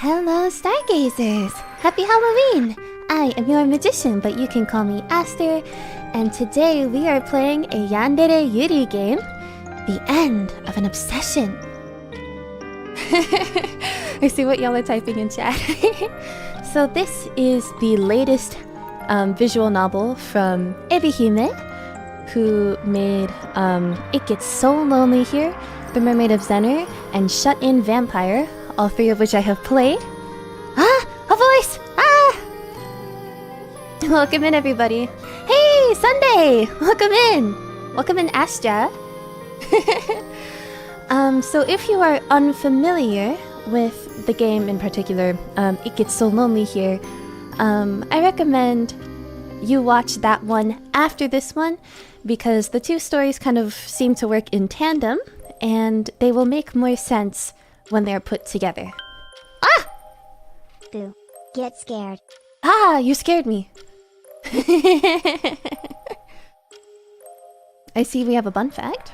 Hello, Stargazers! Happy Halloween! I am your magician, but you can call me Aster, and today we are playing a yandere yuri game, The End of an Obsession. I see what y'all are typing in chat. So this is the latest visual novel from Ebihime, who made It Gets So Lonely Here, The Mermaid of Zener, and Shut In Vampire, all three of which I have played. Ah! A voice! Ah! Welcome in, everybody. Hey, Sunday! Welcome in! Welcome in, Astra. So if you are unfamiliar with the game in particular, It Gets So Lonely Here, I recommend you watch that one after this one, because the two stories kind of seem to work in tandem, and they will make more sense when they're put together. Ah! Boo. Get scared. Ah, you scared me. I see we have a bun fact.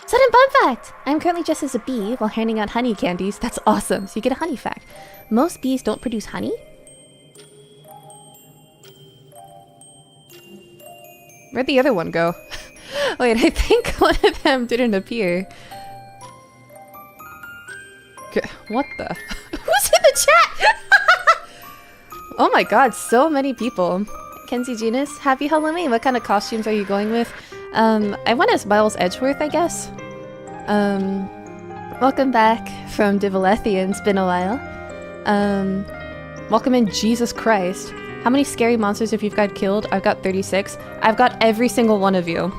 Sudden bun fact! I'm currently dressed as a bee while handing out honey candies. That's awesome. So you get a honey fact. Most bees don't produce honey. Where'd the other one go? Wait, I think one of them didn't appear. What the? Who's in the chat? Oh my god, so many people. Kenzie Genus, happy Halloween. What kind of costumes are you going with? I went as Miles Edgeworth, I guess. Welcome back from Divilethian. It's been a while. Welcome in, Jesus Christ. How many scary monsters have you guys killed? I've got 36. I've got every single one of you.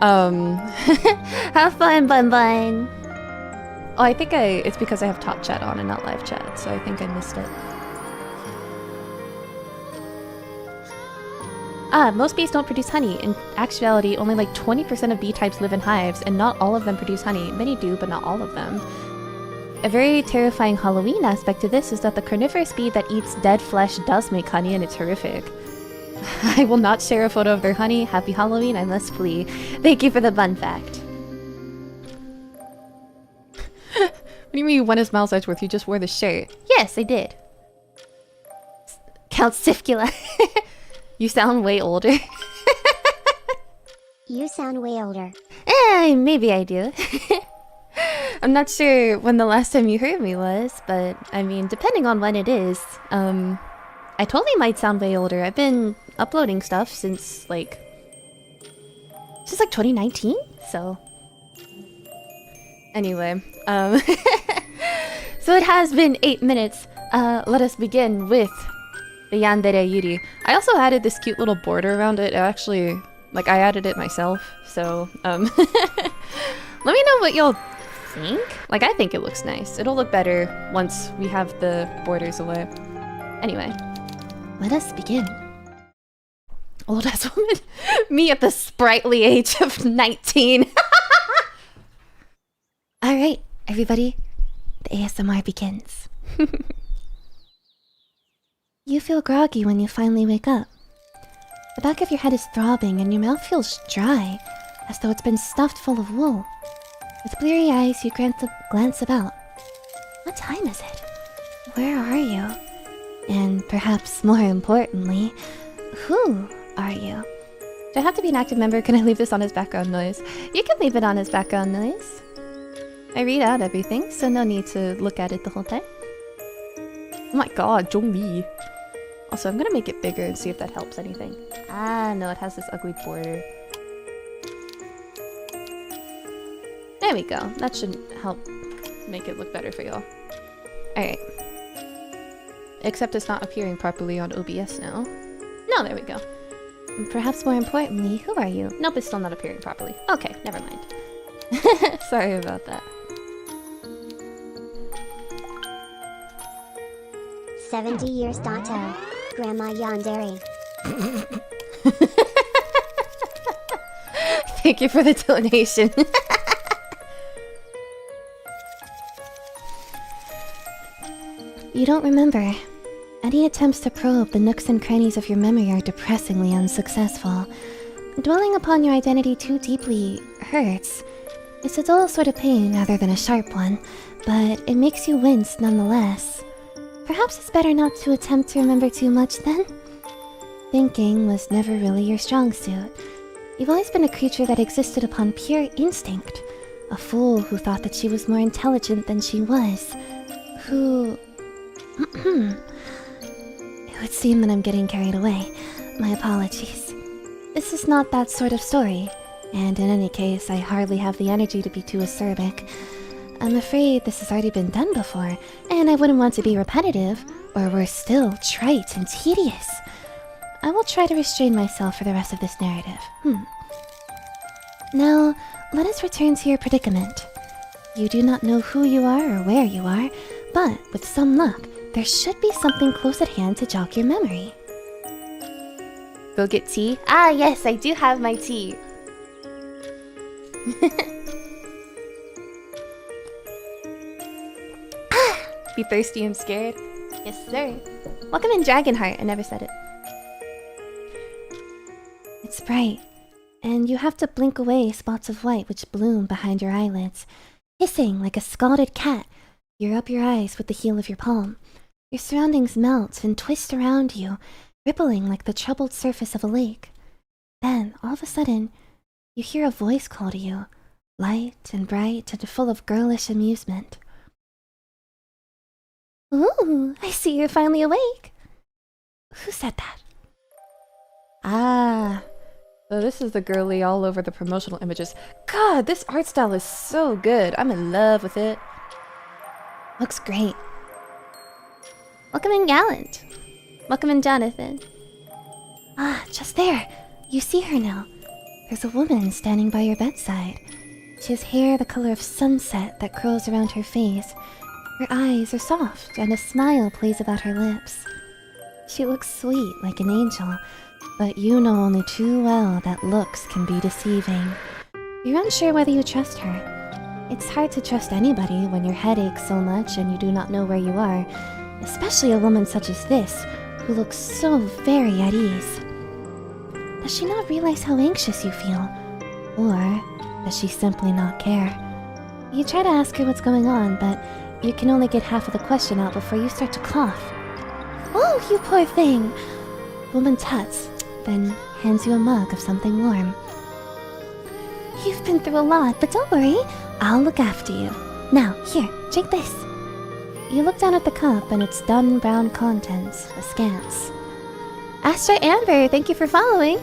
Have fun, bun bun. Oh, I think it's because I have top chat on and not live chat, so I think I missed it. Ah, most bees don't produce honey. In actuality, only like 20% of bee types live in hives, and not all of them produce honey. Many do, but not all of them. A very terrifying Halloween aspect to this is that the carnivorous bee that eats dead flesh does make honey, and it's horrific. I will not share a photo of their honey. Happy Halloween, I must flee. Thank you for the bun fact. What do you mean you went as Miles Edgeworth? You just wore the shirt. Yes, I did. Count Sifcula. You sound way older. You sound way older. Maybe I do. I'm not sure when the last time you heard me was, but I mean, depending on when it is, I totally might sound way older. I've been uploading stuff since like 2019, so... Anyway, so it has been 8 minutes. Let us begin with the yandere yuri. I also added this cute little border around it. Actually, like, I added it myself, so, let me know what y'all think. Like, I think it looks nice. It'll look better once we have the borders away. Anyway, let us begin. Old ass woman. Me at the sprightly age of 19. Alright, everybody. The ASMR begins. You feel groggy when you finally wake up. The back of your head is throbbing and your mouth feels dry, as though it's been stuffed full of wool. With bleary eyes, you glance about. What time is it? Where are you? And perhaps more importantly, who are you? Do I have to be an active member? Can I leave this on as background noise? You can leave it on as background noise. I read out everything, so no need to look at it the whole time. Oh my god, Jongmi. Also, I'm gonna make it bigger and see if that helps anything. Ah, no, it has this ugly border. There we go. That should help make it look better for y'all. Alright. Except it's not appearing properly on OBS now. No, there we go. And perhaps more importantly, who are you? Nope, it's still not appearing properly. Okay, never mind. Sorry about that. 70 years Dato. Grandma Yandere. Thank you for the donation. You don't remember. Any attempts to probe the nooks and crannies of your memory are depressingly unsuccessful. Dwelling upon your identity too deeply hurts. It's a dull sort of pain rather than a sharp one, but it makes you wince nonetheless. Perhaps it's better not to attempt to remember too much then? Thinking was never really your strong suit. You've always been a creature that existed upon pure instinct. A fool who thought that she was more intelligent than she was. Who... It would seem that I'm getting carried away. My apologies. This is not that sort of story, and in any case, I hardly have the energy to be too acerbic. I'm afraid this has already been done before, and I wouldn't want to be repetitive, or worse still, trite and tedious. I will try to restrain myself for the rest of this narrative. Now, let us return to your predicament. You do not know who you are or where you are, but with some luck, there should be something close at hand to jog your memory. Go get tea? Ah, yes, I do have my tea. Be thirsty and scared? Yes, sir. Welcome in Dragonheart. I never said it. It's bright, and you have to blink away spots of white which bloom behind your eyelids. Hissing like a scalded cat, you rub your eyes with the heel of your palm. Your surroundings melt and twist around you, rippling like the troubled surface of a lake. Then, all of a sudden, you hear a voice call to you, light and bright and full of girlish amusement. Ooh, I see you're finally awake. Who said that? Ah, so this is the girly all over the promotional images. God, this art style is so good. I'm in love with it. Looks great. Welcome in, Gallant. Welcome in, Jonathan. Ah, just there. You see her now. There's a woman standing by your bedside. She has hair the color of sunset that curls around her face. Her eyes are soft, and a smile plays about her lips. She looks sweet, like an angel, but you know only too well that looks can be deceiving. You're unsure whether you trust her. It's hard to trust anybody when your head aches so much and you do not know where you are, especially a woman such as this, who looks so very at ease. Does she not realize how anxious you feel? Or does she simply not care? You try to ask her what's going on, but you can only get half of the question out before you start to cough. Oh, you poor thing! The woman tuts, then hands you a mug of something warm. You've been through a lot, but don't worry, I'll look after you. Now, here, drink this. You look down at the cup and its dun brown contents, askance. Astra Amber, thank you for following!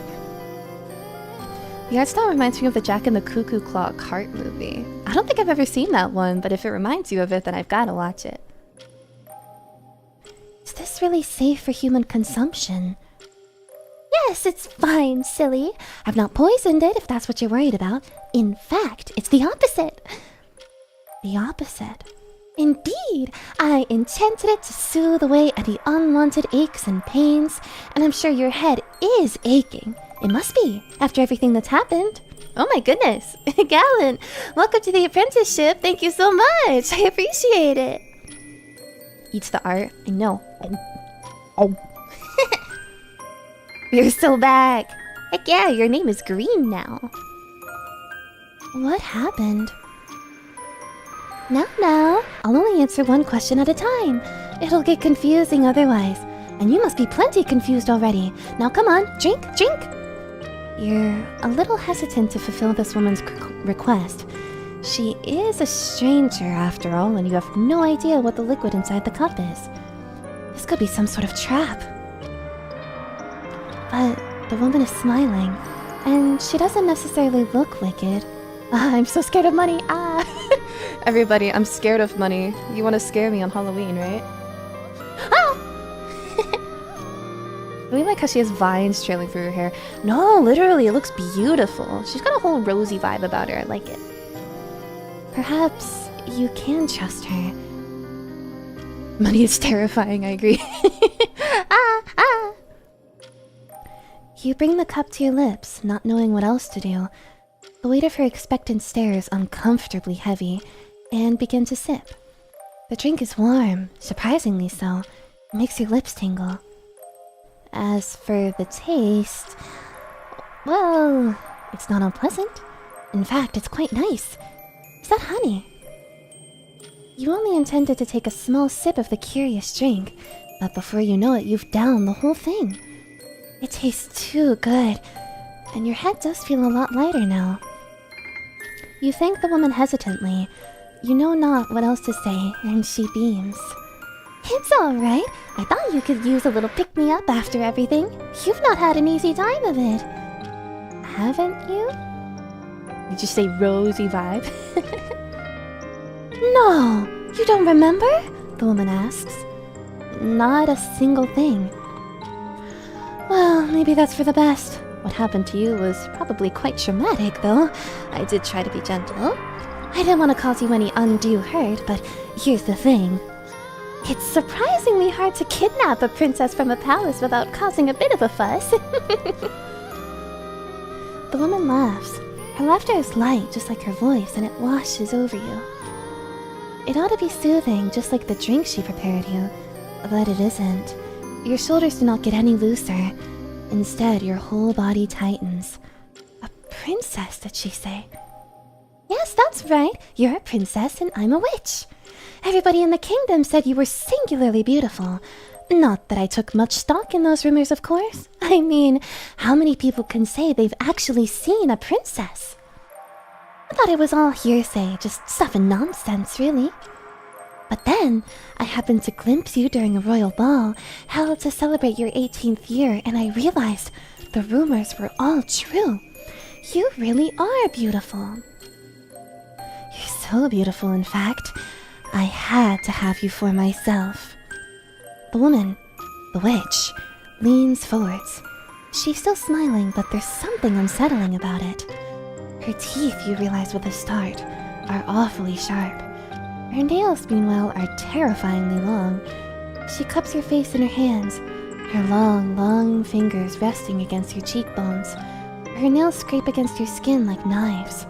The art style reminds me of the Jack and the Cuckoo Clock heart movie. I don't think I've ever seen that one, but if it reminds you of it, then I've gotta watch it. Is this really safe for human consumption? Yes, it's fine, silly. I've not poisoned it, if that's what you're worried about. In fact, it's the opposite. The opposite. Indeed, I intended it to soothe away any unwanted aches and pains, and I'm sure your head is aching. It must be, after everything that's happened. Oh my goodness, Gallant, welcome to the apprenticeship. Thank you so much. I appreciate it. Eats the art. I know. Oh. You're so back. Heck yeah, your name is Green now. What happened? Now, I'll only answer one question at a time. It'll get confusing otherwise. And you must be plenty confused already. Now come on, drink. You're a little hesitant to fulfill this woman's request. She is a stranger after all, and you have no idea what the liquid inside the cup is. This could be some sort of trap. But the woman is smiling, and she doesn't necessarily look wicked. I'm so scared of money. Everybody, I'm scared of money. You want to scare me on Halloween, right? I really like how she has vines trailing through her hair. No, literally, it looks beautiful. She's got a whole rosy vibe about her. I like it. Perhaps you can trust her. Money is terrifying, I agree. You bring the cup to your lips, not knowing what else to do. The weight of her expectant stare is uncomfortably heavy, and begin to sip. The drink is warm, surprisingly so. It makes your lips tingle. As for the taste, well, it's not unpleasant. In fact, it's quite nice. Is that honey? You only intended to take a small sip of the curious drink, but before you know it, you've downed the whole thing. It tastes too good, and your head does feel a lot lighter now. You thank the woman hesitantly. You know not what else to say, and she beams. It's alright. I thought you could use a little pick-me-up after everything. You've not had an easy time of it. Haven't you? Did you say rosy vibe? No! You don't remember? The woman asks. Not a single thing. Well, maybe that's for the best. What happened to you was probably quite traumatic, though. I did try to be gentle. I didn't want to cause you any undue hurt, but here's the thing. It's surprisingly hard to kidnap a princess from a palace without causing a bit of a fuss. The woman laughs. Her laughter is light, just like her voice, and it washes over you. It ought to be soothing, just like the drink she prepared you. But it isn't. Your shoulders do not get any looser. Instead, your whole body tightens. A princess, did she say? Yes, that's right. You're a princess and I'm a witch. Everybody in the kingdom said you were singularly beautiful. Not that I took much stock in those rumors, of course. I mean, how many people can say they've actually seen a princess? I thought it was all hearsay, just stuff and nonsense, really. But then, I happened to glimpse you during a royal ball held to celebrate your 18th year, and I realized the rumors were all true. You really are beautiful. You're so beautiful, in fact. I had to have you for myself. The woman, the witch, leans forwards. She's still smiling, but there's something unsettling about it. Her teeth, you realize with a start, are awfully sharp. Her nails, meanwhile, are terrifyingly long. She cups your face in her hands, her long fingers resting against your cheekbones. Her nails scrape against your skin like knives.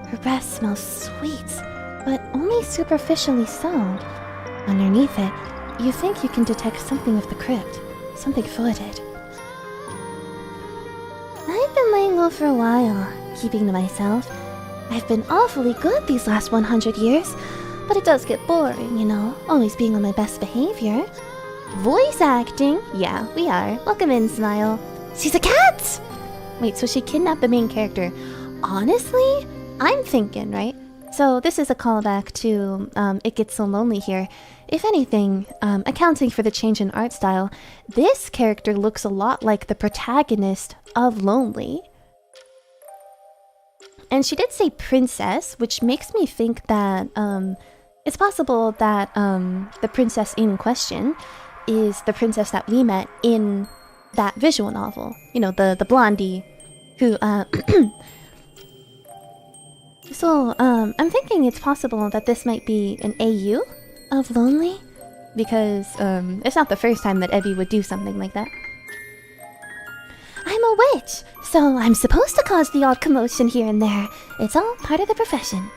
Her breath smells sweet, but only superficially so. Underneath it, you think you can detect something of the crypt, something fluid. I've been laying low for a while, keeping to myself. I've been awfully good these last 100 years, but it does get boring, you know, always being on my best behavior. Voice acting? Yeah, we are. Welcome in, Smile. She's a cat! Wait, so she kidnapped the main character. Honestly, I'm thinking, right? So this is a callback to It Gets So Lonely here. If anything, accounting for the change in art style, this character looks a lot like the protagonist of Lonely. And she did say princess, which makes me think that it's possible that the princess in question is the princess that we met in that visual novel. You know, the blondie who, So, I'm thinking it's possible that this might be an AU of Lonely, because, it's not the first time that Evie would do something like that. I'm a witch, so I'm supposed to cause the odd commotion here and there. It's all part of the profession.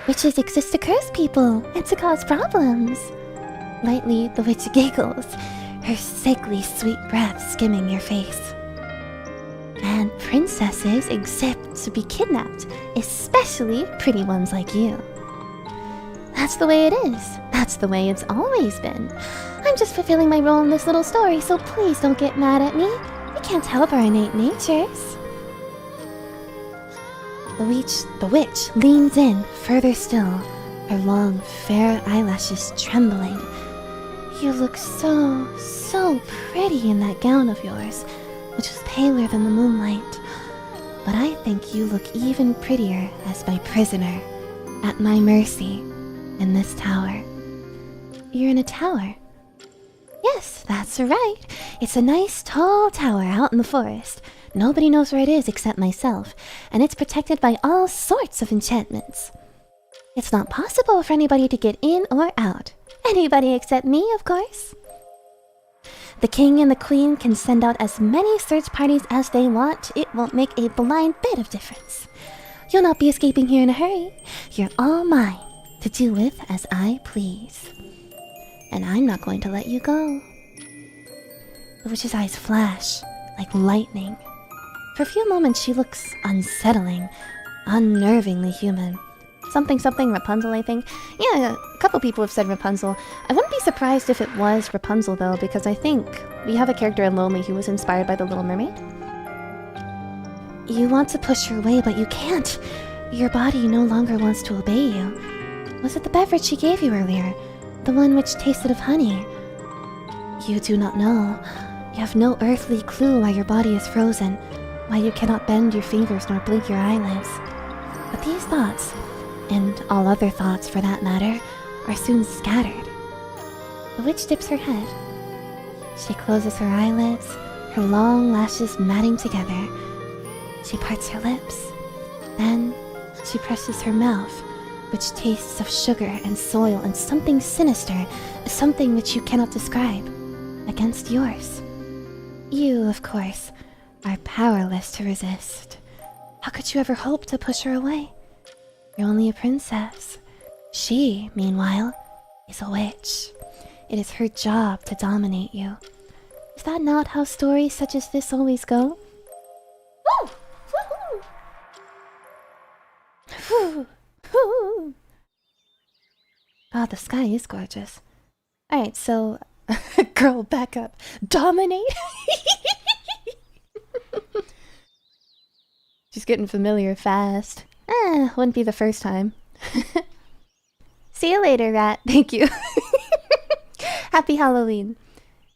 Witches exist to curse people and to cause problems. Lightly, the witch giggles, her sickly sweet breath skimming your face. And princesses exist to be kidnapped, especially pretty ones like you. That's the way it is. That's the way it's always been. I'm just fulfilling my role in this little story, so please don't get mad at me. We can't help our innate natures. The witch leans in further still, her long, fair eyelashes trembling. You look so pretty in that gown of yours, which is paler than the moonlight. But I think you look even prettier as my prisoner, at my mercy, in this tower. You're in a tower. Yes, that's right. It's a nice tall tower out in the forest. Nobody knows where it is except myself, and it's protected by all sorts of enchantments. It's not possible for anybody to get in or out. Anybody except me, of course. The king and the queen can send out as many search parties as they want. It won't make a blind bit of difference. You'll not be escaping here in a hurry. You're all mine, to do with as I please. And I'm not going to let you go. The witch's eyes flash like lightning. For a few moments she looks unsettling, unnervingly human. Something Rapunzel, I think. Yeah, a couple people have said Rapunzel. I wouldn't be surprised if it was Rapunzel, though, because I think we have a character in Lonely who was inspired by The Little Mermaid. You want to push her away, but you can't. Your body no longer wants to obey you. Was it the beverage she gave you earlier? The one which tasted of honey? You do not know. You have no earthly clue why your body is frozen, why you cannot bend your fingers nor blink your eyelids. But these thoughts, and all other thoughts for that matter, are soon scattered. The witch dips her head. She closes her eyelids, her long lashes matting together. She parts her lips. Then she presses her mouth, which tastes of sugar and soil and something sinister, something which you cannot describe, against yours. You, of course, are powerless to resist. How could you ever hope to push her away? You're only a princess. She, meanwhile, is a witch. It is her job to dominate you. Is that not how stories such as this always go? Woo! Woo! Woo! Oh, the sky is gorgeous. Alright, so... Girl, back up. Dominate? She's getting familiar fast. Wouldn't be the first time. See you later, rat. Thank you. Happy Halloween.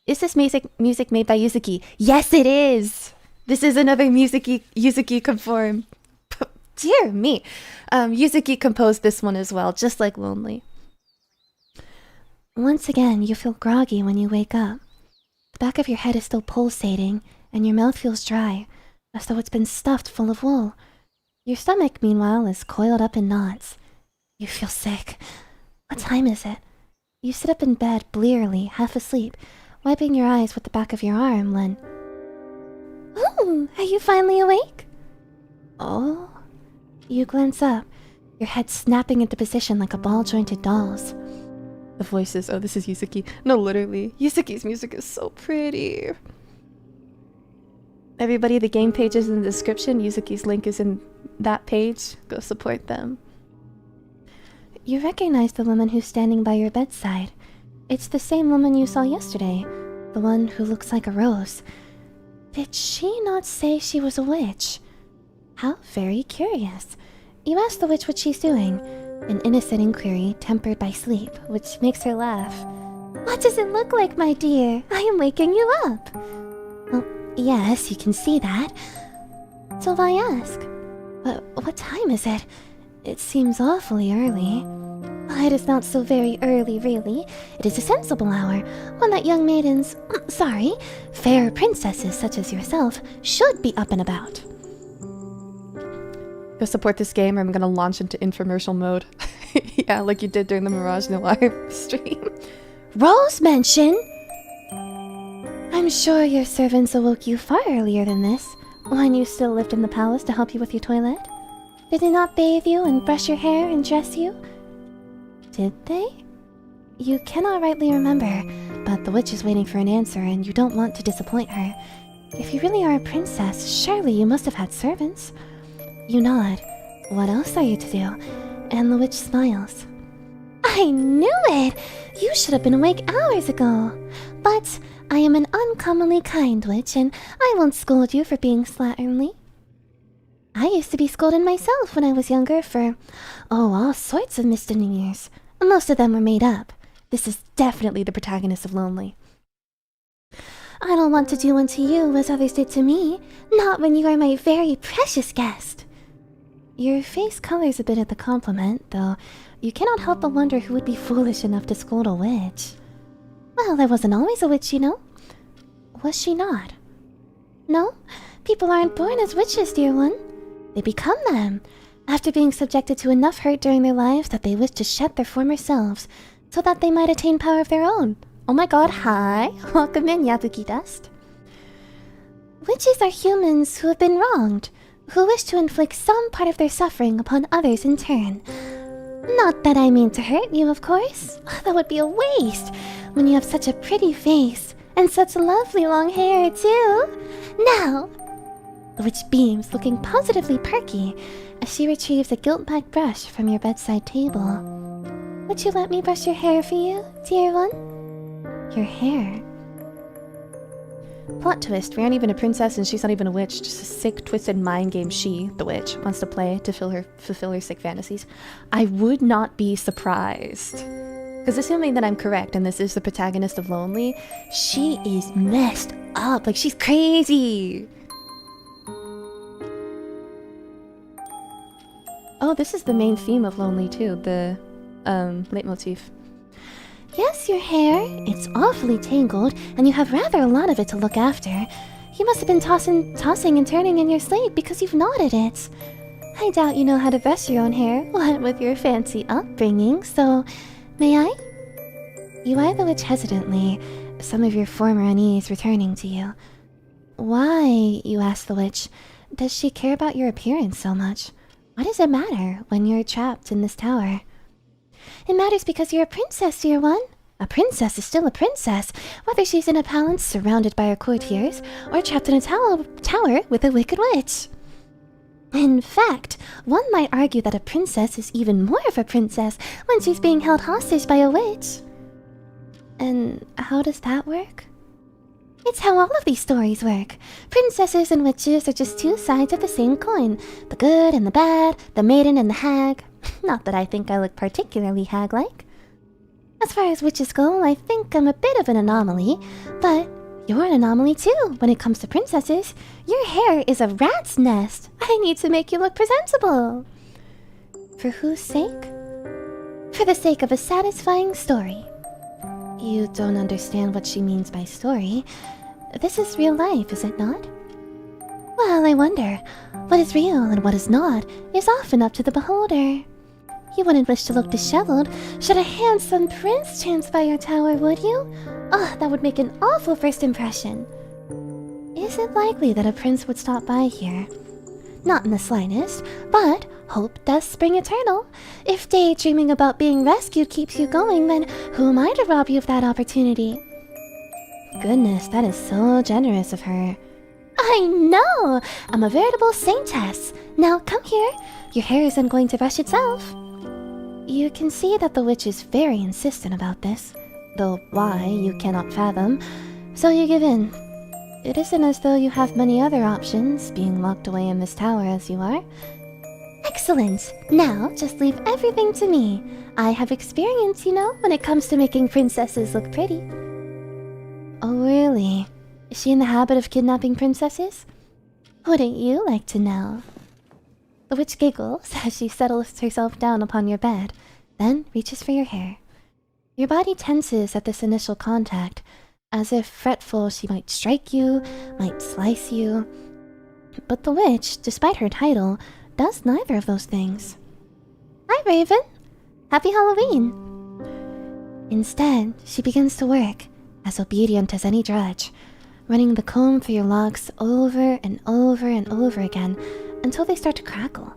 Is this music made by Yuzuki? Yes, it is! This is another Yuzuki conform. Dear me. Yuzuki composed this one as well, just like Lonely. Once again, you feel groggy when you wake up. The back of your head is still pulsating, and your mouth feels dry, as though it's been stuffed full of wool. Your stomach, meanwhile, is coiled up in knots. You feel sick. What time is it? You sit up in bed, blearily, half asleep, wiping your eyes with the back of your arm when... Ooh, are you finally awake? Oh? You glance up, your head snapping into position like a ball-jointed doll's. The voices, oh, this is Yuzuki. No, literally. Yuzuki's music is so pretty. Everybody, the game page is in the description. Yuzuki's link is in that page. Go support them. You recognize the woman who's standing by your bedside. It's the same woman you saw yesterday. The one who looks like a rose. Did she not say she was a witch? How very curious. You ask the witch what she's doing. An innocent inquiry tempered by sleep, which makes her laugh. What does it look like, my dear? I am waking you up. Well, yes, you can see that. So why ask? But what time is it? It seems awfully early. It is not so very early, really. It is a sensible hour, one that young maidens, fair princesses such as yourself, should be up and about. Go support this game or I'm gonna launch into infomercial mode. Yeah, like you did during the Mirage Noir stream. Rose mention? I'm sure your servants awoke you far earlier than this, when you still lived in the palace to help you with your toilet. Did they not bathe you and brush your hair and dress you? Did they? You cannot rightly remember, but the witch is waiting for an answer and you don't want to disappoint her. If you really are a princess, surely you must have had servants. You nod. What else are you to do? And the witch smiles. I knew it! You should have been awake hours ago. But I am an uncommonly kind witch, and I won't scold you for being slatternly. I used to be scolded myself when I was younger for, all sorts of misdemeanors. Most of them were made up. This is definitely the protagonist of Lonely. I don't want to do unto you as others did to me, not when you are my very precious guest. Your face colors a bit at the compliment, though you cannot help but wonder who would be foolish enough to scold a witch. Well, I wasn't always a witch, you know. Was she not? No, people aren't born as witches, dear one. They become them, after being subjected to enough hurt during their lives that they wish to shed their former selves, so that they might attain power of their own. Oh my god, hi! Welcome in, Yabuki Dust. Witches are humans who have been wronged, who wish to inflict some part of their suffering upon others in turn. Not that I mean to hurt you, of course. That would be a waste, when you have such a pretty face, and such lovely long hair, too. Now, the witch beams, looking positively perky, as she retrieves a gilt-backed brush from your bedside table. Would you let me brush your hair for you, dear one? Your hair? Plot twist, we aren't even a princess and she's not even a witch, just a sick, twisted mind game she, the witch, wants to play to fulfill her sick fantasies. I would not be surprised. Because assuming that I'm correct and this is the protagonist of Lonely, she is messed up, like she's crazy! Oh, this is the main theme of Lonely too, the leitmotif. Yes, your hair. It's awfully tangled, and you have rather a lot of it to look after. You must have been tossing and turning in your sleep because you've knotted it. I doubt you know how to brush your own hair, what with your fancy upbringing, so... May I? You eye the witch hesitantly, some of your former unease returning to you. Why, you ask the witch, does she care about your appearance so much? What does it matter when you're trapped in this tower? It matters because you're a princess, dear one. A princess is still a princess, whether she's in a palace surrounded by her courtiers, or trapped in a tower with a wicked witch. In fact, one might argue that a princess is even more of a princess when she's being held hostage by a witch. And how does that work? It's how all of these stories work. Princesses and witches are just two sides of the same coin. The good and the bad, the maiden and the hag. Not that I think I look particularly hag-like. As far as witches go, I think I'm a bit of an anomaly. But you're an anomaly too when it comes to princesses. Your hair is a rat's nest. I need to make you look presentable. For whose sake? For the sake of a satisfying story. You don't understand what she means by story. This is real life, is it not? Well, I wonder. What is real and what is not is often up to the beholder. You wouldn't wish to look disheveled should a handsome prince chance by your tower, would you? Ugh, that would make an awful first impression. Is it likely that a prince would stop by here? Not in the slightest, but hope does spring eternal. If daydreaming about being rescued keeps you going, then who am I to rob you of that opportunity? Goodness, that is so generous of her. I know! I'm a veritable saintess. Now come here. Your hair isn't going to brush itself. You can see that the witch is very insistent about this, though why you cannot fathom, so you give in. It isn't as though you have many other options, being locked away in this tower as you are. Excellent! Now, just leave everything to me. I have experience, you know, when it comes to making princesses look pretty. Oh, really? Is she in the habit of kidnapping princesses? Wouldn't you like to know? The witch giggles as she settles herself down upon your bed. then reaches for your hair. Your body tenses at this initial contact, as if fretful she might strike you, might slice you. But the witch, despite her title, does neither of those things. Hi, Raven! Happy Halloween! Instead, she begins to work, as obedient as any drudge, running the comb through your locks over and over and over again until they start to crackle.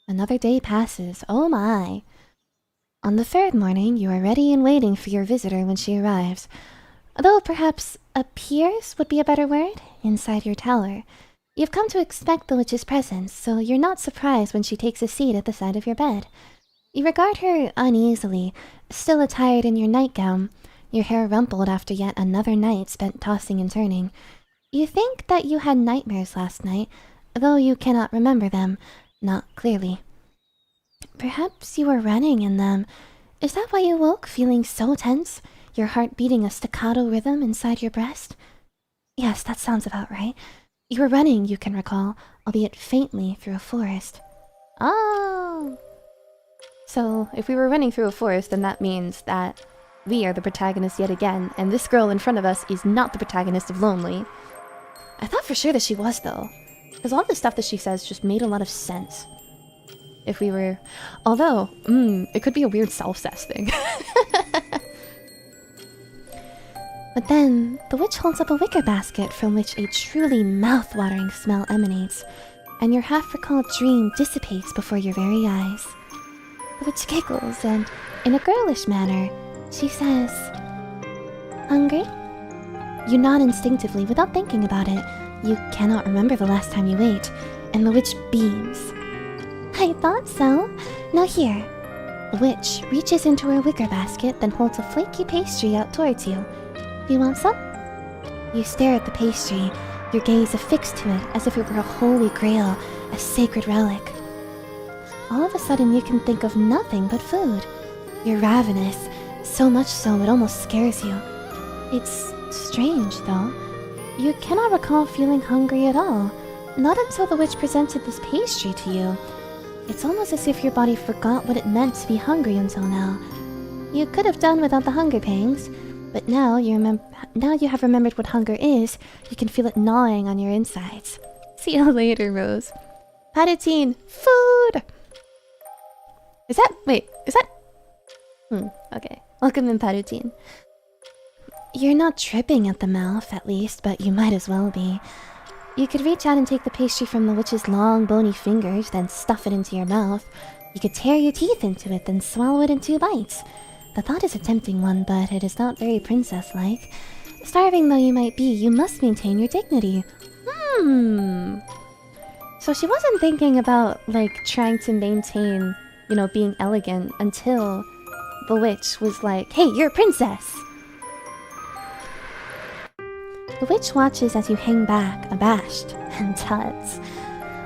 Another day passes, oh my! On the third morning, you are ready and waiting for your visitor when she arrives, though perhaps appears would be a better word, inside your tower. You've come to expect the witch's presence, so you're not surprised when she takes a seat at the side of your bed. You regard her uneasily, still attired in your nightgown, your hair rumpled after yet another night spent tossing and turning. You think that you had nightmares last night, though you cannot remember them, not clearly. Perhaps you were running in them. Is that why you woke, feeling so tense, your heart beating a staccato rhythm inside your breast? Yes, that sounds about right. You were running, you can recall, albeit faintly, through a forest. Oh! So, if we were running through a forest, then that means that we are the protagonist yet again, and this girl in front of us is not the protagonist of Lonely. I thought for sure that she was, though, because all the stuff that she says just made a lot of sense. If we were... Although, it could be a weird self-cess thing. But then, the witch holds up a wicker basket from which a truly mouth-watering smell emanates, and your half-recalled dream dissipates before your very eyes. The witch giggles, and, in a girlish manner, she says, "Hungry?" You nod instinctively without thinking about it. You cannot remember the last time you ate, and the witch beams. I thought so. Now here. The witch reaches into her wicker basket, then holds a flaky pastry out towards you. You want some? You stare at the pastry, your gaze affixed to it as if it were a holy grail, a sacred relic. All of a sudden you can think of nothing but food. You're ravenous, so much so it almost scares you. It's strange, though. You cannot recall feeling hungry at all, not until the witch presented this pastry to you. It's almost as if your body forgot what it meant to be hungry until now. You could have done without the hunger pangs, but now you have remembered what hunger is. You can feel it gnawing on your insides. See you later, Rose. Patatine, food! Is that... okay. Welcome in, Patatine. You're not dripping at the mouth, at least, but you might as well be. You could reach out and take the pastry from the witch's long, bony fingers, then stuff it into your mouth. You could tear your teeth into it, then swallow it in 2 bites. The thought is a tempting one, but it is not very princess-like. Starving though you might be, you must maintain your dignity. So she wasn't thinking about, like, trying to maintain, you know, being elegant until the witch was like, "Hey, you're a princess!" The witch watches as you hang back, abashed, and tuts.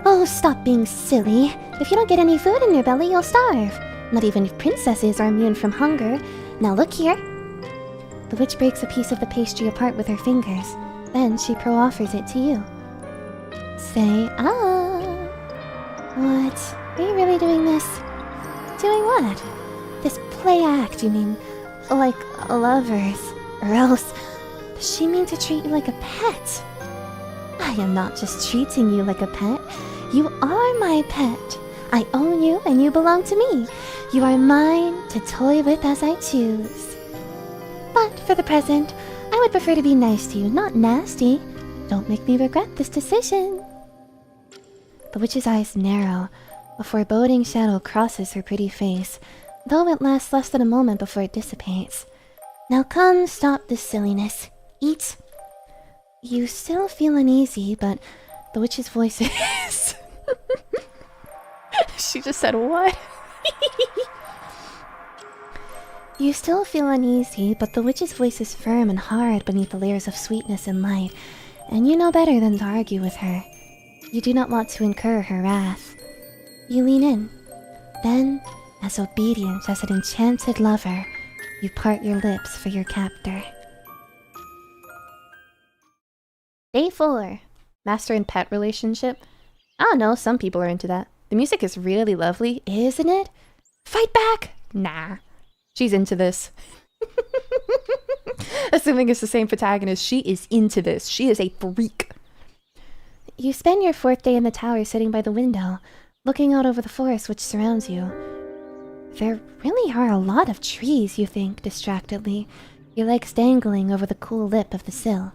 Oh, stop being silly. If you don't get any food in your belly, you'll starve. Not even princesses are immune from hunger. Now look here. The witch breaks a piece of the pastry apart with her fingers. Then she offers it to you. Say, ah. What? Are you really doing this? Doing what? This play act, you mean? Like lovers. Or else, does she mean to treat you like a pet? I am not just treating you like a pet. You are my pet. I own you and you belong to me. You are mine to toy with as I choose. But for the present, I would prefer to be nice to you, not nasty. Don't make me regret this decision. The witch's eyes narrow. A foreboding shadow crosses her pretty face, though it lasts less than a moment before it dissipates. Now come, stop this silliness. Eat. You still feel uneasy, but the witch's voice is... She just said, what? You still feel uneasy, but the witch's voice is firm and hard beneath the layers of sweetness and light, and you know better than to argue with her. You do not want to incur her wrath. You lean in. Then, as obedient as an enchanted lover, you part your lips for your captor. Day 4. Master and pet relationship. I don't know, some people are into that. The music is really lovely, isn't it? Fight back! Nah. She's into this. Assuming it's the same protagonist, she is into this. She is a freak. You spend your 4th day in the tower sitting by the window, looking out over the forest which surrounds you. There really are a lot of trees, you think, distractedly, your legs dangling over the cool lip of the sill.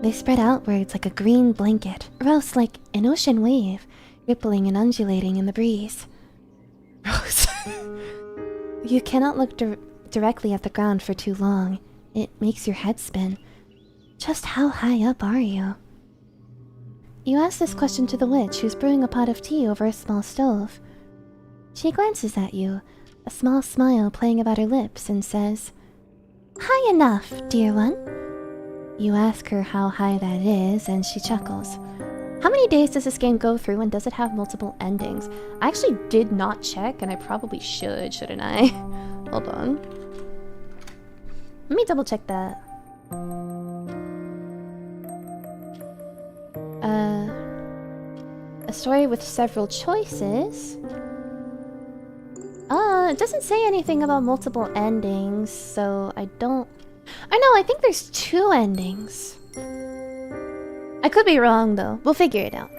They spread outwards like a green blanket, or else like an ocean wave, rippling and undulating in the breeze. Rose. You cannot look directly at the ground for too long. It makes your head spin. Just how high up are you? You ask this question to the witch, who's brewing a pot of tea over a small stove. She glances at you, a small smile playing about her lips, and says, "High enough, dear one." You ask her how high that is, and she chuckles. How many days does this game go through, and does it have multiple endings? I actually did not check, and I probably should, shouldn't I? Hold on. Let me double check that. A story with several choices. It doesn't say anything about multiple endings, so I don't... I know, I think there's 2 endings. I could be wrong, though. We'll figure it out.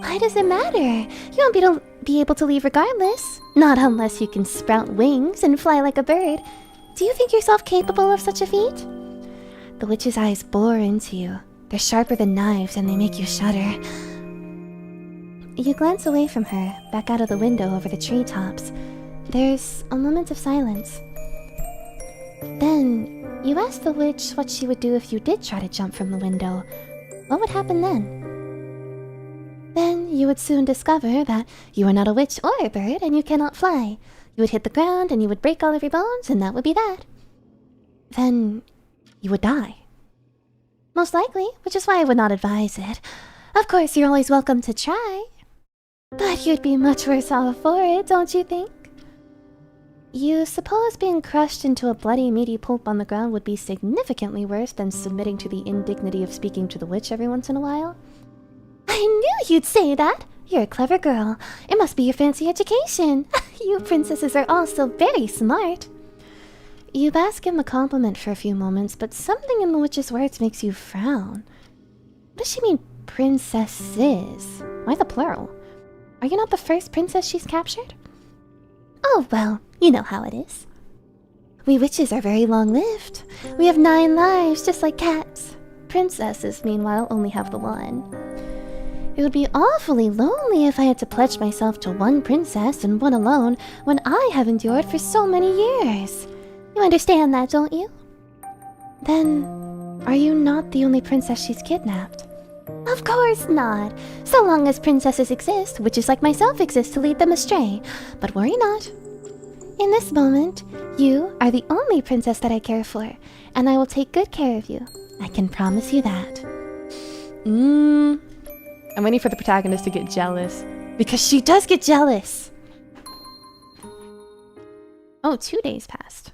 Why does it matter? You won't be able to leave regardless. Not unless you can sprout wings and fly like a bird. Do you think yourself capable of such a feat? The witch's eyes bore into you. They're sharper than knives and they make you shudder. You glance away from her, back out of the window over the treetops. There's a moment of silence. Then, you ask the witch what she would do if you did try to jump from the window. What would happen then? Then you would soon discover that you are not a witch or a bird and you cannot fly. You would hit the ground and you would break all of your bones and that would be that. Then you would die. Most likely, which is why I would not advise it. Of course, you're always welcome to try. But you'd be much worse off for it, don't you think? You suppose being crushed into a bloody, meaty pulp on the ground would be significantly worse than submitting to the indignity of speaking to the witch every once in a while? I knew you'd say that! You're a clever girl. It must be your fancy education. You princesses are all so very smart. You bask in the compliment for a few moments, but something in the witch's words makes you frown. What does she mean, princesses? Why the plural? Are you not the first princess she's captured? Oh, well, you know how it is. We witches are very long-lived. We have 9 lives, just like cats. Princesses, meanwhile, only have the 1. It would be awfully lonely if I had to pledge myself to one princess and one alone when I have endured for so many years. You understand that, don't you? Then, are you not the only princess she's kidnapped? Of course not. So long as princesses exist, witches like myself exist to lead them astray. But worry not. In this moment, you are the only princess that I care for, and I will take good care of you. I can promise you that. I'm waiting for the protagonist to get jealous. Because she does get jealous! Oh, 2 days passed.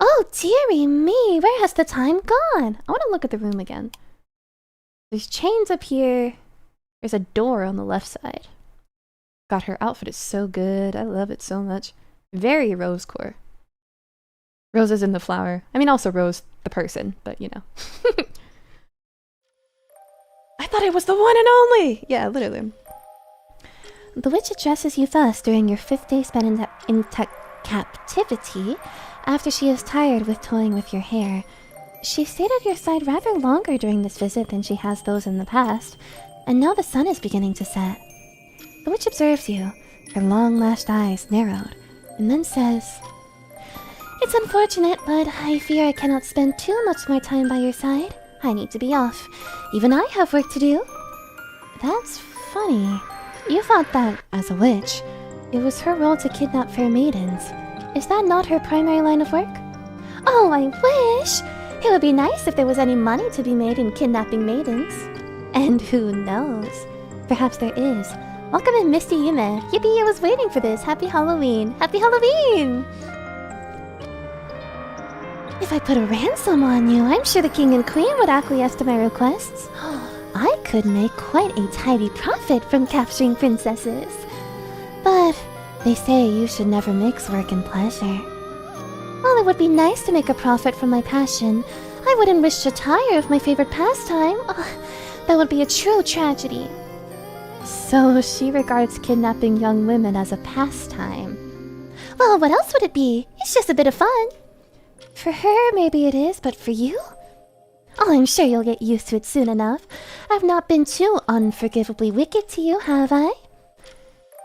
Oh, dearie me! Where has the time gone? I want to look at the room again. There's chains up here. There's a door on the left side. God, her outfit is so good. I love it so much. Very rose core. Rose is in the flower. I mean, also Rose, the person, but you know. I thought I was the one and only! Yeah, literally. The witch addresses you thus during your 5th day spent in captivity, after she is tired with toying with your hair. She stayed at your side rather longer during this visit than she has those in the past, and now the sun is beginning to set. The witch observes you, her long-lashed eyes narrowed, and then says, "It's unfortunate, but I fear I cannot spend too much more time by your side. I need to be off. Even I have work to do." That's funny. You thought that, as a witch, it was her role to kidnap fair maidens. Is that not her primary line of work? Oh, I wish! It would be nice if there was any money to be made in kidnapping maidens. And who knows? Perhaps there is. Welcome in, Misty Yume. Yippee, I was waiting for this. Happy Halloween. Happy Halloween! If I put a ransom on you, I'm sure the king and queen would acquiesce to my requests. I could make quite a tidy profit from capturing princesses. But they say you should never mix work and pleasure. While it would be nice to make a profit from my passion, I wouldn't wish to tire of my favorite pastime. That would be a true tragedy. So she regards kidnapping young women as a pastime. Well, what else would it be? It's just a bit of fun. For her, maybe it is, but for you? Oh, I'm sure you'll get used to it soon enough. I've not been too unforgivably wicked to you, have I?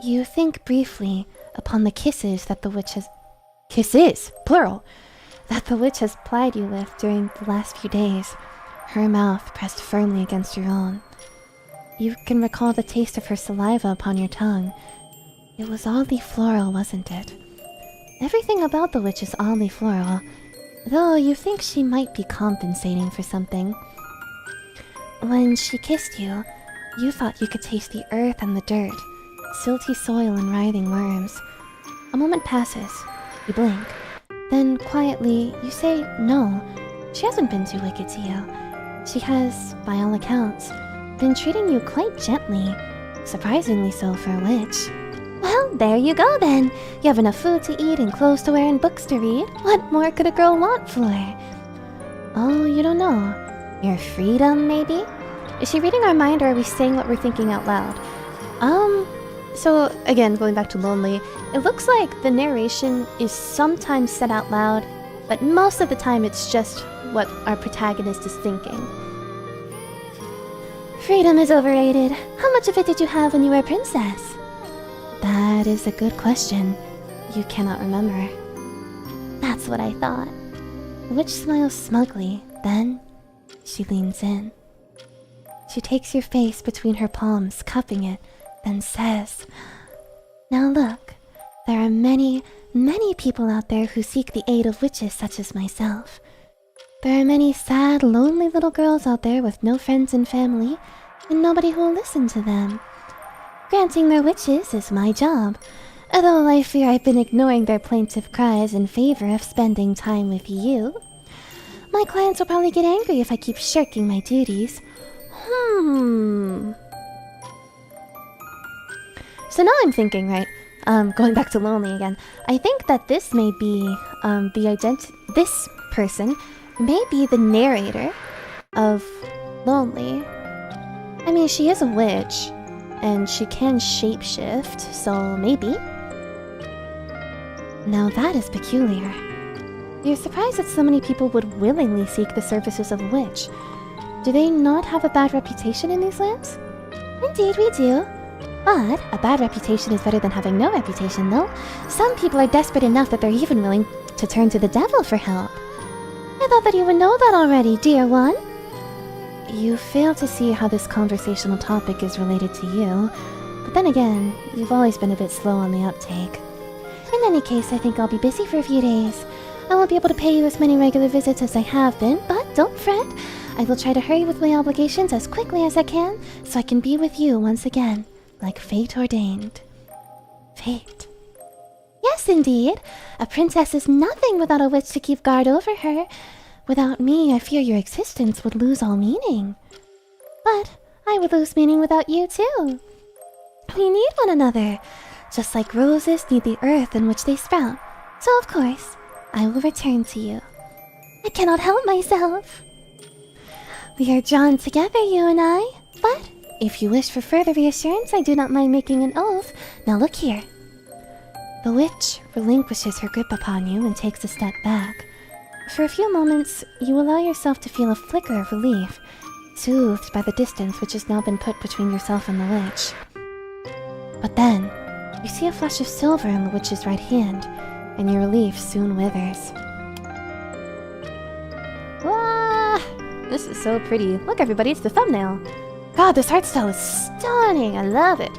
You think briefly upon the kisses that the witch has... Kisses, plural. That the witch has plied you with during the last few days. Her mouth pressed firmly against your own. You can recall the taste of her saliva upon your tongue. It was oddly floral, wasn't it? Everything about the witch is oddly floral, though you think she might be compensating for something. When she kissed you, you thought you could taste the earth and the dirt, silty soil and writhing worms. A moment passes. You blink. Then, quietly, you say no. She hasn't been too wicked to you. She has, by all accounts, been treating you quite gently. Surprisingly so for a witch. Well, there you go then. You have enough food to eat and clothes to wear and books to read. What more could a girl want for? Oh, you don't know. Your freedom, maybe? Is she reading our mind, or are we saying what we're thinking out loud? So again, going back to Lonely, it looks like the narration is sometimes said out loud, but most of the time it's just what our protagonist is thinking. Freedom is overrated. How much of it did you have when you were a princess? That is a good question. You cannot remember. That's what I thought. The witch smiles smugly, then she leans in. She takes your face between her palms, cupping it, then says, "Now look, there are many, many people out there who seek the aid of witches such as myself. There are many sad, lonely little girls out there with no friends and family, and nobody who will listen to them. Granting their wishes is my job, although I fear I've been ignoring their plaintive cries in favor of spending time with you. My clients will probably get angry if I keep shirking my duties. So now I'm thinking, right, going back to Lonely again, I think that this may be, this person may be the narrator of Lonely. I mean, she is a witch, and she can shapeshift, so maybe. Now that is peculiar. You're surprised that so many people would willingly seek the services of a witch. Do they not have a bad reputation in these lands? Indeed we do. But a bad reputation is better than having no reputation, though. Some people are desperate enough that they're even willing to turn to the devil for help. I thought that you would know that already, dear one. You fail to see how this conversational topic is related to you, but then again, you've always been a bit slow on the uptake. In any case, I think I'll be busy for a few days. I won't be able to pay you as many regular visits as I have been, but don't fret. I will try to hurry with my obligations as quickly as I can, so I can be with you once again, like fate ordained. Fate. Yes, indeed. A princess is nothing without a witch to keep guard over her. Without me, I fear your existence would lose all meaning. But I would lose meaning without you, too. We need one another, just like roses need the earth in which they sprout. So, of course, I will return to you. I cannot help myself. We are drawn together, you and I. But if you wish for further reassurance, I do not mind making an oath. Now look here. The witch relinquishes her grip upon you and takes a step back. For a few moments, you allow yourself to feel a flicker of relief, soothed by the distance which has now been put between yourself and the witch. But then, you see a flash of silver in the witch's right hand, and your relief soon withers. Wah! This is so pretty. Look, everybody, it's the thumbnail. God, this art style is stunning. I love it.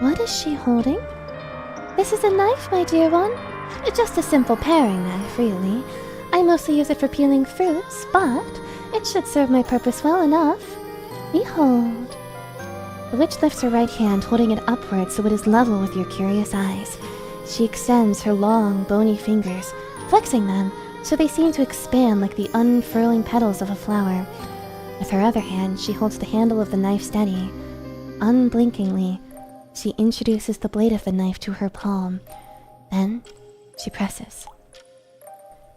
What is she holding? This is a knife, my dear one. Just a simple paring knife, really. I mostly use it for peeling fruits, but it should serve my purpose well enough. Behold. The witch lifts her right hand, holding it upward so it is level with your curious eyes. She extends her long, bony fingers, flexing them so they seem to expand like the unfurling petals of a flower. With her other hand, she holds the handle of the knife steady. Unblinkingly, she introduces the blade of the knife to her palm. Then, she presses.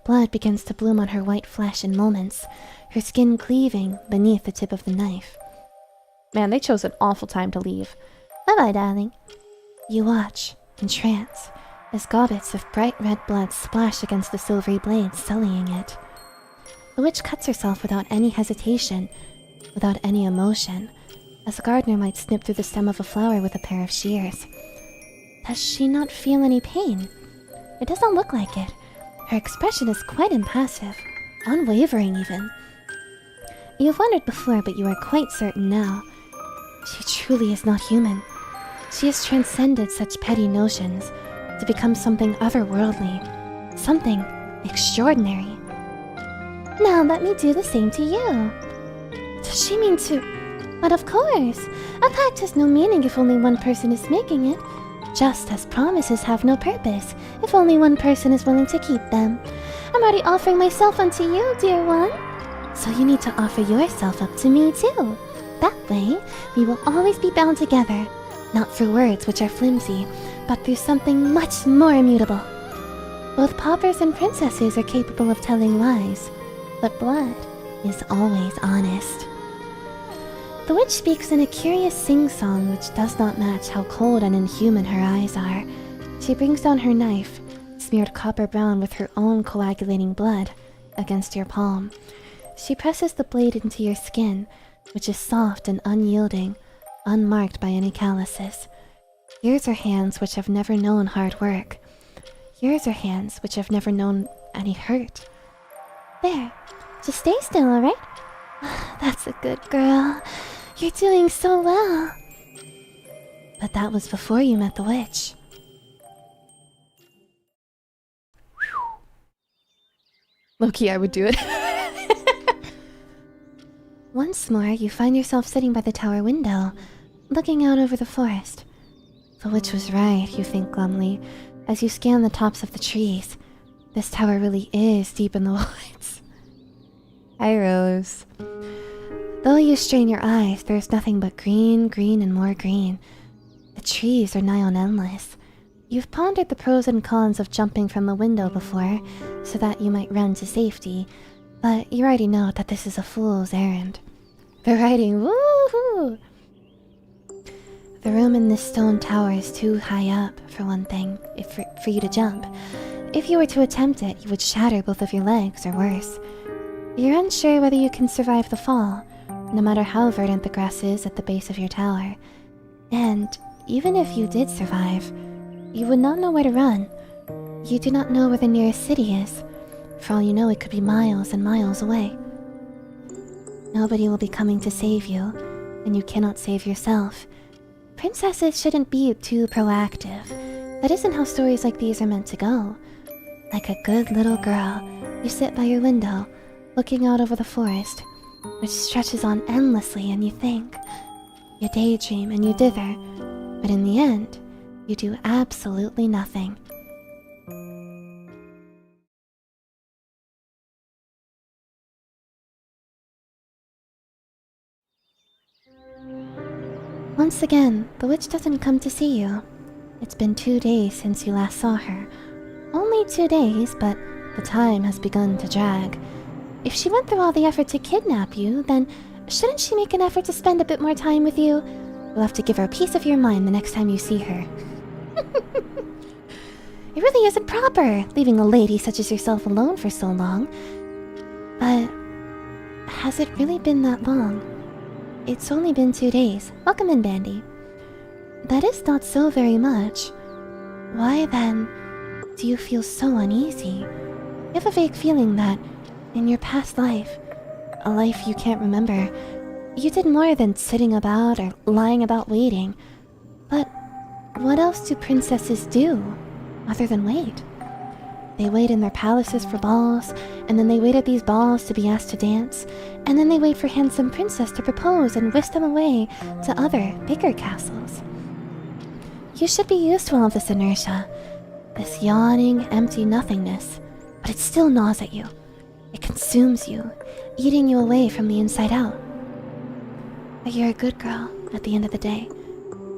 Blood begins to bloom on her white flesh in moments, her skin cleaving beneath the tip of the knife. Man, they chose an awful time to leave. Bye-bye, darling. You watch, entranced, as gobbets of bright red blood splash against the silvery blade, sullying it. The witch cuts herself without any hesitation, without any emotion, as a gardener might snip through the stem of a flower with a pair of shears. Does she not feel any pain? It doesn't look like it. Her expression is quite impassive, unwavering even. You've wondered before, but you are quite certain now. She truly is not human. She has transcended such petty notions to become something otherworldly, something extraordinary. Now let me do the same to you. Does she mean to... But of course, a pact has no meaning if only one person is making it, just as promises have no purpose if only one person is willing to keep them. I'm already offering myself unto you, dear one. So you need to offer yourself up to me too. That way, we will always be bound together, not through words which are flimsy, but through something much more immutable. Both paupers and princesses are capable of telling lies, but blood is always honest. The witch speaks in a curious sing-song which does not match how cold and inhuman her eyes are. She brings down her knife, smeared copper brown with her own coagulating blood, against your palm. She presses the blade into your skin, which is soft and unyielding, unmarked by any calluses. Yours are hands which have never known hard work. Yours are hands which have never known any hurt. There, just stay still, alright? That's a good girl. You're doing so well. But that was before you met the witch. Low-key, I would do it. Once more, you find yourself sitting by the tower window, looking out over the forest. The witch was right, you think glumly, as you scan the tops of the trees. This tower really is deep in the woods. Hi, Rose. Though you strain your eyes, there's nothing but green, green, and more green. The trees are nigh on endless. You've pondered the pros and cons of jumping from the window before, so that you might run to safety, but you already know that this is a fool's errand. The writing, woohoo! The room in this stone tower is too high up, for one thing, for you to jump. If you were to attempt it, you would shatter both of your legs, or worse. You're unsure whether you can survive the fall, no matter how verdant the grass is at the base of your tower. And even if you did survive, you would not know where to run. You do not know where the nearest city is. For all you know, it could be miles and miles away. Nobody will be coming to save you, and you cannot save yourself. Princesses shouldn't be too proactive. That isn't how stories like these are meant to go. Like a good little girl, you sit by your window, looking out over the forest, which stretches on endlessly, and you think. You daydream and you dither, but in the end, you do absolutely nothing. Once again, the witch doesn't come to see you. It's been 2 days since you last saw her. Only 2 days, but the time has begun to drag. If she went through all the effort to kidnap you, then shouldn't she make an effort to spend a bit more time with you? You'll have to give her a piece of your mind the next time you see her. It really isn't proper, leaving a lady such as yourself alone for so long. But has it really been that long? It's only been 2 days. Welcome in, Bandy. That is not so very much. Why then do you feel so uneasy? You have a vague feeling that in your past life, a life you can't remember, you did more than sitting about or lying about waiting. But what else do princesses do other than wait? They wait in their palaces for balls, and then they wait at these balls to be asked to dance, and then they wait for handsome princess to propose and whisk them away to other, bigger castles. You should be used to all of this inertia, this yawning, empty nothingness, but but it still gnaws at you. It consumes you, eating you away from the inside out. But you're a good girl at the end of the day,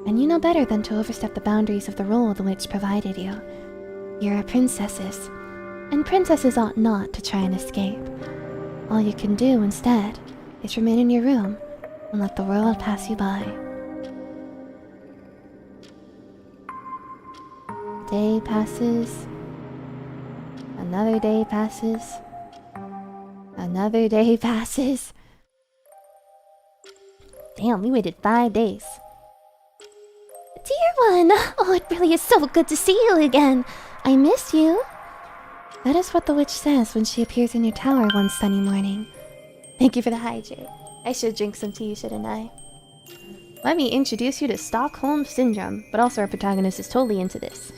and you know better than to overstep the boundaries of the role the witch provided you. You're a princess, and princesses ought not to try and escape. All you can do instead is remain in your room and let the world pass you by. Day passes. Another day passes. Another day passes. Damn, we waited 5 days. Dear one! Oh, it really is so good to see you again. I miss you. That is what the witch says when she appears in your tower one sunny morning. Thank you for the hydrate. I should drink some tea, shouldn't I? Let me introduce you to Stockholm Syndrome, but also our protagonist is totally into this.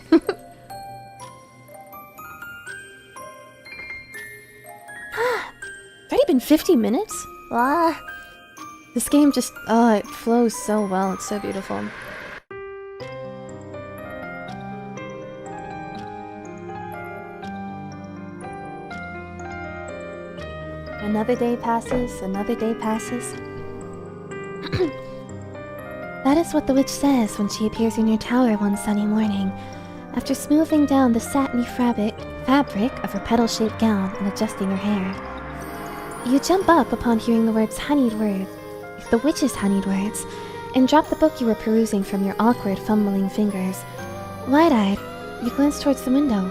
Already been 50 minutes? Ah. This game just, it flows so well. It's so beautiful. Another day passes, another day passes. That is what the witch says when she appears in your tower one sunny morning, after smoothing down the satiny fabric of her petal-shaped gown and adjusting her hair. You jump up upon hearing the words honeyed words, the witch's honeyed words, and drop the book you were perusing from your awkward, fumbling fingers. Wide-eyed, you glance towards the window,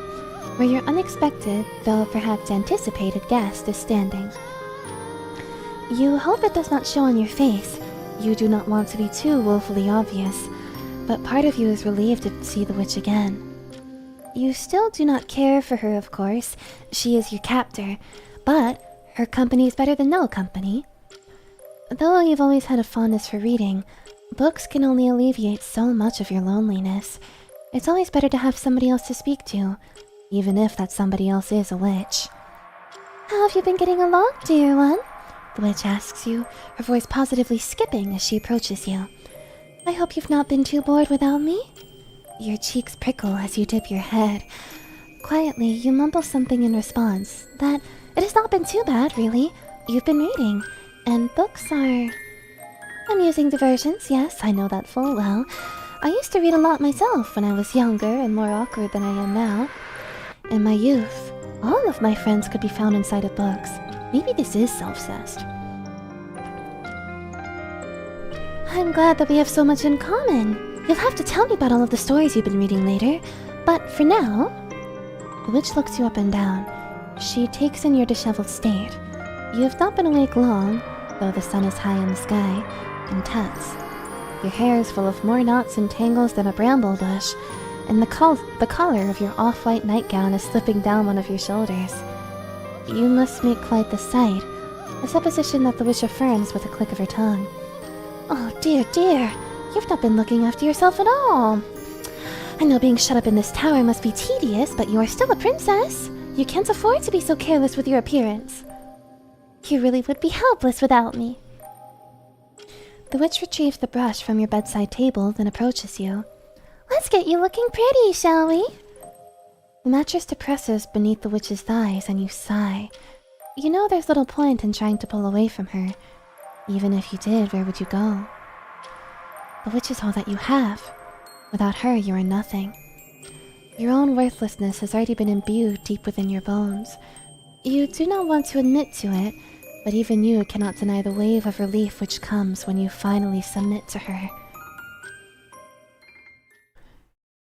where your unexpected, though perhaps anticipated guest is standing. You hope it does not show on your face. You do not want to be too woefully obvious, but part of you is relieved to see the witch again. You still do not care for her, of course. She is your captor, but her company is better than no company. Though you've always had a fondness for reading, books can only alleviate so much of your loneliness. It's always better to have somebody else to speak to, even if that somebody else is a witch. How have you been getting along, dear one? The witch asks you, her voice positively skipping as she approaches you. I hope you've not been too bored without me? Your cheeks prickle as you dip your head. Quietly, you mumble something in response, that it has not been too bad, really. You've been reading, and books are amusing diversions, yes, I know that full well. I used to read a lot myself when I was younger and more awkward than I am now. In my youth, all of my friends could be found inside of books. Maybe this is self-obsessed. I'm glad that we have so much in common. You'll have to tell me about all of the stories you've been reading later, but for now... The witch looks you up and down. She takes in your disheveled state. You have not been awake long, though the sun is high in the sky, and tuts. Your hair is full of more knots and tangles than a bramble bush, and the collar of your off-white nightgown is slipping down one of your shoulders. You must make quite the sight, a supposition that the witch affirms with a click of her tongue. Oh dear, dear, you've not been looking after yourself at all. I know being shut up in this tower must be tedious, but you are still a princess. You can't afford to be so careless with your appearance. You really would be helpless without me. The witch retrieves the brush from your bedside table, then approaches you. Let's get you looking pretty, shall we? The mattress depresses beneath the witch's thighs, and you sigh. You know there's little point in trying to pull away from her. Even if you did, where would you go? The witch is all that you have. Without her, you are nothing. Your own worthlessness has already been imbued deep within your bones. You do not want to admit to it, but even you cannot deny the wave of relief which comes when you finally submit to her.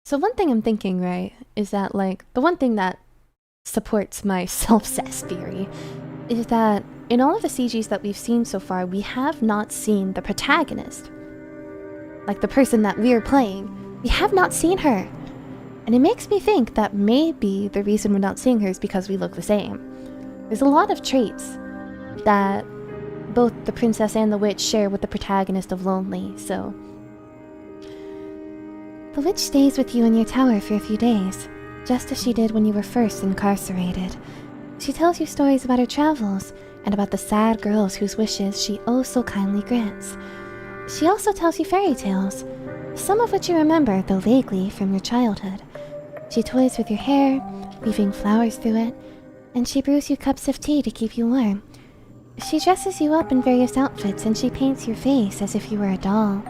So one thing I'm thinking, right, is that, like, the one thing that supports my self-cess theory is that in all of the CGs that we've seen so far, we have not seen the protagonist. Like, the person that we're playing. We have not seen her. And it makes me think that maybe the reason we're not seeing her is because we look the same. There's a lot of traits that both the princess and the witch share with the protagonist of Lonely, so... The witch stays with you in your tower for a few days, just as she did when you were first incarcerated. She tells you stories about her travels, and about the sad girls whose wishes she oh so kindly grants. She also tells you fairy tales, some of which you remember, though vaguely, from your childhood. She toys with your hair, weaving flowers through it, and she brews you cups of tea to keep you warm. She dresses you up in various outfits, and she paints your face as if you were a doll.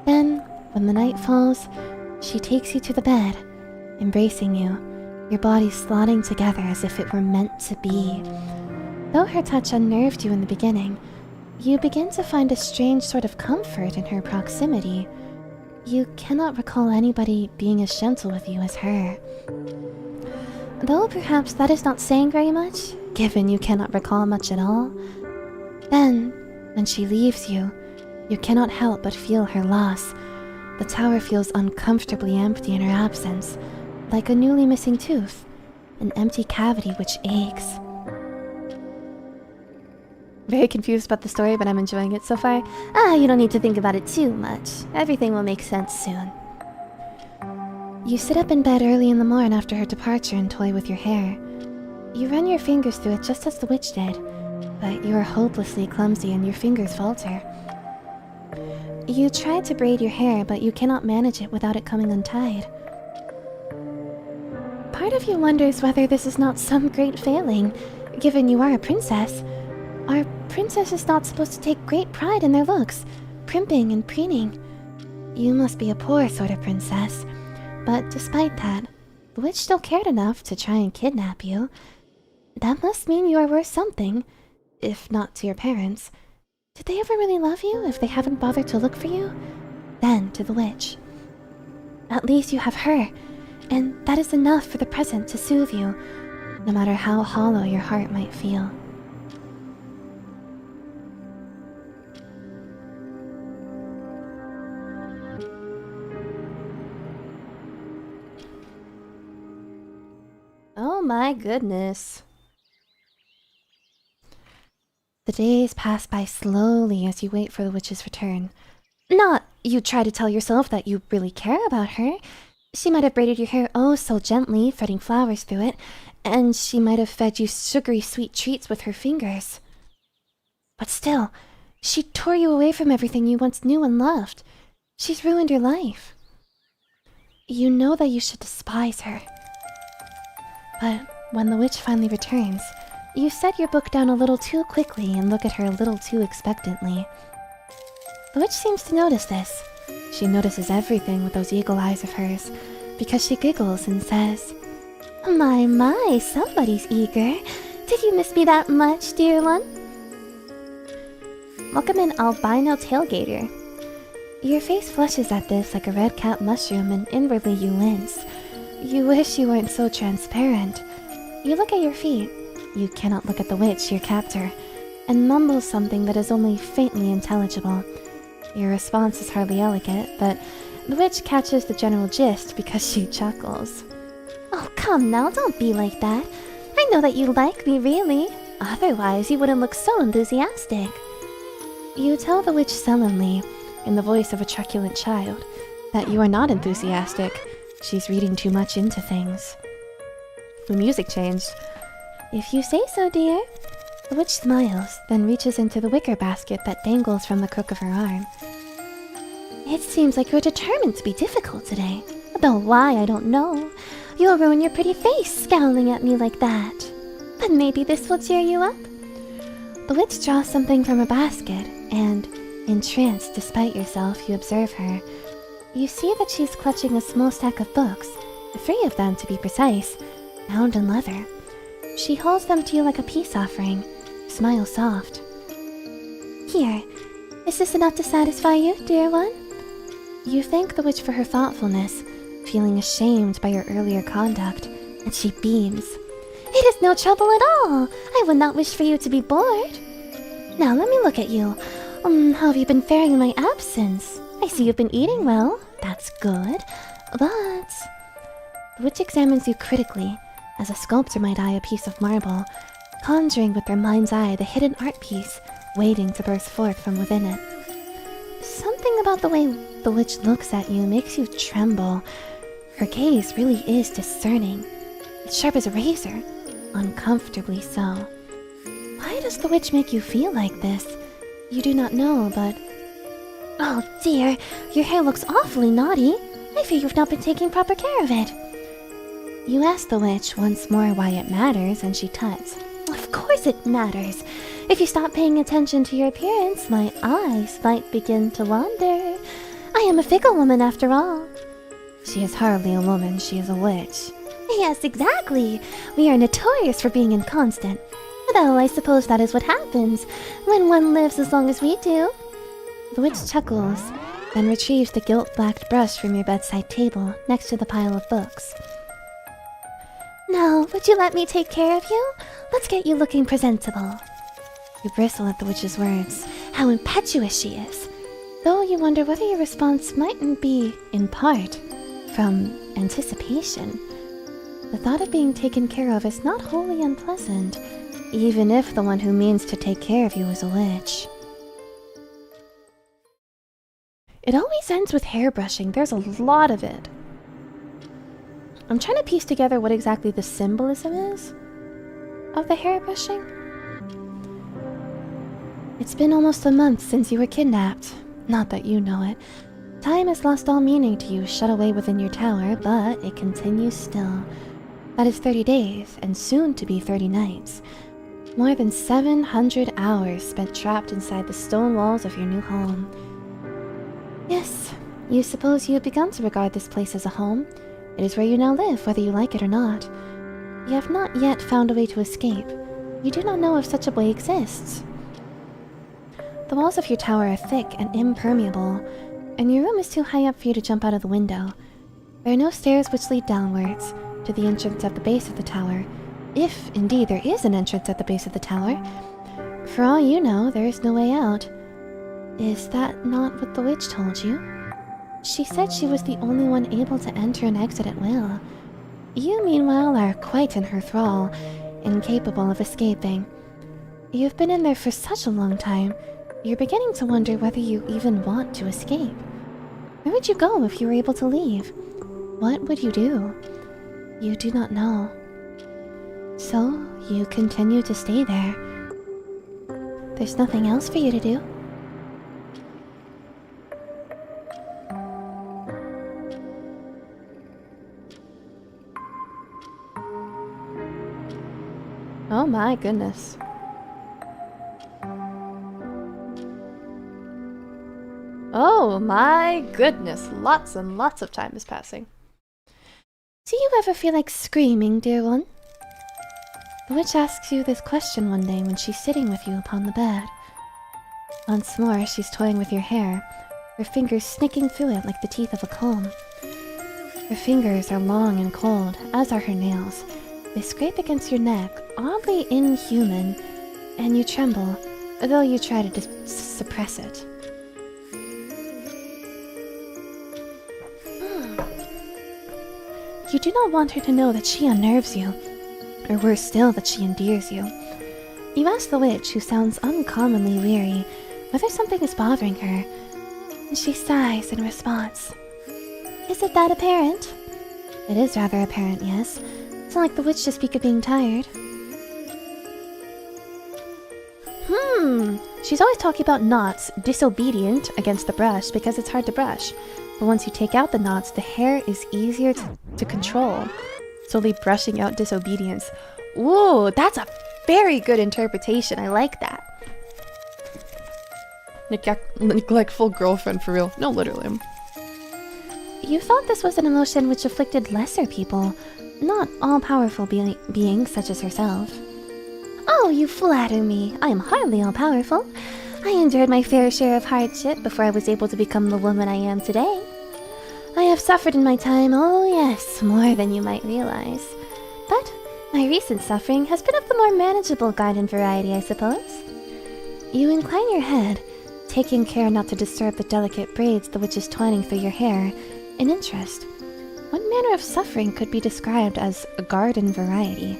Then, when the night falls, she takes you to the bed, embracing you, your body slotting together as if it were meant to be. Though her touch unnerved you in the beginning, you begin to find a strange sort of comfort in her proximity. You cannot recall anybody being as gentle with you as her. Though perhaps that is not saying very much, given you cannot recall much at all. Then, when she leaves you, you cannot help but feel her loss. The tower feels uncomfortably empty in her absence, like a newly missing tooth, an empty cavity which aches. Very confused about the story, but I'm enjoying it so far. You don't need to think about it too much. Everything will make sense soon. You sit up in bed early in the morn after her departure and toy with your hair. You run your fingers through it just as the witch did, but you are hopelessly clumsy and your fingers falter. You try to braid your hair, but you cannot manage it without it coming untied. Part of you wonders whether this is not some great failing, given you are a princess. Are princesses not supposed to take great pride in their looks, primping and preening? You must be a poor sort of princess. But despite that, the witch still cared enough to try and kidnap you. That must mean you are worth something, if not to your parents. Did they ever really love you if they haven't bothered to look for you? Then to the witch. At least you have her, and that is enough for the present to soothe you, no matter how hollow your heart might feel. Oh my goodness. The days pass by slowly as you wait for the witch's return. Not you try to tell yourself that you really care about her. She might have braided your hair oh so gently, threading flowers through it, and she might have fed you sugary sweet treats with her fingers. But still, she tore you away from everything you once knew and loved. She's ruined your life. You know that you should despise her. But when the witch finally returns, you set your book down a little too quickly and look at her a little too expectantly. The witch seems to notice this. She notices everything with those eagle eyes of hers, because she giggles and says, My, somebody's eager. Did you miss me that much, dear one? Welcome in, albino tailgater. Your face flushes at this like a red cap mushroom, and inwardly you wince. You wish you weren't so transparent. You look at your feet. You cannot look at the witch, your captor, and mumble something that is only faintly intelligible. Your response is hardly elegant, but the witch catches the general gist because she chuckles. Oh, come now, don't be like that. I know that you like me, really. Otherwise, you wouldn't look so enthusiastic. You tell the witch sullenly, in the voice of a truculent child, that you are not enthusiastic. She's reading too much into things. The music changed. If you say so, dear. The witch smiles, then reaches into the wicker basket that dangles from the crook of her arm. It seems like you're determined to be difficult today. Though why, I don't know. You'll ruin your pretty face scowling at me like that. But maybe this will cheer you up. The witch draws something from a basket, and, entranced despite yourself, you observe her. You see that she's clutching a small stack of books, 3 of them to be precise, bound in leather. She holds them to you like a peace offering, smile soft. Here, is this enough to satisfy you, dear one? You thank the witch for her thoughtfulness, feeling ashamed by your earlier conduct, and she beams. It is no trouble at all. I would not wish for you to be bored. Now let me look at you. How have you been faring in my absence? I see you've been eating well. That's good. But... The witch examines you critically, as a sculptor might eye a piece of marble, conjuring with their mind's eye the hidden art piece waiting to burst forth from within it. Something about the way the witch looks at you makes you tremble. Her gaze really is discerning. It's sharp as a razor, uncomfortably so. Why does the witch make you feel like this? You do not know, but... Oh dear, your hair looks awfully naughty. I fear you've not been taking proper care of it. You ask the witch once more why it matters, and she tuts. Of course it matters. If you stop paying attention to your appearance, my eyes might begin to wander. I am a fickle woman after all. She is hardly a woman, she is a witch. Yes, exactly. We are notorious for being inconstant. Though I suppose that is what happens when one lives as long as we do. The witch chuckles, then retrieves the gilt-blacked brush from your bedside table next to the pile of books. Now, would you let me take care of you? Let's get you looking presentable. You bristle at the witch's words. How impetuous she is. Though you wonder whether your response mightn't be, in part, from anticipation. The thought of being taken care of is not wholly unpleasant, even if the one who means to take care of you is a witch. It always ends with hair brushing. There's a lot of it. I'm trying to piece together what exactly the symbolism is of the hair brushing. It's been almost a month since you were kidnapped. Not that you know it. Time has lost all meaning to you shut away within your tower, but it continues still. That is 30 days, and soon to be 30 nights. More than 700 hours spent trapped inside the stone walls of your new home. Yes, you suppose you have begun to regard this place as a home. It is where you now live, whether you like it or not. You have not yet found a way to escape. You do not know if such a way exists. The walls of your tower are thick and impermeable, and your room is too high up for you to jump out of the window. There are no stairs which lead downwards to the entrance at the base of the tower, if indeed there is an entrance at the base of the tower. For all you know, there is no way out. Is that not what the witch told you? She said she was the only one able to enter and exit at will. You, meanwhile, are quite in her thrall, incapable of escaping. You've been in there for such a long time, you're beginning to wonder whether you even want to escape. Where would you go if you were able to leave? What would you do? You do not know. So, you continue to stay there. There's nothing else for you to do. Oh my goodness. Oh my goodness, lots and lots of time is passing. Do you ever feel like screaming, dear one? The witch asks you this question one day when she's sitting with you upon the bed. Once more, she's toying with your hair, her fingers snicking through it like the teeth of a comb. Her fingers are long and cold, as are her nails. They scrape against your neck, oddly inhuman, and you tremble, though you try to suppress it. You do not want her to know that she unnerves you, or worse still, that she endears you. You ask the witch, who sounds uncommonly weary, whether something is bothering her, and she sighs in response. Is it that apparent? It is rather apparent, yes. It's not like the witch to speak of being tired. She's always talking about knots, disobedient against the brush because it's hard to brush. But once you take out the knots, the hair is easier to control. Solely brushing out disobedience. Ooh, that's a very good interpretation. I like that. Neglectful girlfriend, for real. No, literally. You thought this was an emotion which afflicted lesser people, not all-powerful beings such as herself. Oh, you flatter me. I am hardly all-powerful. I endured my fair share of hardship before I was able to become the woman I am today. I have suffered in my time, oh yes, more than you might realize. But my recent suffering has been of the more manageable garden variety, I suppose. You incline your head, taking care not to disturb the delicate braids the witch is twining through your hair, in interest. What manner of suffering could be described as a garden variety?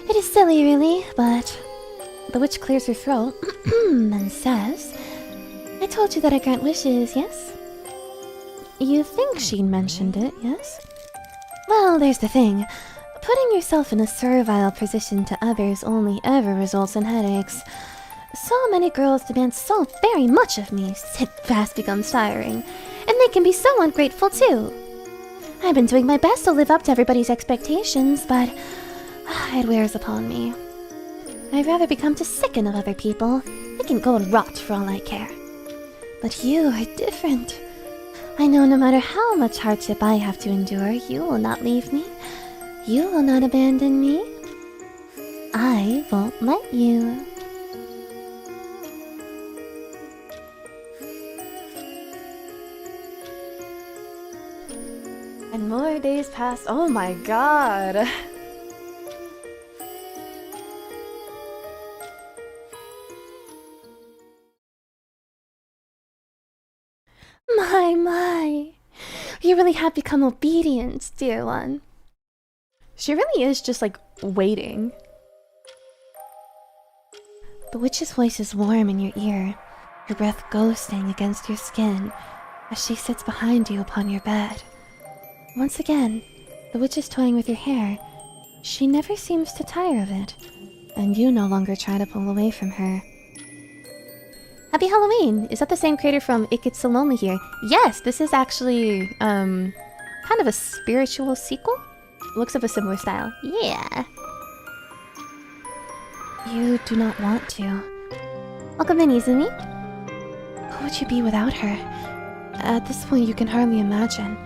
It is silly, really, but... The witch clears her throat and says, I told you that I grant wishes, yes? You think she mentioned it, yes? Well, there's the thing. Putting yourself in a servile position to others only ever results in headaches. So many girls demand so very much of me, it fast becomes tiring. And they can be so ungrateful, too. I've been doing my best to live up to everybody's expectations, but it wears upon me. I'd rather become to sicken of other people. They can go and rot for all I care. But you are different. I know no matter how much hardship I have to endure, you will not leave me. You will not abandon me. I won't let you. And more days pass. Oh my god. My. You really have become obedient, dear one. She really is just like waiting. The witch's voice is warm in your ear, her breath ghosting against your skin as she sits behind you upon your bed. Once again, the witch is toying with your hair. She never seems to tire of it, and you no longer try to pull away from her. Happy Halloween! Is that the same creator from It Gets So Lonely Here? Yes, this is actually, kind of a spiritual sequel? Looks of a similar style. Yeah. You do not want to. Welcome in, Izumi. Who would you be without her? At this point, you can hardly imagine.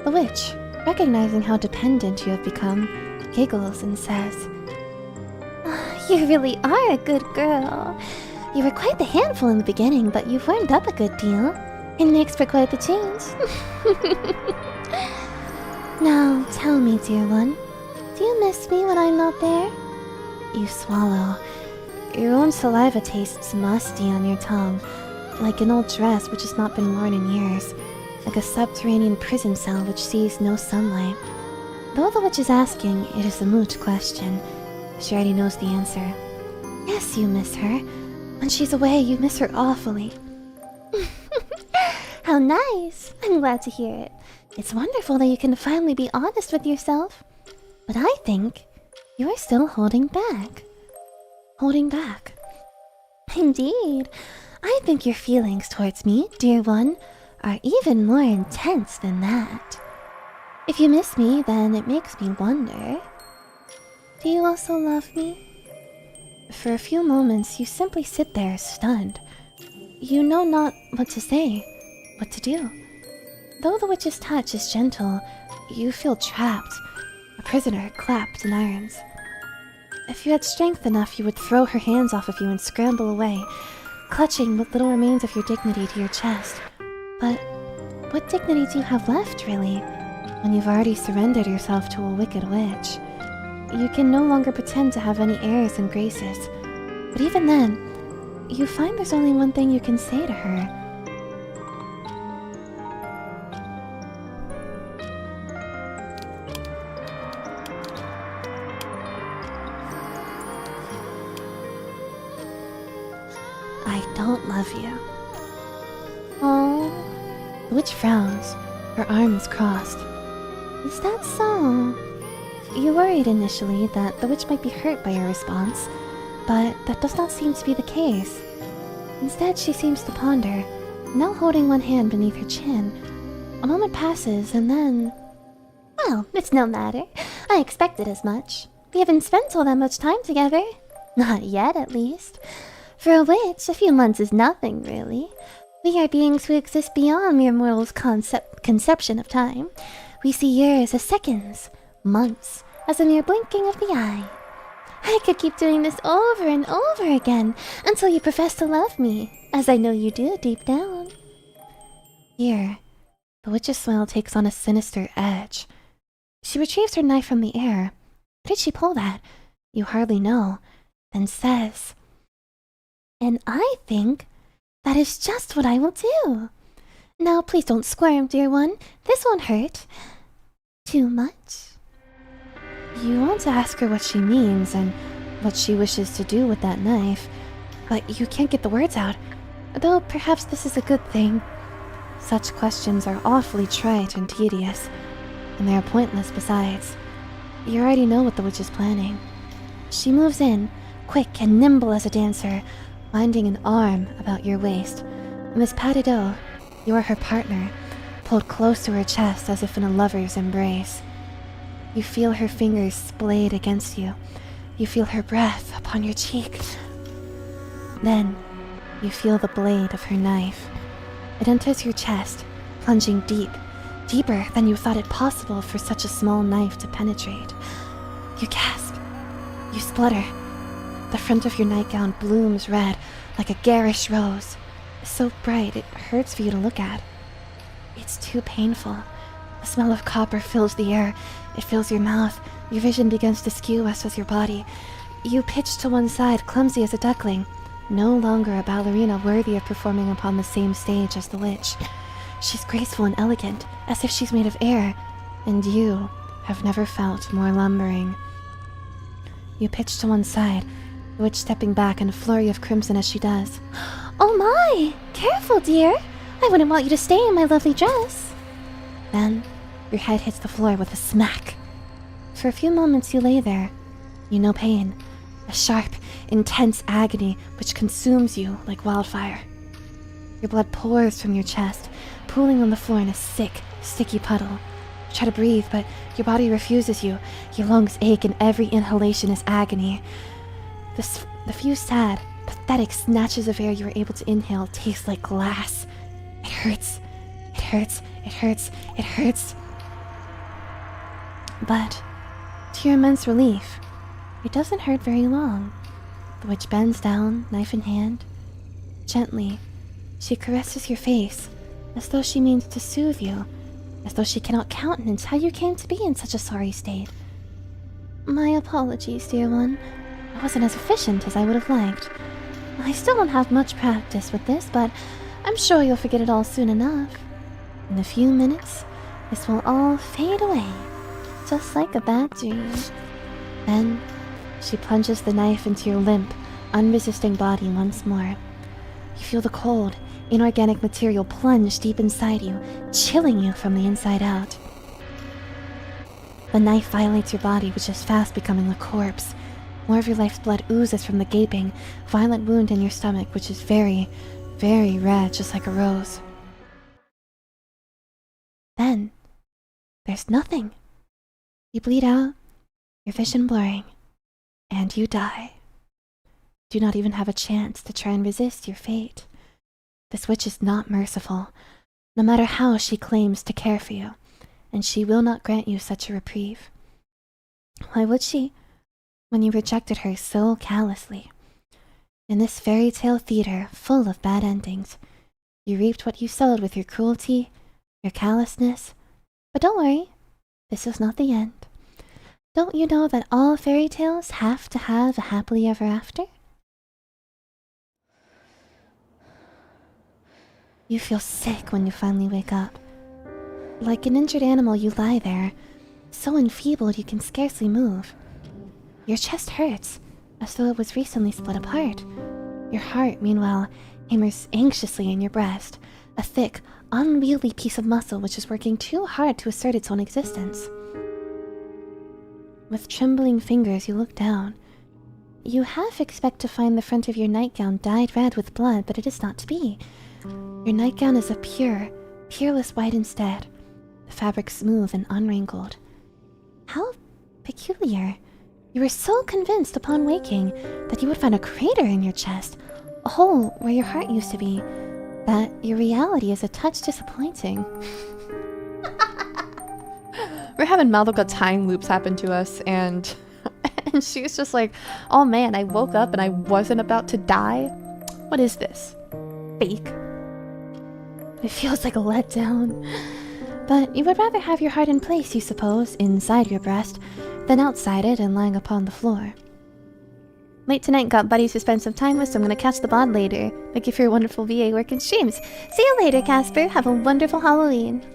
The witch, recognizing how dependent you have become, giggles and says, You really are a good girl. You were quite the handful in the beginning, but you've warmed up a good deal. It makes for quite the change. Now, tell me, dear one, do you miss me when I'm not there? You swallow. Your own saliva tastes musty on your tongue, like an old dress which has not been worn in years, like a subterranean prison cell which sees no sunlight. Though the witch is asking, it is a moot question. She already knows the answer. Yes, you miss her. When she's away, you miss her awfully. How nice! I'm glad to hear it. It's wonderful that you can finally be honest with yourself. But I think you are still holding back. Holding back. Indeed. I think your feelings towards me, dear one, are even more intense than that. If you miss me, then it makes me wonder. Do you also love me? For a few moments, you simply sit there, stunned. You know not what to say, what to do. Though the witch's touch is gentle, you feel trapped, a prisoner clapped in irons. If you had strength enough, you would throw her hands off of you and scramble away, clutching what little remains of your dignity to your chest. But what dignity do you have left, really, when you've already surrendered yourself to a wicked witch? You can no longer pretend to have any airs and graces. But even then, you find there's only one thing you can say to her. I don't love you. Oh. The witch frowns, her arms crossed. Is that so? You worried initially that the witch might be hurt by your response, but that does not seem to be the case. Instead, she seems to ponder, now holding one hand beneath her chin. A moment passes, and then... Well, it's no matter. I expected as much. We haven't spent all that much time together. Not yet, at least. For a witch, a few months is nothing, really. We are beings who exist beyond mere mortals' conception of time. We see years as seconds, months as a mere blinking of the eye. I could keep doing this over and over again until you profess to love me, as I know you do deep down. Here, the witch's smile takes on a sinister edge. She retrieves her knife from the air. Where did she pull that? You hardly know. Then says, And I think that is just what I will do. Now please don't squirm, dear one. This won't hurt too much. You want to ask her what she means and what she wishes to do with that knife, but you can't get the words out, though perhaps this is a good thing. Such questions are awfully trite and tedious, and they are pointless besides. You already know what the witch is planning. She moves in, quick and nimble as a dancer, winding an arm about your waist. Miss Patideau, you are her partner, pulled close to her chest as if in a lover's embrace. You feel her fingers splayed against you. You feel her breath upon your cheek. Then, you feel the blade of her knife. It enters your chest, plunging deep, deeper than you thought it possible for such a small knife to penetrate. You gasp. You splutter. The front of your nightgown blooms red like a garish rose, so bright it hurts for you to look at. It's too painful. The smell of copper fills the air. It fills your mouth. Your vision begins to skew as does your body. You pitch to one side, clumsy as a duckling, no longer a ballerina worthy of performing upon the same stage as the witch. She's graceful and elegant, as if she's made of air, and you have never felt more lumbering. You pitch to one side, the witch stepping back in a flurry of crimson as she does. Oh my! Careful, dear! I wouldn't want you to stay in my lovely dress. Then, your head hits the floor with a smack. For a few moments you lay there. You know pain. A sharp, intense agony which consumes you like wildfire. Your blood pours from your chest, pooling on the floor in a sick, sticky puddle. You try to breathe, but your body refuses you. Your lungs ache and every inhalation is agony. The few sad, pathetic snatches of air you are able to inhale taste like glass. It hurts. It hurts. It hurts. It hurts. But, to your immense relief, it doesn't hurt very long. The witch bends down, knife in hand. Gently, she caresses your face, as though she means to soothe you, as though she cannot countenance how you came to be in such a sorry state. My apologies, dear one. I wasn't as efficient as I would have liked. I still don't have much practice with this, but I'm sure you'll forget it all soon enough. In a few minutes, this will all fade away, just like a bad dream. Then, she plunges the knife into your limp, unresisting body once more. You feel the cold, inorganic material plunge deep inside you, chilling you from the inside out. The knife violates your body, which is fast becoming a corpse. More of your life's blood oozes from the gaping, violent wound in your stomach, which is very, very red, just like a rose. Then, there's nothing. You bleed out, your vision blurring, and you die. Do not even have a chance to try and resist your fate. This witch is not merciful, no matter how she claims to care for you, and she will not grant you such a reprieve. Why would she, when you rejected her so callously? In this fairy tale theater full of bad endings, you reaped what you sowed with your cruelty, your callousness. But don't worry, this is not the end. Don't you know that all fairy tales have to have a happily ever after? You feel sick when you finally wake up. Like an injured animal, you lie there, so enfeebled you can scarcely move. Your chest hurts, as though it was recently split apart. Your heart, meanwhile, hammers anxiously in your breast, a thick, unwieldy piece of muscle which is working too hard to assert its own existence. With trembling fingers, you look down. You half expect to find the front of your nightgown dyed red with blood, but it is not to be. Your nightgown is a pure, peerless white instead, the fabric smooth and unwrinkled. How peculiar. You were so convinced upon waking that you would find a crater in your chest, a hole where your heart used to be, that your reality is a touch disappointing. We're having Madoka time loops happen to us, and she's just like, oh man, I woke up and I wasn't about to die? What is this? Fake? It feels like a letdown. But you would rather have your heart in place, you suppose, inside your breast, than outside it and lying upon the floor. Late tonight, got buddies to spend some time with, so I'm gonna catch the bod later. Thank you for your wonderful VA work and streams. See you later, Casper. Have a wonderful Halloween.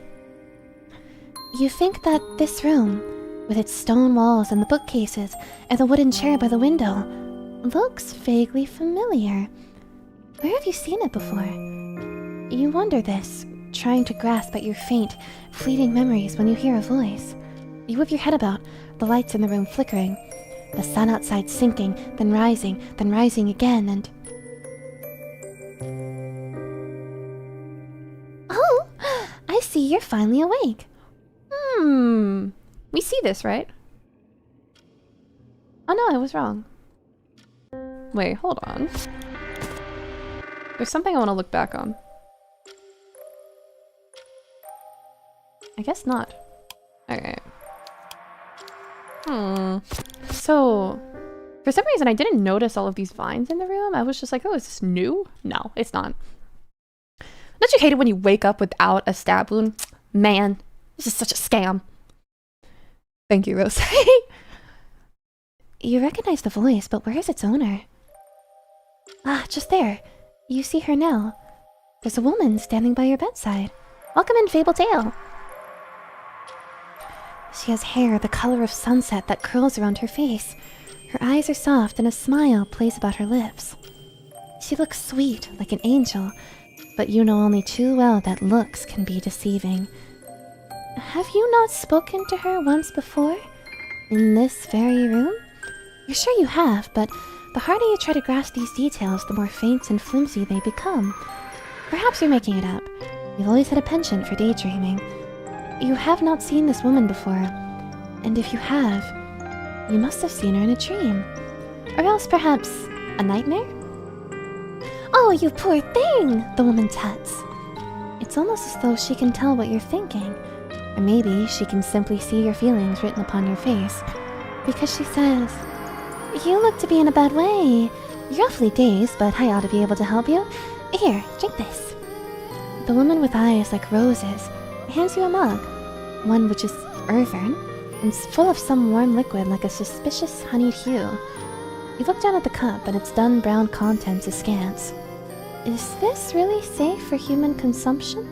You think that this room, with its stone walls and the bookcases and the wooden chair by the window, looks vaguely familiar. Where have you seen it before? You wonder this, trying to grasp at your faint, fleeting memories when you hear a voice. You whip your head about, the lights in the room flickering, the sun outside sinking, then rising again, and... Oh! I see see you're finally awake. We see this, right? Oh no, I was wrong. Wait, hold on. There's something I want to look back on. I guess not. Alright. So, for some reason I didn't notice all of these vines in the room. I was just like, oh, is this new? No, it's not. Don't you hate it when you wake up without a stab wound? Man, this is such a scam. Thank you, Rose. You recognize the voice, but where is its owner? Ah, just there. You see her now. There's a woman standing by your bedside. Welcome in, Fable Tale. She has hair the color of sunset that curls around her face. Her eyes are soft and a smile plays about her lips. She looks sweet, like an angel, but you know only too well that looks can be deceiving. Have you not spoken to her once before? In this very room? You're sure you have, but the harder you try to grasp these details, the more faint and flimsy they become. Perhaps you're making it up. You've always had a penchant for daydreaming. You have not seen this woman before, and if you have, you must have seen her in a dream. Or else perhaps a nightmare? Oh, you poor thing, the woman tuts. It's almost as though she can tell what you're thinking. Or maybe she can simply see your feelings written upon your face. Because she says, "You look to be in a bad way. You're awfully dazed, but I ought to be able to help you. Here, drink this." The woman with eyes like roses hands you a mug, one which is earthen, and full of some warm liquid like a suspicious honeyed hue. You look down at the cup, and its dun brown contents askance. Is this really safe for human consumption?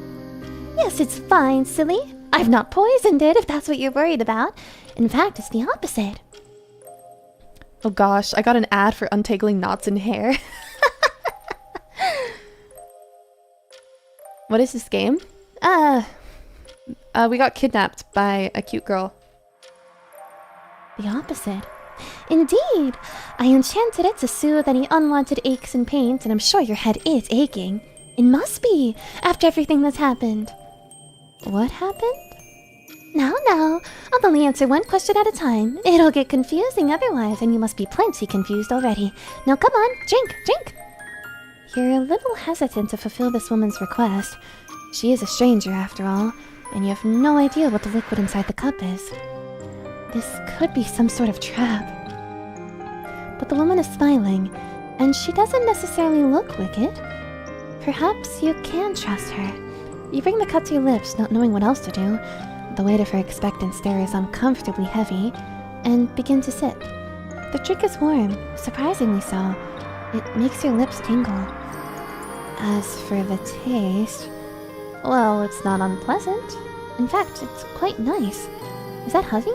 Yes, it's fine, silly. I've not poisoned it, if that's what you're worried about. In fact, it's the opposite. Oh gosh, I got an ad for untangling knots in hair. What is this game? We got kidnapped by a cute girl. The opposite. Indeed! I enchanted it to soothe any unwanted aches and pains, and I'm sure your head is aching. It must be, after everything that's happened. What happened? Now, I'll only answer one question at a time. It'll get confusing otherwise, and you must be plenty confused already. Now come on, drink! You're a little hesitant to fulfill this woman's request. She is a stranger after all, and you have no idea what the liquid inside the cup is. This could be some sort of trap. But the woman is smiling, and she doesn't necessarily look wicked. Perhaps you can trust her. You bring the cup to your lips, not knowing what else to do. The weight of her expectant stare is uncomfortably heavy, and begin to sip. The drink is warm, surprisingly so. It makes your lips tingle. As for the taste, well, it's not unpleasant. In fact, it's quite nice. Is that honey?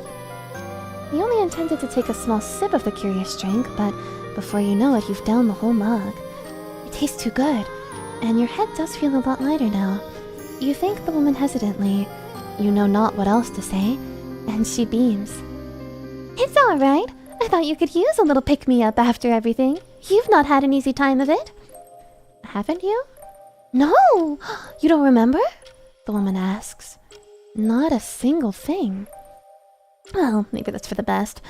You only intended to take a small sip of the curious drink, but before you know it, you've downed the whole mug. It tastes too good, and your head does feel a lot lighter now. You thank the woman hesitantly. You know not what else to say, and she beams. It's all right. I thought you could use a little pick-me-up after everything. You've not had an easy time of it. Haven't you? No! You don't remember? The woman asks. Not a single thing. Well, maybe that's for the best.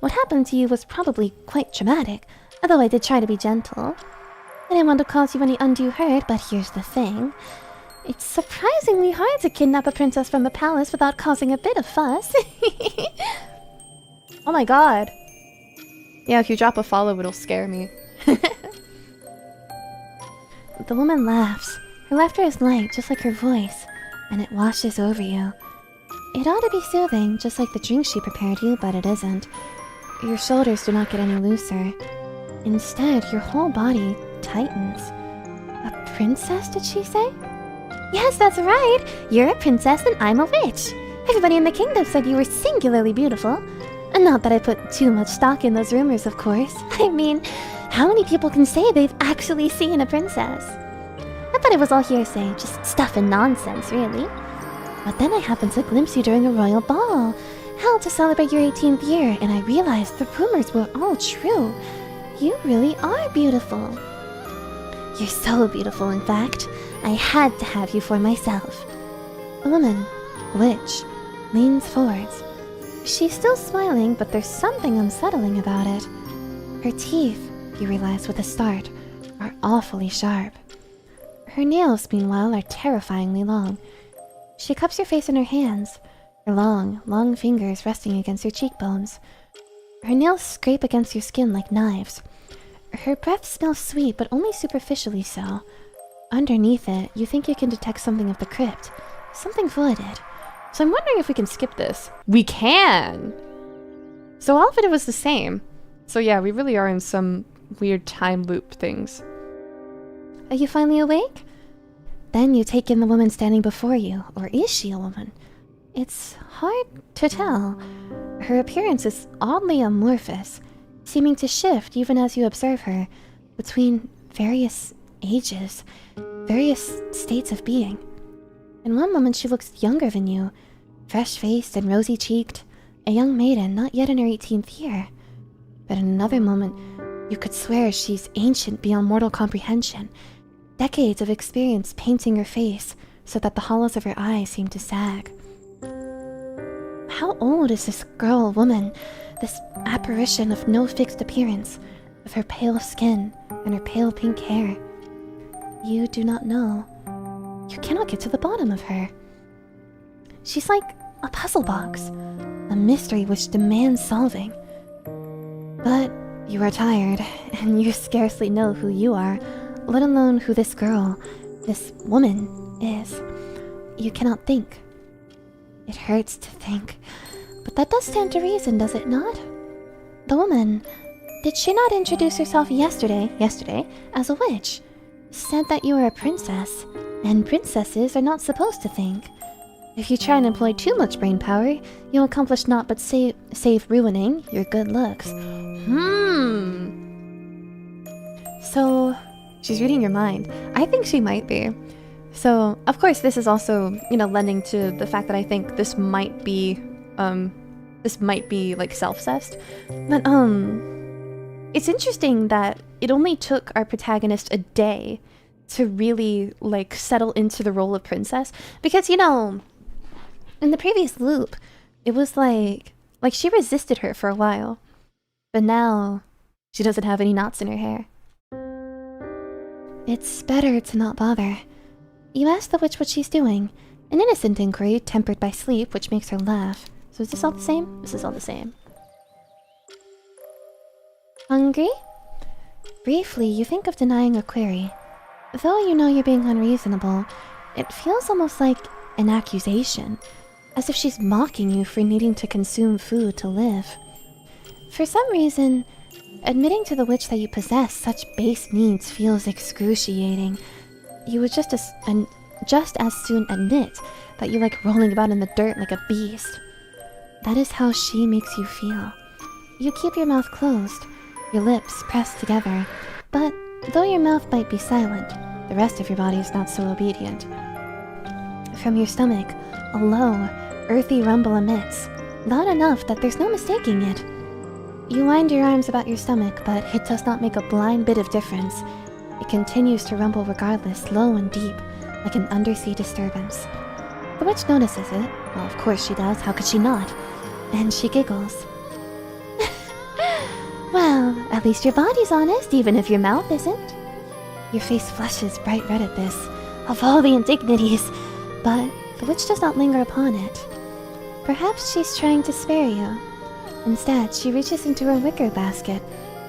What happened to you was probably quite traumatic, although I did try to be gentle. I didn't want to cause you any undue hurt, but here's the thing. It's surprisingly hard to kidnap a princess from a palace without causing a bit of fuss. Oh my god. Yeah, if you drop a follow, it'll scare me. The woman laughs. Her laughter is light, just like her voice, and it washes over you. It ought to be soothing, just like the drink she prepared you, but it isn't. Your shoulders do not get any looser. Instead, your whole body tightens. A princess, did she say? Yes, that's right! You're a princess and I'm a witch! Everybody in the kingdom said you were singularly beautiful. And not that I put too much stock in those rumors, of course. I mean, how many people can say they've actually seen a princess? I thought it was all hearsay, just stuff and nonsense, really. But then I happened to glimpse you during a royal ball, held to celebrate your 18th year, and I realized the rumors were all true. You really are beautiful. You're so beautiful, in fact. I had to have you for myself. The woman, witch, leans forwards. She's still smiling, but there's something unsettling about it. Her teeth, you realize with a start, are awfully sharp. Her nails, meanwhile, are terrifyingly long. She cups your face in her hands, her long, long fingers resting against your cheekbones. Her nails scrape against your skin like knives. Her breath smells sweet, but only superficially so. Underneath it, you think you can detect something of the crypt, something voided. So I'm wondering if we can skip this. We can! So all of it was the same. So yeah, we really are in some weird time loop things. Are you finally awake? Then you take in the woman standing before you, or is she a woman? It's hard to tell. Her appearance is oddly amorphous, seeming to shift even as you observe her, between various ages, various states of being. In one moment she looks younger than you, fresh-faced and rosy-cheeked, a young maiden not yet in her 18th year. But in another moment, you could swear she's ancient beyond mortal comprehension, decades of experience painting her face so that the hollows of her eyes seem to sag. How old is this girl woman, this apparition of no fixed appearance, with her pale skin and her pale pink hair? You do not know. You cannot get to the bottom of her. She's like a puzzle box, a mystery which demands solving. But you are tired, and you scarcely know who you are, let alone who this girl, this woman, is. You cannot think. It hurts to think, but that does stand to reason, does it not? The woman, did she not introduce herself yesterday, as a witch? Said that you were a princess, and princesses are not supposed to think. If you try and employ too much brain power, you'll accomplish naught but save ruining your good looks. So, she's reading your mind. I think she might be. So, of course, this is also, lending to the fact that I think this might be like self-cessed. But, it's interesting that it only took our protagonist a day to really, settle into the role of princess. Because, in the previous loop, it was like she resisted her for a while. But now, she doesn't have any knots in her hair. It's better to not bother. You ask the witch what she's doing, an innocent inquiry tempered by sleep, which makes her laugh. So is this all the same? This is all the same. Hungry? Briefly, you think of denying a query. Though you know you're being unreasonable, it feels almost like an accusation, as if she's mocking you for needing to consume food to live. For some reason, admitting to the witch that you possess such base needs feels excruciating. You would just as soon admit that you like rolling about in the dirt like a beast. That is how she makes you feel. You keep your mouth closed, your lips pressed together, but though your mouth might be silent, the rest of your body is not so obedient. From your stomach, a low, earthy rumble emits, loud enough that there's no mistaking it. You wind your arms about your stomach, but it does not make a blind bit of difference. It continues to rumble regardless, low and deep, like an undersea disturbance. The witch notices it. Well, of course she does, how could she not? And she giggles. Well, at least your body's honest, even if your mouth isn't. Your face flushes bright red at this, of all the indignities, but the witch does not linger upon it. Perhaps she's trying to spare you. Instead, she reaches into her wicker basket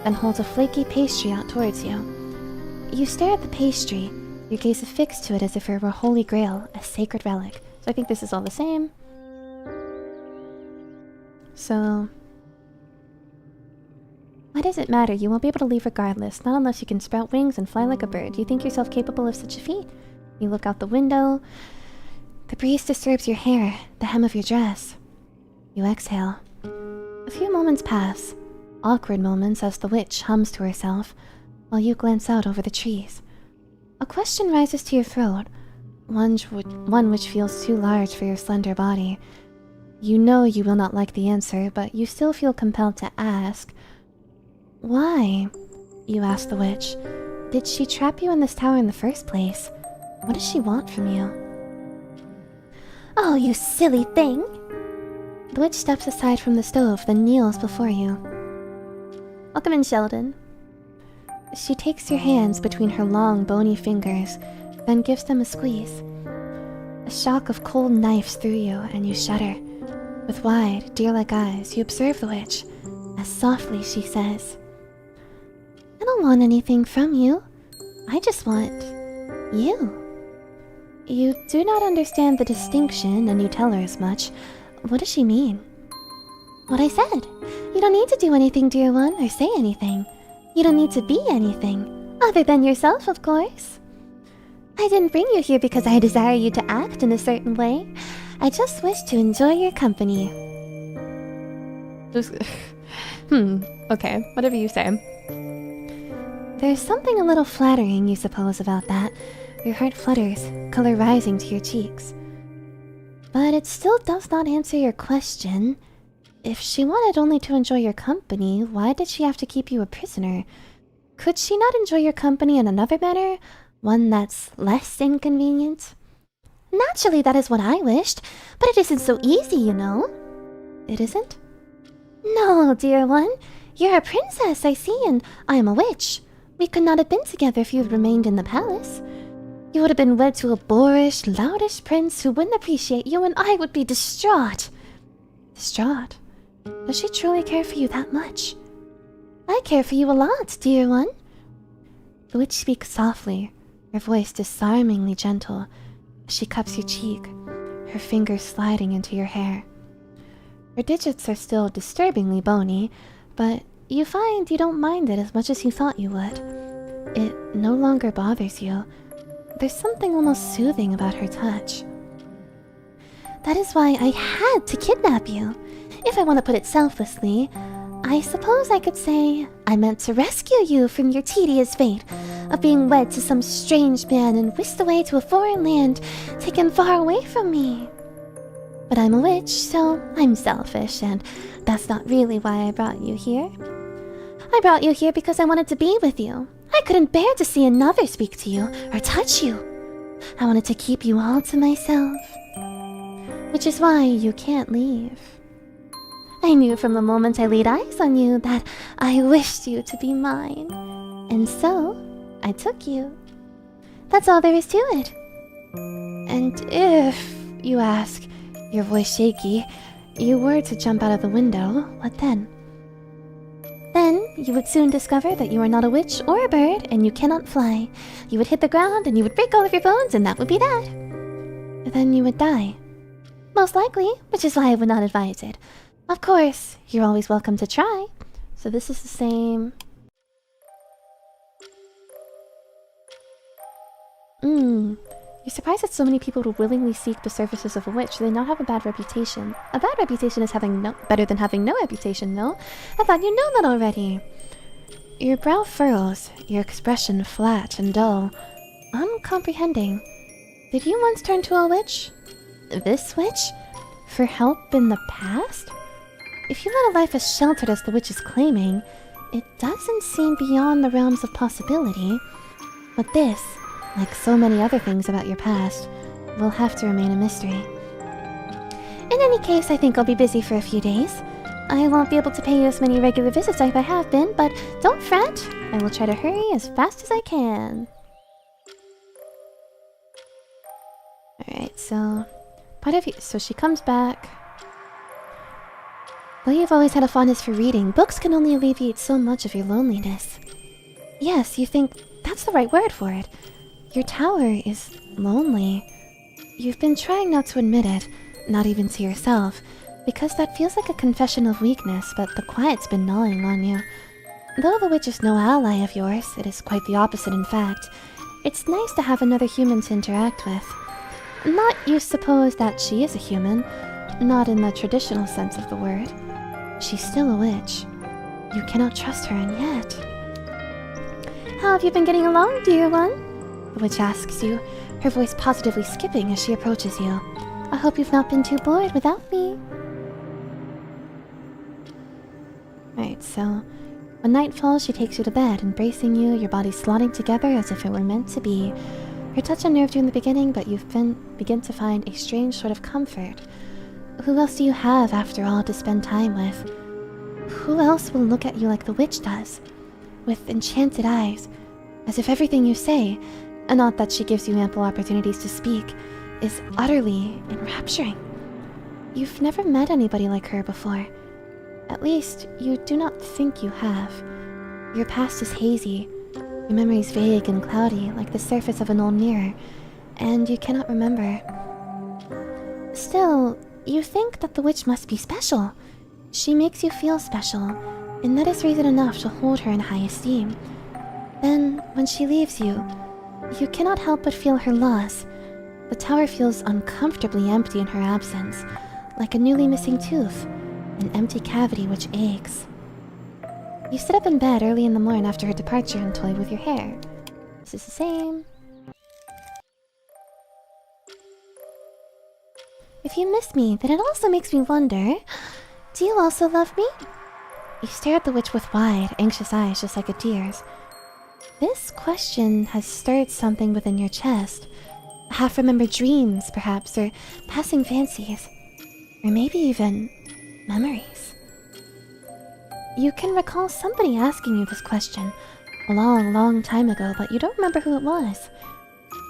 and holds a flaky pastry out towards you. You stare at the pastry, your gaze affixed to it as if it were a holy grail, a sacred relic. So I think this is all the same. So, why does it matter? You won't be able to leave regardless, not unless you can sprout wings and fly like a bird. You think yourself capable of such a feat? You look out the window. The breeze disturbs your hair, the hem of your dress. You exhale. A few moments pass, awkward moments as the witch hums to herself, while you glance out over the trees. A question rises to your throat, one which feels too large for your slender body. You know you will not like the answer, but you still feel compelled to ask. Why? You ask the witch. Did she trap you in this tower in the first place? What does she want from you? Oh, you silly thing! The witch steps aside from the stove, then kneels before you. Welcome in, Sheldon. She takes your hands between her long, bony fingers, then gives them a squeeze. A shock of cold knifes through you, and you shudder. With wide, deer-like eyes, you observe the witch, as softly she says, I don't want anything from you. I just want you. You do not understand the distinction, and you tell her as much. What does she mean? What I said. You don't need to do anything, dear one, or say anything. You don't need to be anything, other than yourself, of course. I didn't bring you here because I desire you to act in a certain way. I just wish to enjoy your company. Okay, whatever you say. There's something a little flattering, you suppose, about that. Your heart flutters, color rising to your cheeks. But it still does not answer your question. If she wanted only to enjoy your company, why did she have to keep you a prisoner? Could she not enjoy your company in another manner? One that's less inconvenient? Naturally, that is what I wished, but it isn't so easy, you know. It isn't? No, dear one. You're a princess, I see, and I am a witch. We could not have been together if you had remained in the palace. You would have been wed to a boorish, loutish prince who wouldn't appreciate you, and I would be distraught. Distraught? Does she truly care for you that much? I care for you a lot, dear one. The witch speaks softly, her voice disarmingly gentle. She cups your cheek, her fingers sliding into your hair. Her digits are still disturbingly bony, but you find you don't mind it as much as you thought you would. It no longer bothers you. There's something almost soothing about her touch. That is why I had to kidnap you. If I want to put it selflessly, I suppose I could say I meant to rescue you from your tedious fate of being wed to some strange man and whisked away to a foreign land, taken far away from me. But I'm a witch, so I'm selfish, and that's not really why I brought you here. I brought you here because I wanted to be with you. I couldn't bear to see another speak to you or touch you. I wanted to keep you all to myself. Which is why you can't leave. I knew from the moment I laid eyes on you that I wished you to be mine. And so, I took you. That's all there is to it. And if, you ask, your voice shaky, you were to jump out of the window, what then? Then, you would soon discover that you are not a witch or a bird, and you cannot fly. You would hit the ground, and you would break all of your bones, and that would be that. Then you would die. Most likely, which is why I would not advise it. Of course, you're always welcome to try. So this is the same... You're surprised that so many people would willingly seek the services of a witch. They not have a bad reputation. A bad reputation is better than having no reputation, no? I thought you know that already. Your brow furrows, your expression flat and dull. Uncomprehending. Did you once turn to a witch? This witch? For help in the past? If you led a life as sheltered as the witch is claiming, it doesn't seem beyond the realms of possibility. But this, like so many other things about your past, will have to remain a mystery. In any case, I think I'll be busy for a few days. I won't be able to pay you as many regular visits as I have been, but don't fret. I will try to hurry as fast as I can. Alright, so... So she comes back. Though you've always had a fondness for reading, books can only alleviate so much of your loneliness. Yes, you think that's the right word for it. Your tower is lonely. You've been trying not to admit it, not even to yourself, because that feels like a confession of weakness, but the quiet's been gnawing on you. Though the witch is no ally of yours, it is quite the opposite in fact. It's nice to have another human to interact with. Not you suppose that she is a human, not in the traditional sense of the word. She's still a witch. You cannot trust her, and yet... How have you been getting along, dear one? The witch asks you, her voice positively skipping as she approaches you. I hope you've not been too bored without me. Alright, so... When night falls, she takes you to bed, embracing you, your body slotting together as if it were meant to be. Her touch unnerved you in the beginning, but you've begin to find a strange sort of comfort. Who else do you have, after all, to spend time with? Who else will look at you like the witch does, with enchanted eyes, as if everything you say, and not that she gives you ample opportunities to speak, is utterly enrapturing? You've never met anybody like her before. At least, you do not think you have. Your past is hazy, your memories vague and cloudy, like the surface of an old mirror, and you cannot remember. Still, you think that the witch must be special. She makes you feel special, and that is reason enough to hold her in high esteem. Then, when she leaves you, you cannot help but feel her loss. The tower feels uncomfortably empty in her absence, like a newly missing tooth, an empty cavity which aches. You sit up in bed early in the morning after her departure and toy with your hair. This is the same. If you miss me, then it also makes me wonder, do you also love me? You stare at the witch with wide, anxious eyes just like a deer's. This question has stirred something within your chest. Half-remembered dreams, perhaps, or passing fancies. Or maybe even memories. You can recall somebody asking you this question a long, long time ago, but you don't remember who it was.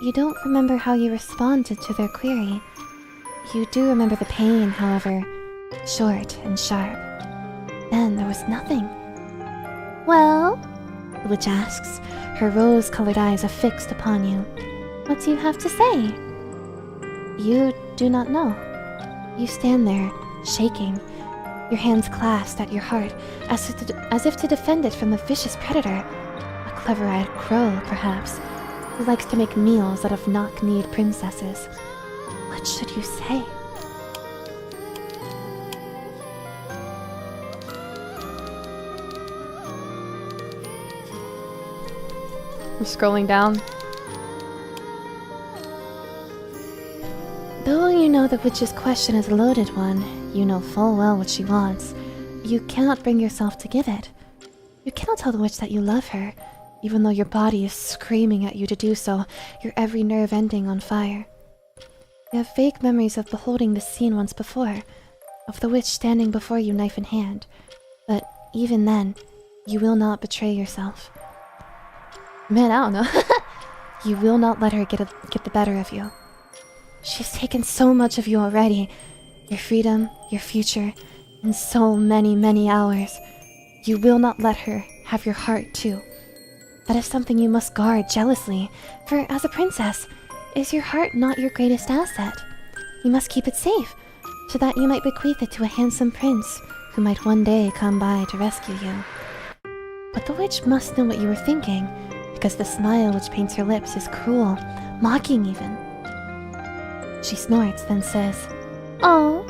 You don't remember how you responded to their query. You do remember the pain, however, short and sharp. Then there was nothing. Well, the witch asks, her rose-colored eyes affixed upon you. What do you have to say? You do not know. You stand there, shaking, your hands clasped at your heart, as if to defend it from a vicious predator. A clever-eyed crow, perhaps, who likes to make meals out of knock-kneed princesses. What should you say? I'm scrolling down. Though you know the witch's question is a loaded one, you know full well what she wants. You cannot bring yourself to give it. You cannot tell the witch that you love her, even though your body is screaming at you to do so, your every nerve ending on fire. You have vague memories of beholding this scene once before, of the witch standing before you knife in hand, but even then, you will not betray yourself. Man, I don't know. You will not let her get the better of you. She's taken so much of you already. Your freedom, your future, and so many, many hours. You will not let her have your heart too. That is something you must guard jealously, for as a princess, is your heart not your greatest asset? You must keep it safe, so that you might bequeath it to a handsome prince who might one day come by to rescue you. But the witch must know what you were thinking, because the smile which paints her lips is cruel, mocking even. She snorts, then says, "Oh,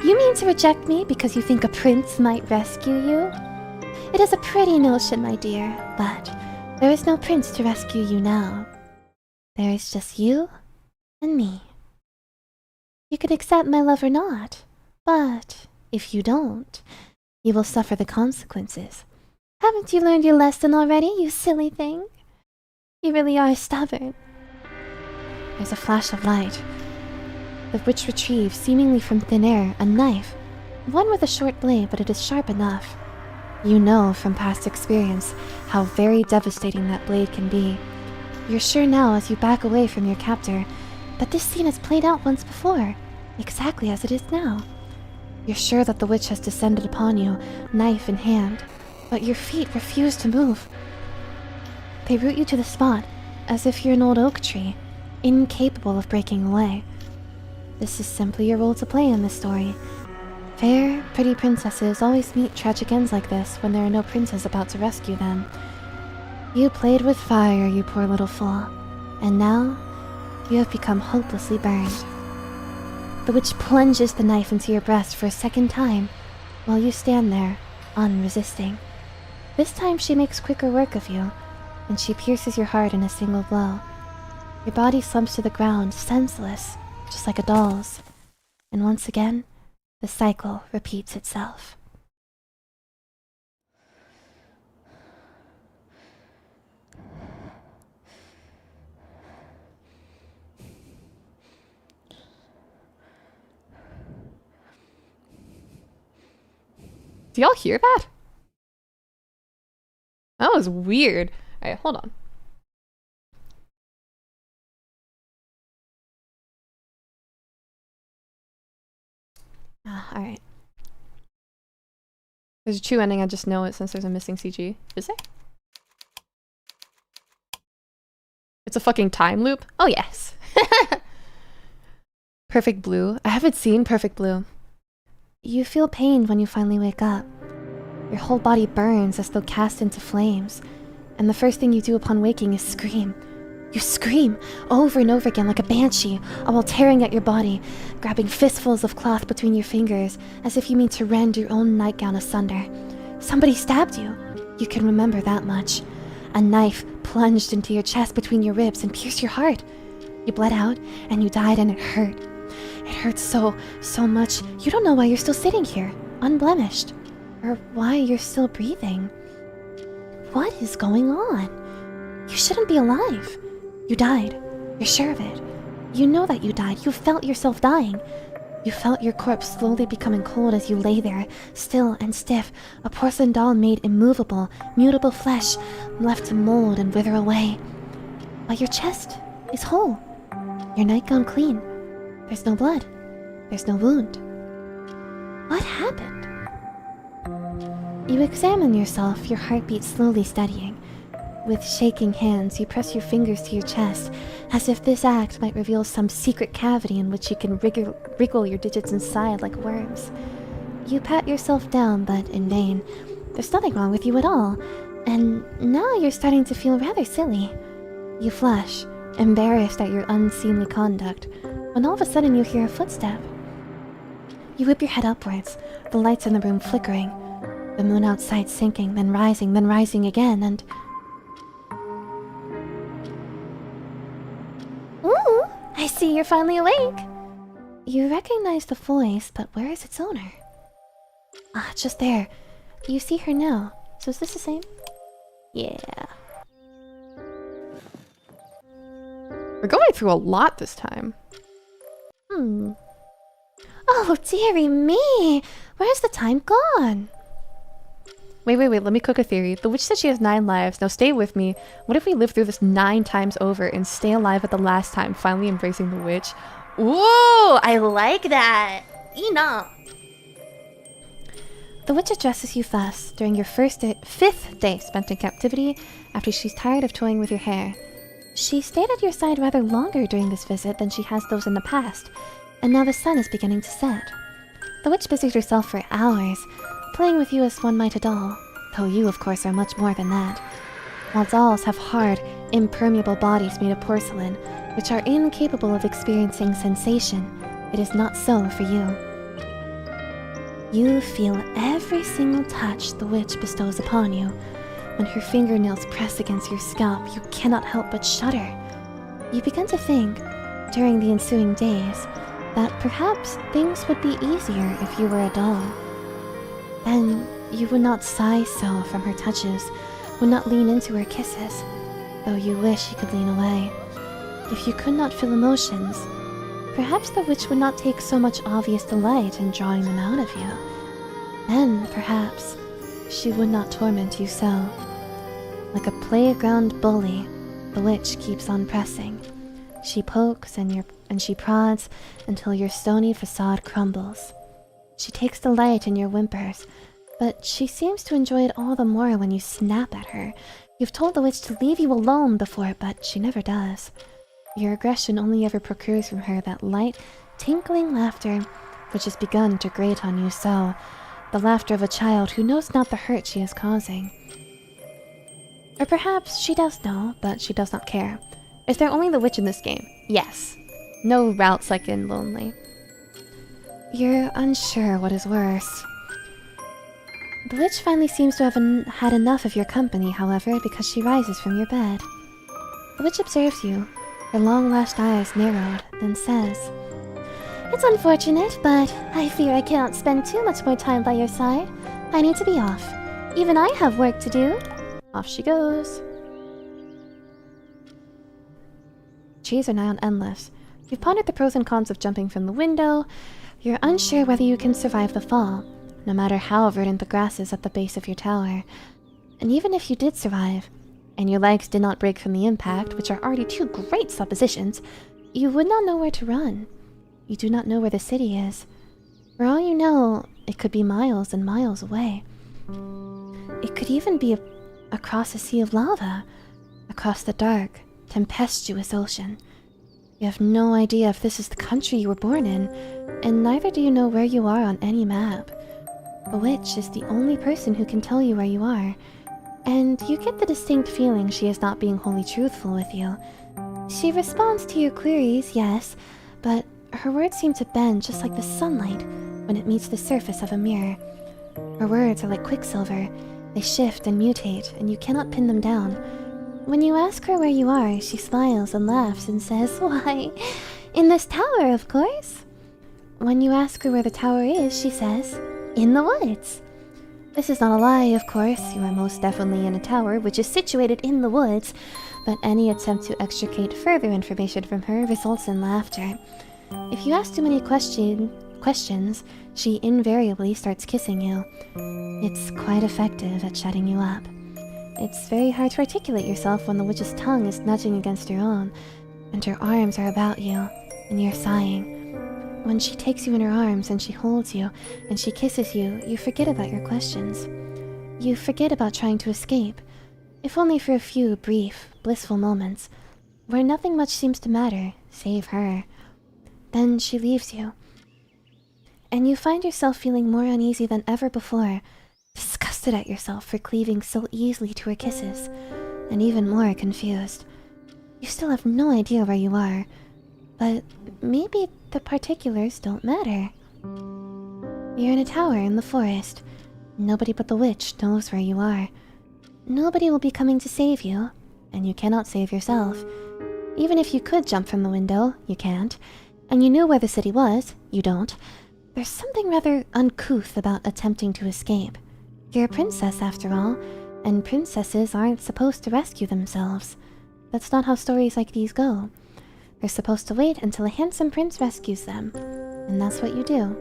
you mean to reject me because you think a prince might rescue you? It is a pretty notion, my dear, but there is no prince to rescue you now. There is just you and me. You can accept my love or not, but if you don't, you will suffer the consequences. Haven't you learned your lesson already, you silly thing? You really are stubborn." There's a flash of light. The witch retrieves, seemingly from thin air, a knife. One with a short blade, but it is sharp enough. You know from past experience how very devastating that blade can be. You're sure now, as you back away from your captor, that this scene has played out once before, exactly as it is now. You're sure that the witch has descended upon you, knife in hand, but your feet refuse to move. They root you to the spot, as if you're an old oak tree, incapable of breaking away. This is simply your role to play in this story. Fair, pretty princesses always meet tragic ends like this when there are no princes about to rescue them. You played with fire, you poor little fool, and now you have become hopelessly burned. The witch plunges the knife into your breast for a second time, while you stand there, unresisting. This time she makes quicker work of you, and she pierces your heart in a single blow. Your body slumps to the ground, senseless, just like a doll's, and once again, the cycle repeats itself. Do y'all hear that? That was weird. Alright, hold on. Alright. There's a true ending, I just know it since there's a missing CG. Is it? It's a fucking time loop? Oh yes. Perfect Blue. I haven't seen Perfect Blue. You feel pain when you finally wake up. Your whole body burns as though cast into flames. And the first thing you do upon waking is scream. You scream over and over again like a banshee, all while tearing at your body, grabbing fistfuls of cloth between your fingers, as if you mean to rend your own nightgown asunder. Somebody stabbed you. You can remember that much. A knife plunged into your chest between your ribs and pierced your heart. You bled out, and you died, and it hurt. It hurts so much, you don't know why you're still sitting here, unblemished, or why you're still breathing. What is going on? You shouldn't be alive. You died. You're sure of it. You know that you died. You felt yourself dying. You felt your corpse slowly becoming cold as you lay there, still and stiff, a porcelain doll made immovable, mutable flesh, left to mold and wither away. But your chest is whole. Your nightgown clean. There's no blood. There's no wound. What happened? You examine yourself, your heartbeat slowly steadying. With shaking hands, you press your fingers to your chest, as if this act might reveal some secret cavity in which you can wriggle your digits inside like worms. You pat yourself down, but in vain. There's nothing wrong with you at all, and now you're starting to feel rather silly. You flush, embarrassed at your unseemly conduct, when all of a sudden you hear a footstep. You whip your head upwards, the lights in the room flickering, the moon outside sinking, then rising again, and... Ooh, I see you're finally awake. You recognize the voice, but where is its owner? Ah, just there. You see her now. So is this the same? Yeah. We're going through a lot this time. Oh, dearie me! Where's the time gone? Wait, let me cook a theory. The witch said she has 9 lives. Now stay with me. What if we live through this 9 times over and stay alive at the last time, finally embracing the witch? Ooh, I like that! Enough! The witch addresses you thus during your 5th day spent in captivity after she's tired of toying with your hair. She stayed at your side rather longer during this visit than she has those in the past, and now the sun is beginning to set. The witch busied herself for hours, playing with you as one might a doll, though you, of course, are much more than that. While dolls have hard, impermeable bodies made of porcelain, which are incapable of experiencing sensation, it is not so for you. You feel every single touch the witch bestows upon you. When her fingernails press against your scalp, you cannot help but shudder. You begin to think, during the ensuing days, that perhaps things would be easier if you were a doll. Then you would not sigh so from her touches, would not lean into her kisses, though you wish you could lean away. If you could not feel emotions, perhaps the witch would not take so much obvious delight in drawing them out of you. Then, perhaps, she would not torment you so. Like a playground bully, the witch keeps on pressing. She pokes and she prods until your stony facade crumbles. She takes delight in your whimpers, but she seems to enjoy it all the more when you snap at her. You've told the witch to leave you alone before, but she never does. Your aggression only ever procures from her that light, tinkling laughter which has begun to grate on you so, the laughter of a child who knows not the hurt she is causing. Or perhaps she does know, but she does not care. Is there only the witch in this game? Yes. No routes like in Lonely. You're unsure what is worse. The witch finally seems to have had enough of your company, however, because she rises from your bed. The witch observes you, her long-lashed eyes narrowed, then says, "It's unfortunate, but I fear I cannot spend too much more time by your side. I need to be off. Even I have work to do." Off she goes. Trees are nigh on endless. You've pondered the pros and cons of jumping from the window. You're unsure whether you can survive the fall. no matter how verdant the grass is at the base of your tower. And even if you did survive, and your legs did not break from the impact, which are already two great suppositions, you would not know where to run. You do not know where the city is. For all you know, it could be miles and miles away. It could even be across a sea of lava, across the dark, tempestuous ocean. You have no idea if this is the country you were born in, and neither do you know where you are on any map. The witch is the only person who can tell you where you are, and you get the distinct feeling she is not being wholly truthful with you. She responds to your queries, yes, but her words seem to bend just like the sunlight when it meets the surface of a mirror. Her words are like quicksilver. They shift and mutate, and you cannot pin them down. When you ask her where you are, she smiles and laughs and says, "Why, in this tower, of course." When you ask her where the tower is, she says, "In the woods." This is not a lie, of course. You are most definitely in a tower, which is situated in the woods, but any attempt to extricate further information from her results in laughter. If you ask too many questions, she invariably starts kissing you. It's quite effective at shutting you up. It's very hard to articulate yourself when the witch's tongue is nudging against your own, and her arms are about you, and you're sighing. When she takes you in her arms and she holds you and she kisses you, you forget about your questions. You forget about trying to escape, if only for a few brief, blissful moments, where nothing much seems to matter, save her. Then she leaves you, and you find yourself feeling more uneasy than ever before, disgusted at yourself for cleaving so easily to her kisses, and even more confused. You still have no idea where you are, but maybe the particulars don't matter. You're in a tower in the forest. Nobody but the witch knows where you are. Nobody will be coming to save you, and you cannot save yourself. Even if you could jump from the window, you can't. And you knew where the city was, you don't. There's something rather uncouth about attempting to escape. You're a princess, after all, and princesses aren't supposed to rescue themselves. That's not how stories like these go. They're supposed to wait until a handsome prince rescues them, and that's what you do.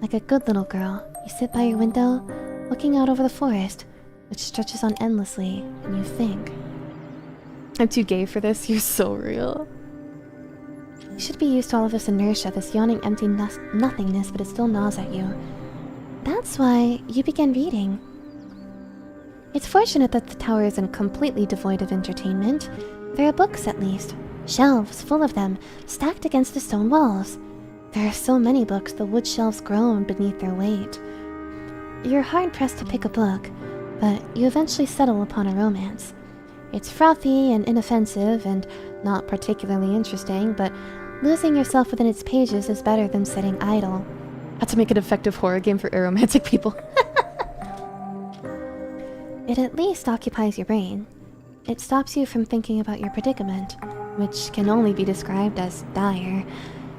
Like a good little girl, you sit by your window, looking out over the forest, which stretches on endlessly, and you think. I'm too gay for this. You're so real. You should be used to all of this inertia, this yawning empty nothingness, but it still gnaws at you. That's why you begin reading. It's fortunate that the tower isn't completely devoid of entertainment. There are books, at least. Shelves full of them, stacked against the stone walls. There are so many books, the wood shelves groan beneath their weight. You're hard-pressed to pick a book, but you eventually settle upon a romance. It's frothy and inoffensive and not particularly interesting, but losing yourself within its pages is better than sitting idle. How to make an effective horror game for aromantic people. It at least occupies your brain. It stops you from thinking about your predicament, which can only be described as dire,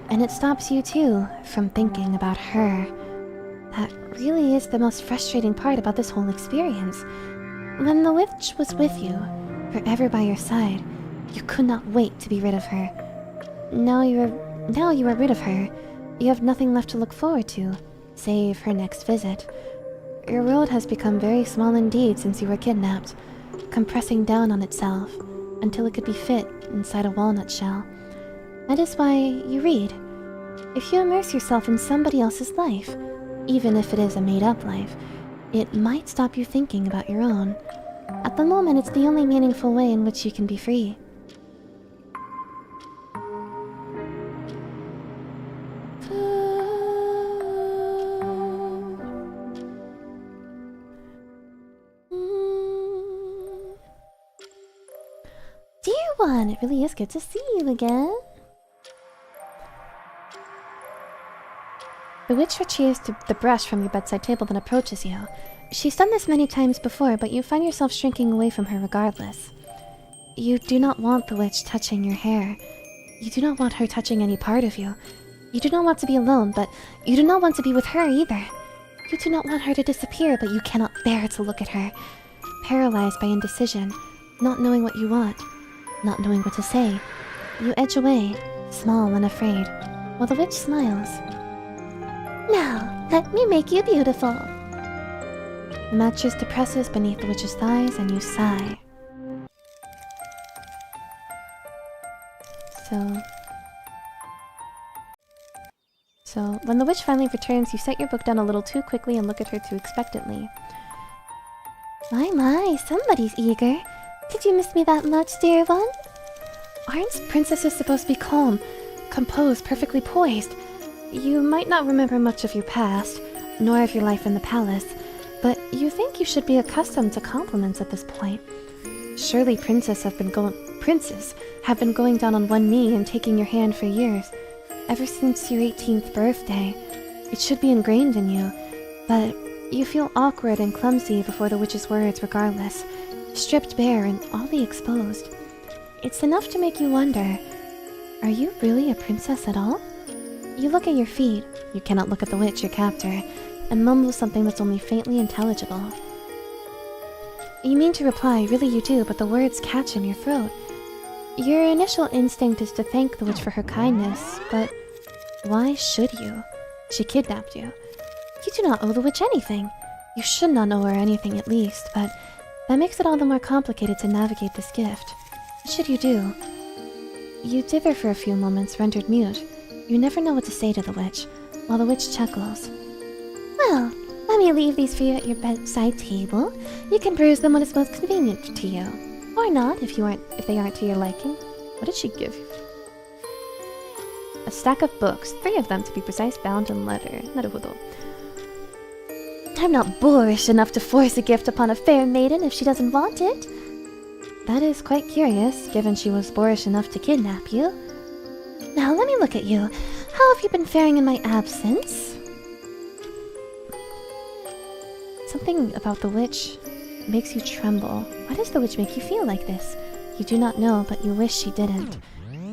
and it stops you, too, from thinking about her. That really is the most frustrating part about this whole experience. When the witch was with you, forever by your side, you could not wait to be rid of her. Now you are rid of her. You have nothing left to look forward to, save her next visit. Your world has become very small indeed since you were kidnapped, compressing down on itself until it could be fit inside a walnut shell. That is why you read. If you immerse yourself in somebody else's life, even if it is a made-up life, it might stop you thinking about your own. At the moment, it's the only meaningful way in which you can be free. Dear one, it really is good to see you again. The witch retrieves the brush from your bedside table and approaches you. She's done this many times before, but you find yourself shrinking away from her regardless. You do not want the witch touching your hair. You do not want her touching any part of you. You do not want to be alone, but you do not want to be with her either. You do not want her to disappear, but you cannot bear to look at her. Paralyzed by indecision, not knowing what you want, not knowing what to say, you edge away, small and afraid, while the witch smiles. No, Let me make you beautiful. The mattress depresses beneath the witch's thighs and you sigh. So, when the witch finally returns, you set your book down a little too quickly and look at her too expectantly. My, somebody's eager. Did you miss me that much, dear one? Aren't princesses supposed to be calm, composed, perfectly poised? You might not remember much of your past, nor of your life in the palace, but you think you should be accustomed to compliments at this point. Surely princes have been going down on one knee and taking your hand for years. Ever since your 18th birthday. It should be ingrained in you, but you feel awkward and clumsy before the witch's words regardless, stripped bare and oddly exposed. It's enough to make you wonder, are you really a princess at all? You look at your feet, you cannot look at the witch, your captor, and mumble something that's only faintly intelligible. You mean to reply, really you do, but the words catch in your throat. Your initial instinct is to thank the witch for her kindness, but why should you? She kidnapped you. You do not owe the witch anything. You should not owe her anything at least, but that makes it all the more complicated to navigate this gift. What should you do? You dither for a few moments, rendered mute. You never know what to say to the witch, while the witch chuckles. Well, let me leave these for you at your bedside table. You can peruse them when it's most convenient to you. Or not, if they aren't to your liking. What did she give you? A stack of books, 3 of them to be precise, bound in leather. Naruhodo. I'm not boorish enough to force a gift upon a fair maiden if she doesn't want it. That is quite curious, given she was boorish enough to kidnap you. Now let me look at you. How have you been faring in my absence? Something about the witch makes you tremble. Why does the witch make you feel like this? You do not know, but you wish she didn't.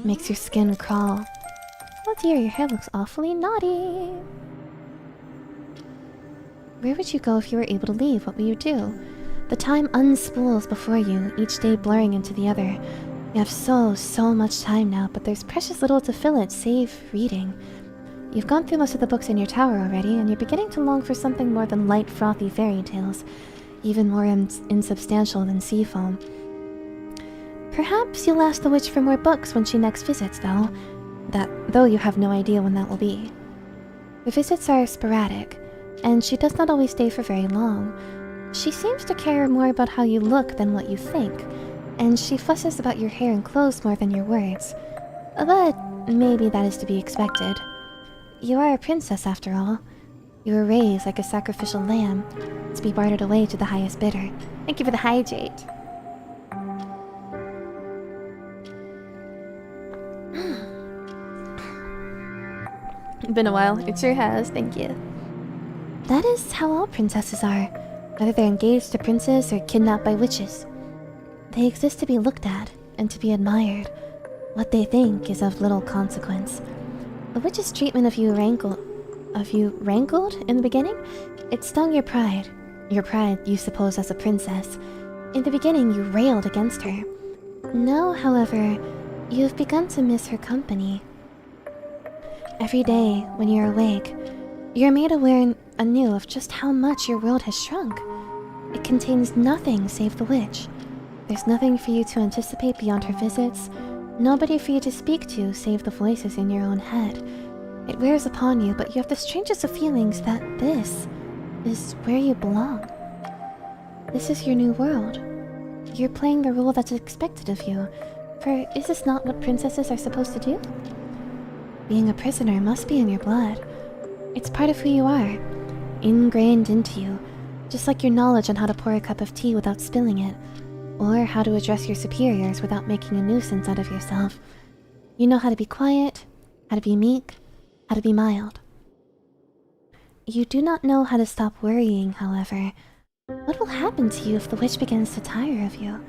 Makes your skin crawl. Oh dear, your hair looks awfully naughty. Where would you go if you were able to leave? What would you do? The time unspools before you, each day blurring into the other. You have so much time now, but there's precious little to fill it, save reading. You've gone through most of the books in your tower already, and you're beginning to long for something more than light, frothy fairy tales, even more insubstantial than sea foam. Perhaps you'll ask the witch for more books when she next visits, though you have no idea when that will be. The visits are sporadic, and she does not always stay for very long. She seems to care more about how you look than what you think, and she fusses about your hair and clothes more than your words. But maybe that is to be expected. You are a princess after all. You were raised like a sacrificial lamb, to be bartered away to the highest bidder. Thank you for the hydrate. Been a while. It sure has, thank you. That is how all princesses are, whether they're engaged to princes or kidnapped by witches. They exist to be looked at and to be admired. What they think is of little consequence. The witch's treatment of you rankled in the beginning? It stung your pride you suppose as a princess. In the beginning you railed against her. Now, however, you've begun to miss her company. Every day, when you're awake, you're made aware anew of just how much your world has shrunk. It contains nothing save the witch. There's nothing for you to anticipate beyond her visits, nobody for you to speak to save the voices in your own head. It wears upon you, but you have the strangest of feelings that this is where you belong. This is your new world. You're playing the role that's expected of you, for is this not what princesses are supposed to do? Being a prisoner must be in your blood. It's part of who you are, ingrained into you, just like your knowledge on how to pour a cup of tea without spilling it, or how to address your superiors without making a nuisance out of yourself. You know how to be quiet, how to be meek, how to be mild. You do not know how to stop worrying, however. What will happen to you if the witch begins to tire of you?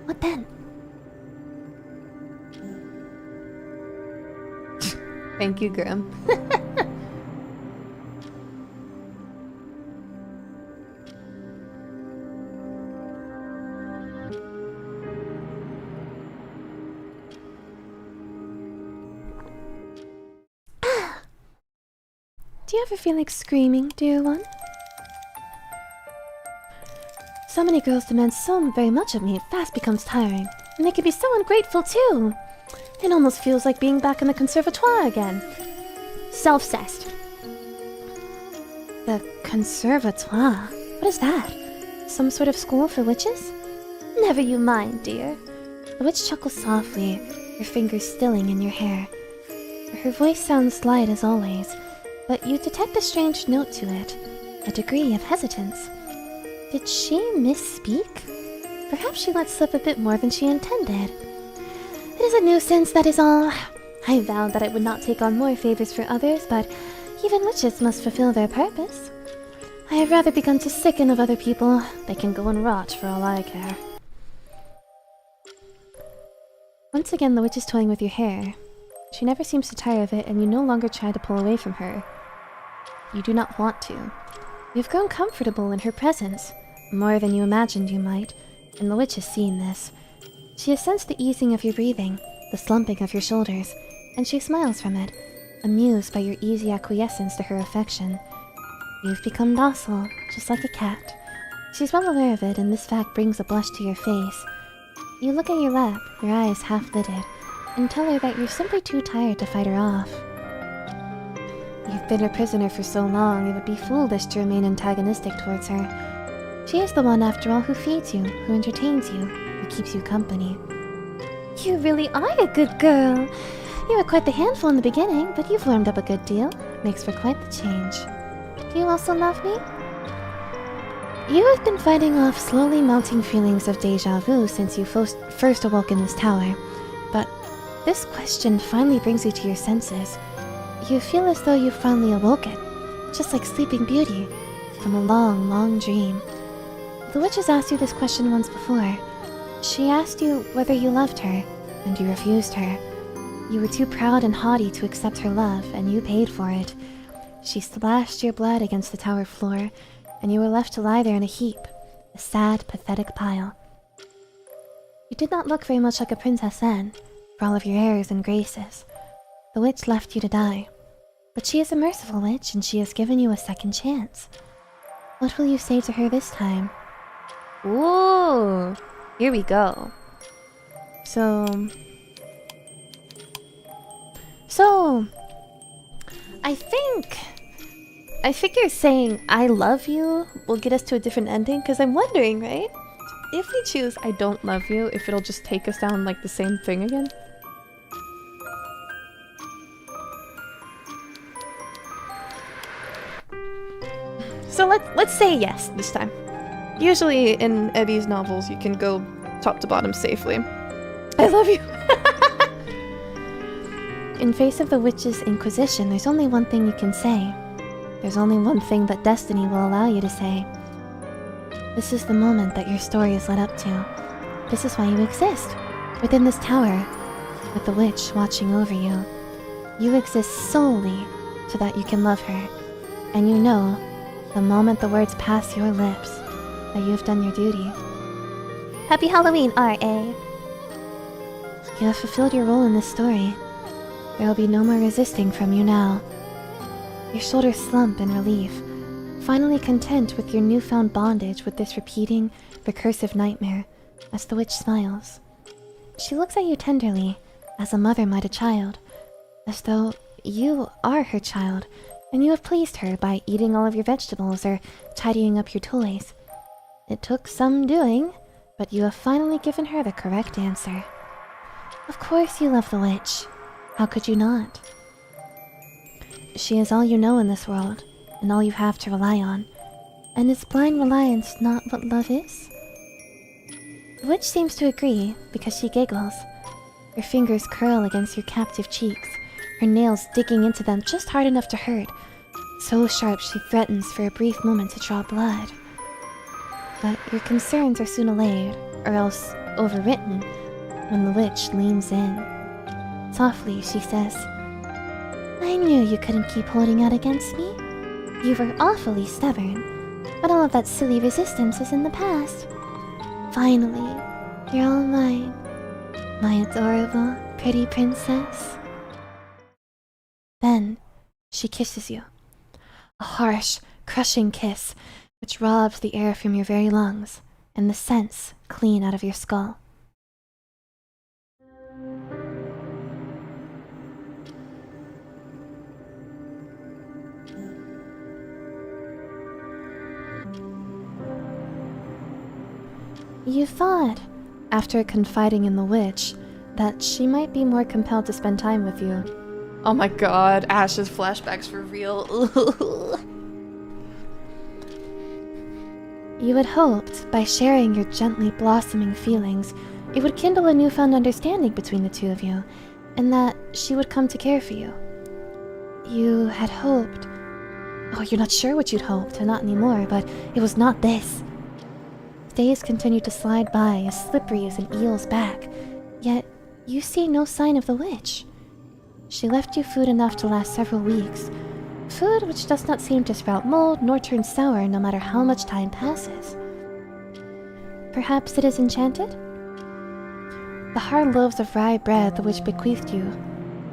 What then? Thank you, Grim. Do you ever feel like screaming, dear one? So many girls demand so very much of me, it fast becomes tiring. And they can be so ungrateful, too. It almost feels like being back in the conservatoire again. Self-cessed. The conservatoire? What is that? Some sort of school for witches? Never you mind, dear. The witch chuckles softly, her fingers stilling in your hair. Her voice sounds light as always, but you detect a strange note to it, a degree of hesitance. Did she misspeak? Perhaps she let slip a bit more than she intended. It is a nuisance, that is all. I vowed that I would not take on more favors for others, but even witches must fulfill their purpose. I have rather begun to sicken of other people. They can go and rot for all I care. Once again, the witch is toying with your hair. She never seems to tire of it, and you no longer try to pull away from her. You do not want to. You've grown comfortable in her presence, more than you imagined you might, and the witch has seen this. She has sensed the easing of your breathing, the slumping of your shoulders, and she smiles from it, amused by your easy acquiescence to her affection. You've become docile, just like a cat. She's well aware of it, and this fact brings a blush to your face. You look at your lap, your eyes half-lidded, and tell her that you're simply too tired to fight her off. You've been her prisoner for so long, it would be foolish to remain antagonistic towards her. She is the one, after all, who feeds you, who entertains you, who keeps you company. You really are a good girl. You were quite the handful in the beginning, but you've warmed up a good deal. Makes for quite the change. Do you also love me? You have been fighting off slowly mounting feelings of déjà vu since you first awoke in this tower, but this question finally brings you to your senses. You feel as though you've finally awoken, just like Sleeping Beauty, from a long, long dream. The witch has asked you this question once before. She asked you whether you loved her, and you refused her. You were too proud and haughty to accept her love, and you paid for it. She splashed your blood against the tower floor, and you were left to lie there in a heap, a sad, pathetic pile. You did not look very much like a princess then, for all of your airs and graces. The witch left you to die. But she is a merciful witch, and she has given you a second chance. What will you say to her this time? Ooh, here we go. So, I think you're saying I love you will get us to a different ending, because I'm wondering, right? If we choose I don't love you, if it'll just take us down like the same thing again. So let's say yes this time. Usually in Ebbie's novels you can go top to bottom safely. I love you. in face of the witch's inquisition, there's only one thing you can say. There's only one thing that destiny will allow you to say. This is the moment that your story is led up to. This is why you exist. Within this tower, with the witch watching over you. You exist solely so that you can love her. And you know, the moment the words pass your lips, that you have done your duty. Happy Halloween, R.A. You have fulfilled your role in this story. There will be no more resisting from you now. Your shoulders slump in relief, finally content with your newfound bondage with this repeating, recursive nightmare, as the witch smiles. She looks at you tenderly, as a mother might a child, as though you are her child, and you have pleased her by eating all of your vegetables or tidying up your toys. It took some doing, but you have finally given her the correct answer. Of course you love the witch. How could you not? She is all you know in this world, and all you have to rely on. And is blind reliance not what love is? The witch seems to agree, because she giggles. Her fingers curl against your captive cheeks, her nails digging into them just hard enough to hurt, so sharp she threatens for a brief moment to draw blood. But your concerns are soon allayed, or else overwritten, when the witch leans in. Softly, she says, I knew you couldn't keep holding out against me. You were awfully stubborn, but all of that silly resistance is in the past. Finally, you're all mine, my adorable, pretty princess. Then, she kisses you. A harsh, crushing kiss, which robs the air from your very lungs, and the sense clean out of your skull. You thought, after confiding in the witch, that she might be more compelled to spend time with you. Oh my god, Ash's flashbacks for real. You had hoped, by sharing your gently blossoming feelings, it would kindle a newfound understanding between the two of you, and that she would come to care for you. You had hoped... Oh, you're not sure what you'd hoped, and not anymore, but it was not this. Days continued to slide by, as slippery as an eel's back, yet you see no sign of the witch. She left you food enough to last several weeks, food which does not seem to sprout mold nor turn sour no matter how much time passes. Perhaps it is enchanted? The hard loaves of rye bread the witch bequeathed you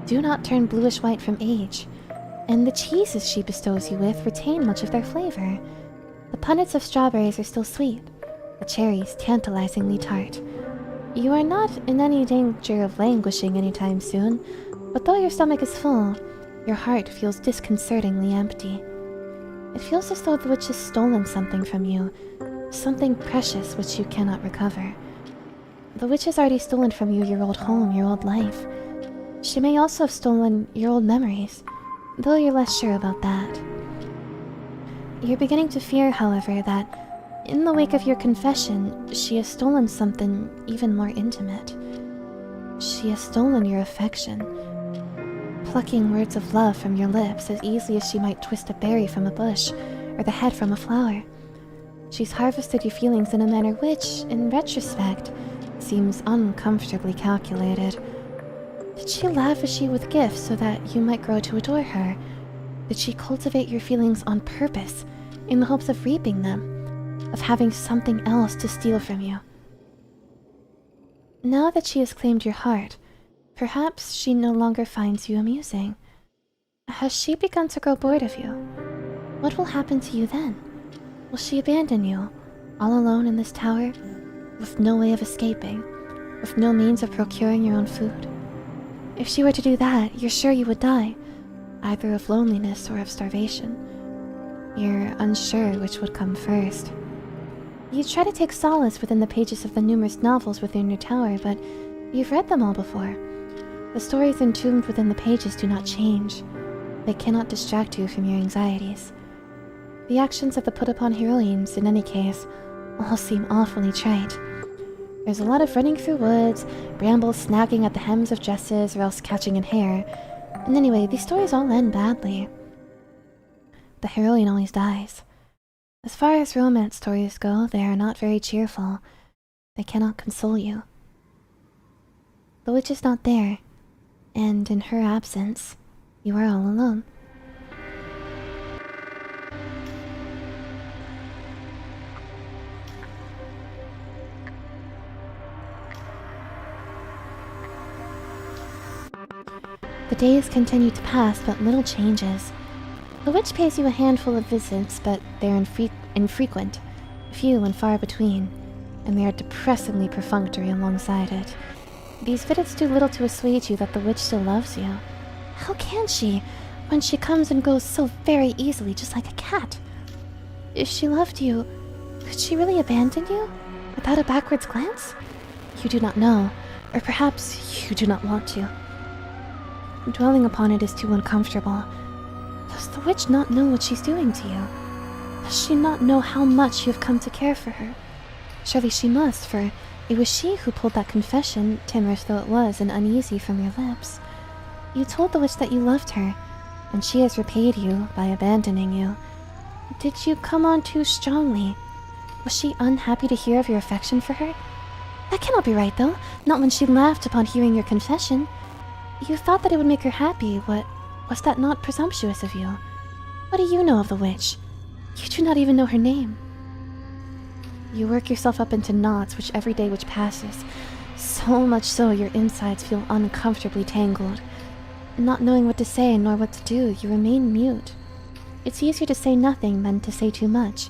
do not turn bluish-white from age, and the cheeses she bestows you with retain much of their flavor. The punnets of strawberries are still sweet, the cherries tantalizingly tart. You are not in any danger of languishing anytime soon, but though your stomach is full, your heart feels disconcertingly empty. It feels as though the witch has stolen something from you, something precious which you cannot recover. The witch has already stolen from you your old home, your old life. She may also have stolen your old memories, though you're less sure about that. You're beginning to fear, however, that in the wake of your confession, she has stolen something even more intimate. She has stolen your affection, plucking words of love from your lips as easily as she might twist a berry from a bush or the head from a flower. She's harvested your feelings in a manner which, in retrospect, seems uncomfortably calculated. Did she lavish you with gifts so that you might grow to adore her? Did she cultivate your feelings on purpose, in the hopes of reaping them, of having something else to steal from you? Now that she has claimed your heart, perhaps she no longer finds you amusing. Has she begun to grow bored of you? What will happen to you then? Will she abandon you, all alone in this tower, with no way of escaping, with no means of procuring your own food? If she were to do that, you're sure you would die, either of loneliness or of starvation. You're unsure which would come first. You try to take solace within the pages of the numerous novels within your tower, but you've read them all before. The stories entombed within the pages do not change. They cannot distract you from your anxieties. The actions of the put-upon heroines, in any case, all seem awfully trite. There's a lot of running through woods, brambles snagging at the hems of dresses or else catching in hair. And anyway, these stories all end badly. The heroine always dies. As far as romance stories go, they are not very cheerful. They cannot console you. The witch is not there, and in her absence, you are all alone. The days continue to pass, but little changes. The witch pays you a handful of visits, but they're infrequent, few and far between, and they are depressingly perfunctory alongside it. These visits do little to assuage you that the witch still loves you. How can she, when she comes and goes so very easily, just like a cat? If she loved you, could she really abandon you, without a backwards glance? You do not know, or perhaps you do not want to. Dwelling upon it is too uncomfortable. Does the witch not know what she's doing to you? Does she not know how much you have come to care for her? Surely she must, for it was she who pulled that confession, timorous though it was and uneasy, from your lips. You told the witch that you loved her, and she has repaid you by abandoning you. Did you come on too strongly? Was she unhappy to hear of your affection for her? That cannot be right, though, not when she laughed upon hearing your confession. You thought that it would make her happy. Was that not presumptuous of you? What do you know of the witch? You do not even know her name. You work yourself up into knots which every day which passes, so much so your insides feel uncomfortably tangled. Not knowing what to say nor what to do, you remain mute. it's easier to say nothing than to say too much,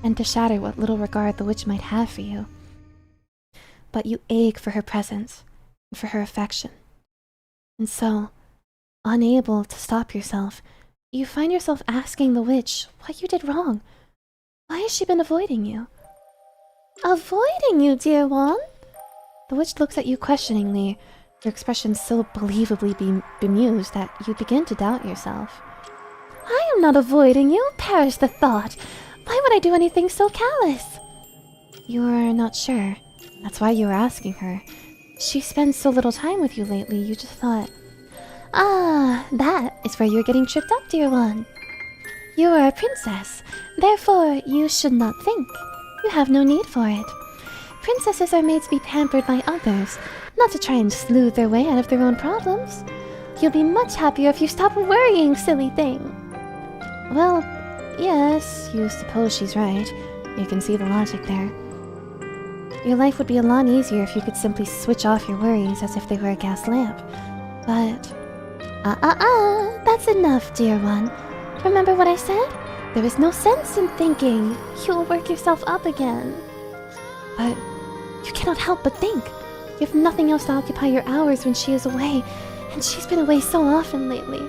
and to shatter what little regard the witch might have for you. But you ache for her presence, and for her affection. And so, unable to stop yourself, you find yourself asking the witch what you did wrong. Why has she been avoiding you? Avoiding you, dear one? The witch looks at you questioningly, her expression so believably bemused that you begin to doubt yourself. I am not avoiding you. Perish the thought. Why would I do anything so callous? You are not sure. That's why you were asking her. She spends so little time with you lately, you just thought... Ah, that is where you're getting tripped up, dear one. You are a princess, therefore you should not think. You have no need for it. Princesses are made to be pampered by others, not to try and smooth their way out of their own problems. You'll be much happier if you stop worrying, silly thing. Well, yes, you suppose she's right. You can see the logic there. Your life would be a lot easier if you could simply switch off your worries as if they were a gas lamp. But... That's enough, dear one. Remember what I said? There is no sense in thinking. You will work yourself up again. But you cannot help but think. You have nothing else to occupy your hours when she is away, and she's been away so often lately.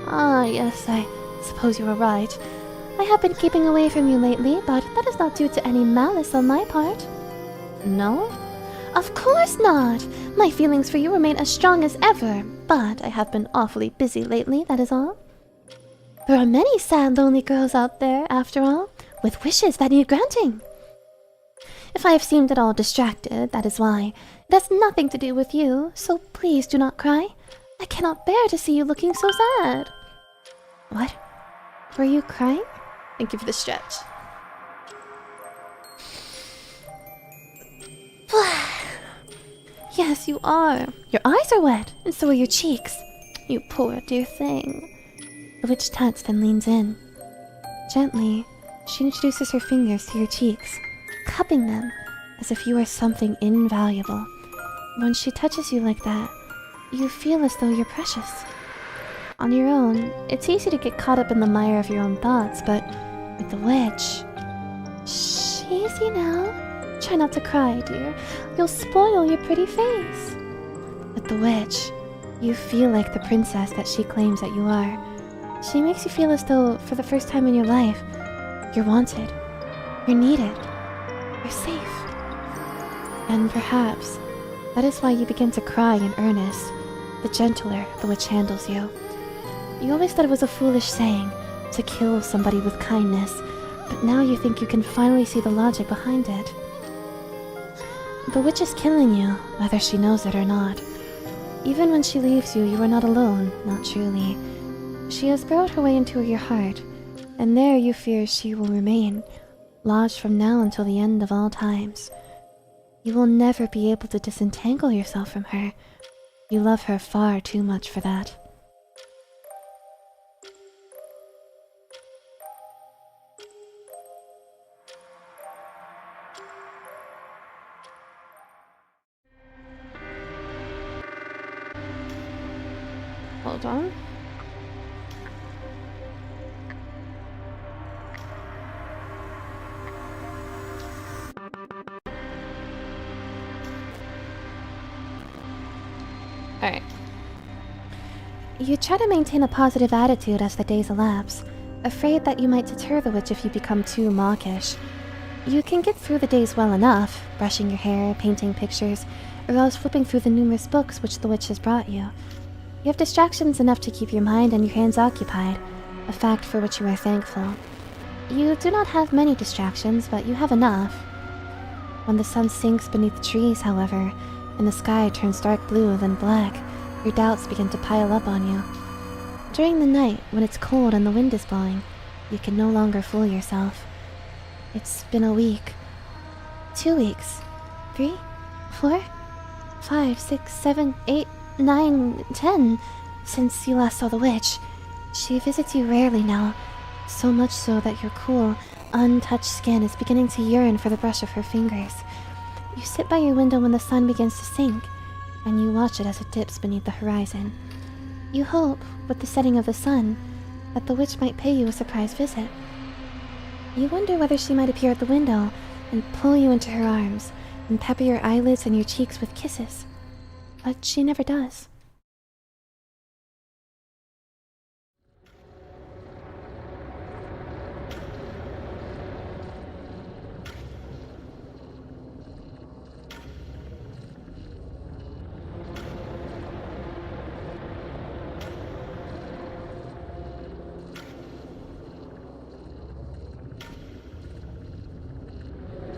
Ah, yes, I suppose you are right. I have been keeping away from you lately, but that is not due to any malice on my part. No? Of course not! My feelings for you remain as strong as ever, but I have been awfully busy lately, that is all. There are many sad, lonely girls out there, after all, with wishes that need granting. If I have seemed at all distracted, that is why. It has nothing to do with you, so please do not cry. I cannot bear to see you looking so sad. What? Were you crying? Thank you for the stretch. Yes, you are. Your eyes are wet, and so are your cheeks. You poor dear thing. The witch tuts then leans in. Gently, she introduces her fingers to your cheeks, cupping them as if you are something invaluable. When she touches you like that, you feel as though you're precious. On your own, it's easy to get caught up in the mire of your own thoughts, but with the witch... Shh, easy now. Try not to cry, dear. You'll spoil your pretty face. With the witch, you feel like the princess that she claims that you are. She makes you feel as though, for the first time in your life, you're wanted, you're needed, you're safe. And perhaps that is why you begin to cry in earnest, the gentler the witch handles you. You always thought it was a foolish saying, to kill somebody with kindness, but now you think you can finally see the logic behind it. The witch is killing you, whether she knows it or not. Even when she leaves you, you are not alone, not truly. She has burrowed her way into your heart, and there you fear she will remain, lodged from now until the end of all times. You will never be able to disentangle yourself from her. You love her far too much for that. Hold on. Alright. You try to maintain a positive attitude as the days elapse, afraid that you might deter the witch if you become too mawkish. You can get through the days well enough, brushing your hair, painting pictures, or else flipping through the numerous books which the witch has brought you. You have distractions enough to keep your mind and your hands occupied, a fact for which you are thankful. You do not have many distractions, but you have enough. When the sun sinks beneath the trees, however, and the sky turns dark blue then black, your doubts begin to pile up on you. During the night, when it's cold and the wind is blowing, you can no longer fool yourself. It's been a week, 2 weeks, 3, 4, 5, 6, 7, 8, 9, 10, since you last saw the witch. She visits you rarely now, so much so that your cool, untouched skin is beginning to yearn for the brush of her fingers. You sit by your window when the sun begins to sink, and you watch it as it dips beneath the horizon. You hope, with the setting of the sun, that the witch might pay you a surprise visit. You wonder whether she might appear at the window and pull you into her arms and pepper your eyelids and your cheeks with kisses. But she never does.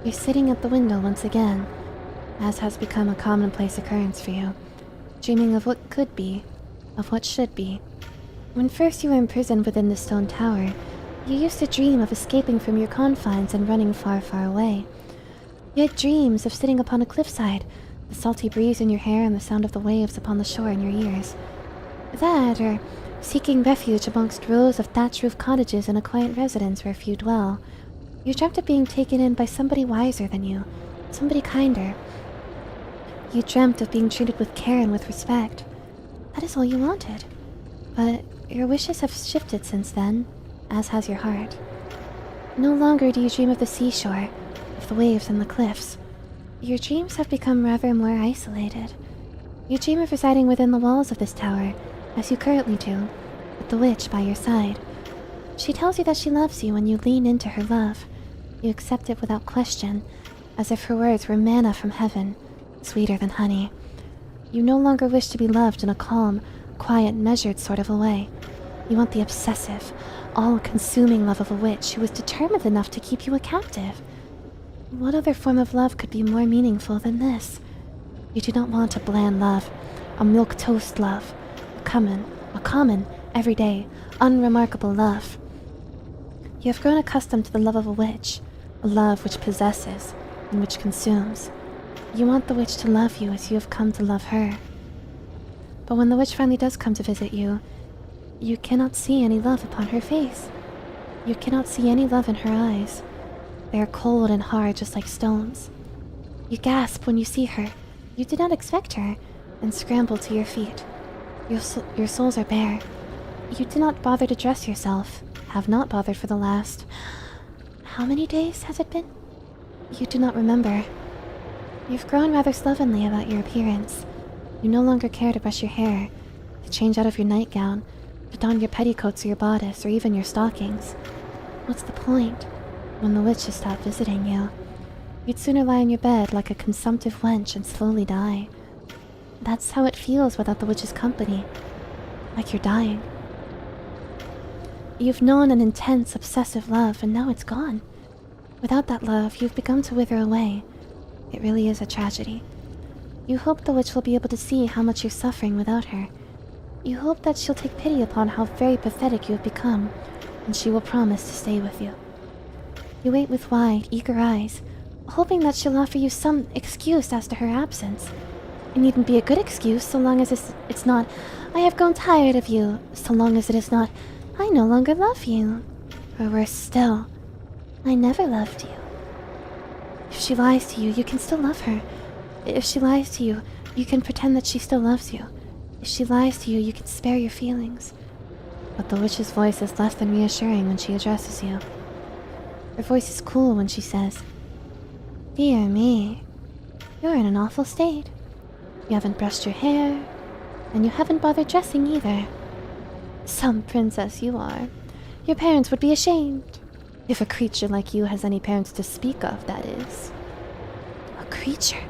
You're sitting at the window once again, as has become a commonplace occurrence for you, dreaming of what could be, of what should be. When first you were imprisoned within the stone tower, you used to dream of escaping from your confines and running far, far away. You had dreams of sitting upon a cliffside, the salty breeze in your hair and the sound of the waves upon the shore in your ears. That, or seeking refuge amongst rows of thatch-roof cottages in a quiet residence where few dwell. You dreamt of being taken in by somebody wiser than you, somebody kinder. You dreamt of being treated with care and with respect. That is all you wanted. But your wishes have shifted since then, as has your heart. No longer do you dream of the seashore, of the waves and the cliffs. Your dreams have become rather more isolated. You dream of residing within the walls of this tower, as you currently do, with the witch by your side. She tells you that she loves you when you lean into her love. You accept it without question, as if her words were manna from heaven, sweeter than honey. You no longer wish to be loved in a calm, quiet, measured sort of a way. You want the obsessive, all-consuming love of a witch who is determined enough to keep you a captive. What other form of love could be more meaningful than this? You do not want a bland love, a milquetoast love, a common, everyday, unremarkable love. You have grown accustomed to the love of a witch, a love which possesses and which consumes. You want the witch to love you as you have come to love her. But when the witch finally does come to visit you, you cannot see any love upon her face. You cannot see any love in her eyes. They are cold and hard, just like stones. You gasp when you see her. You did not expect her, and scramble to your feet. Your souls are bare. You do not bother to dress yourself, have not bothered for the last... How many days has it been? You do not remember. You've grown rather slovenly about your appearance. You no longer care to brush your hair, to change out of your nightgown, to don your petticoats or your bodice, or even your stockings. What's the point, when the witch has stopped visiting you? You'd sooner lie in your bed like a consumptive wench and slowly die. That's how it feels without the witch's company. Like you're dying. You've known an intense, obsessive love, and now it's gone. Without that love, you've begun to wither away. It really is a tragedy. You hope the witch will be able to see how much you're suffering without her. You hope that she'll take pity upon how very pathetic you have become, and she will promise to stay with you. You wait with wide, eager eyes, hoping that she'll offer you some excuse as to her absence. It needn't be a good excuse so long as it's not, "I have grown tired of you," so long as it is not, "I no longer love you," or worse still, "I never loved you." If she lies to you, you can still love her. If she lies to you, you can pretend that she still loves you. If she lies to you, you can spare your feelings. But the witch's voice is less than reassuring when she addresses you. Her voice is cool when she says, "Dear me, you're in an awful state. You haven't brushed your hair, and you haven't bothered dressing either. Some princess you are. Your parents would be ashamed. If a creature like you has any parents to speak of, that is." A creature?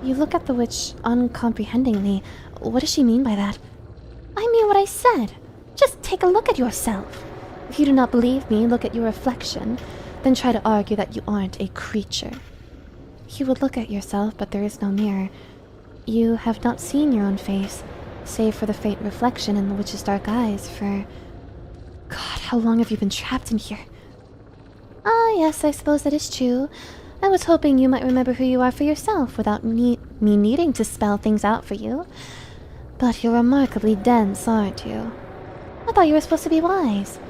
You look at the witch uncomprehendingly. What does she mean by that? I mean what I said. Just take a look at yourself. If you do not believe me, look at your reflection, then try to argue that you aren't a creature. You would look at yourself, but there is no mirror. You have not seen your own face, save for the faint reflection in the witch's dark eyes for... God, how long have you been trapped in here? Ah, yes, I suppose that is true. I was hoping you might remember who you are for yourself without me needing to spell things out for you. But you're remarkably dense, aren't you? I thought you were supposed to be wise.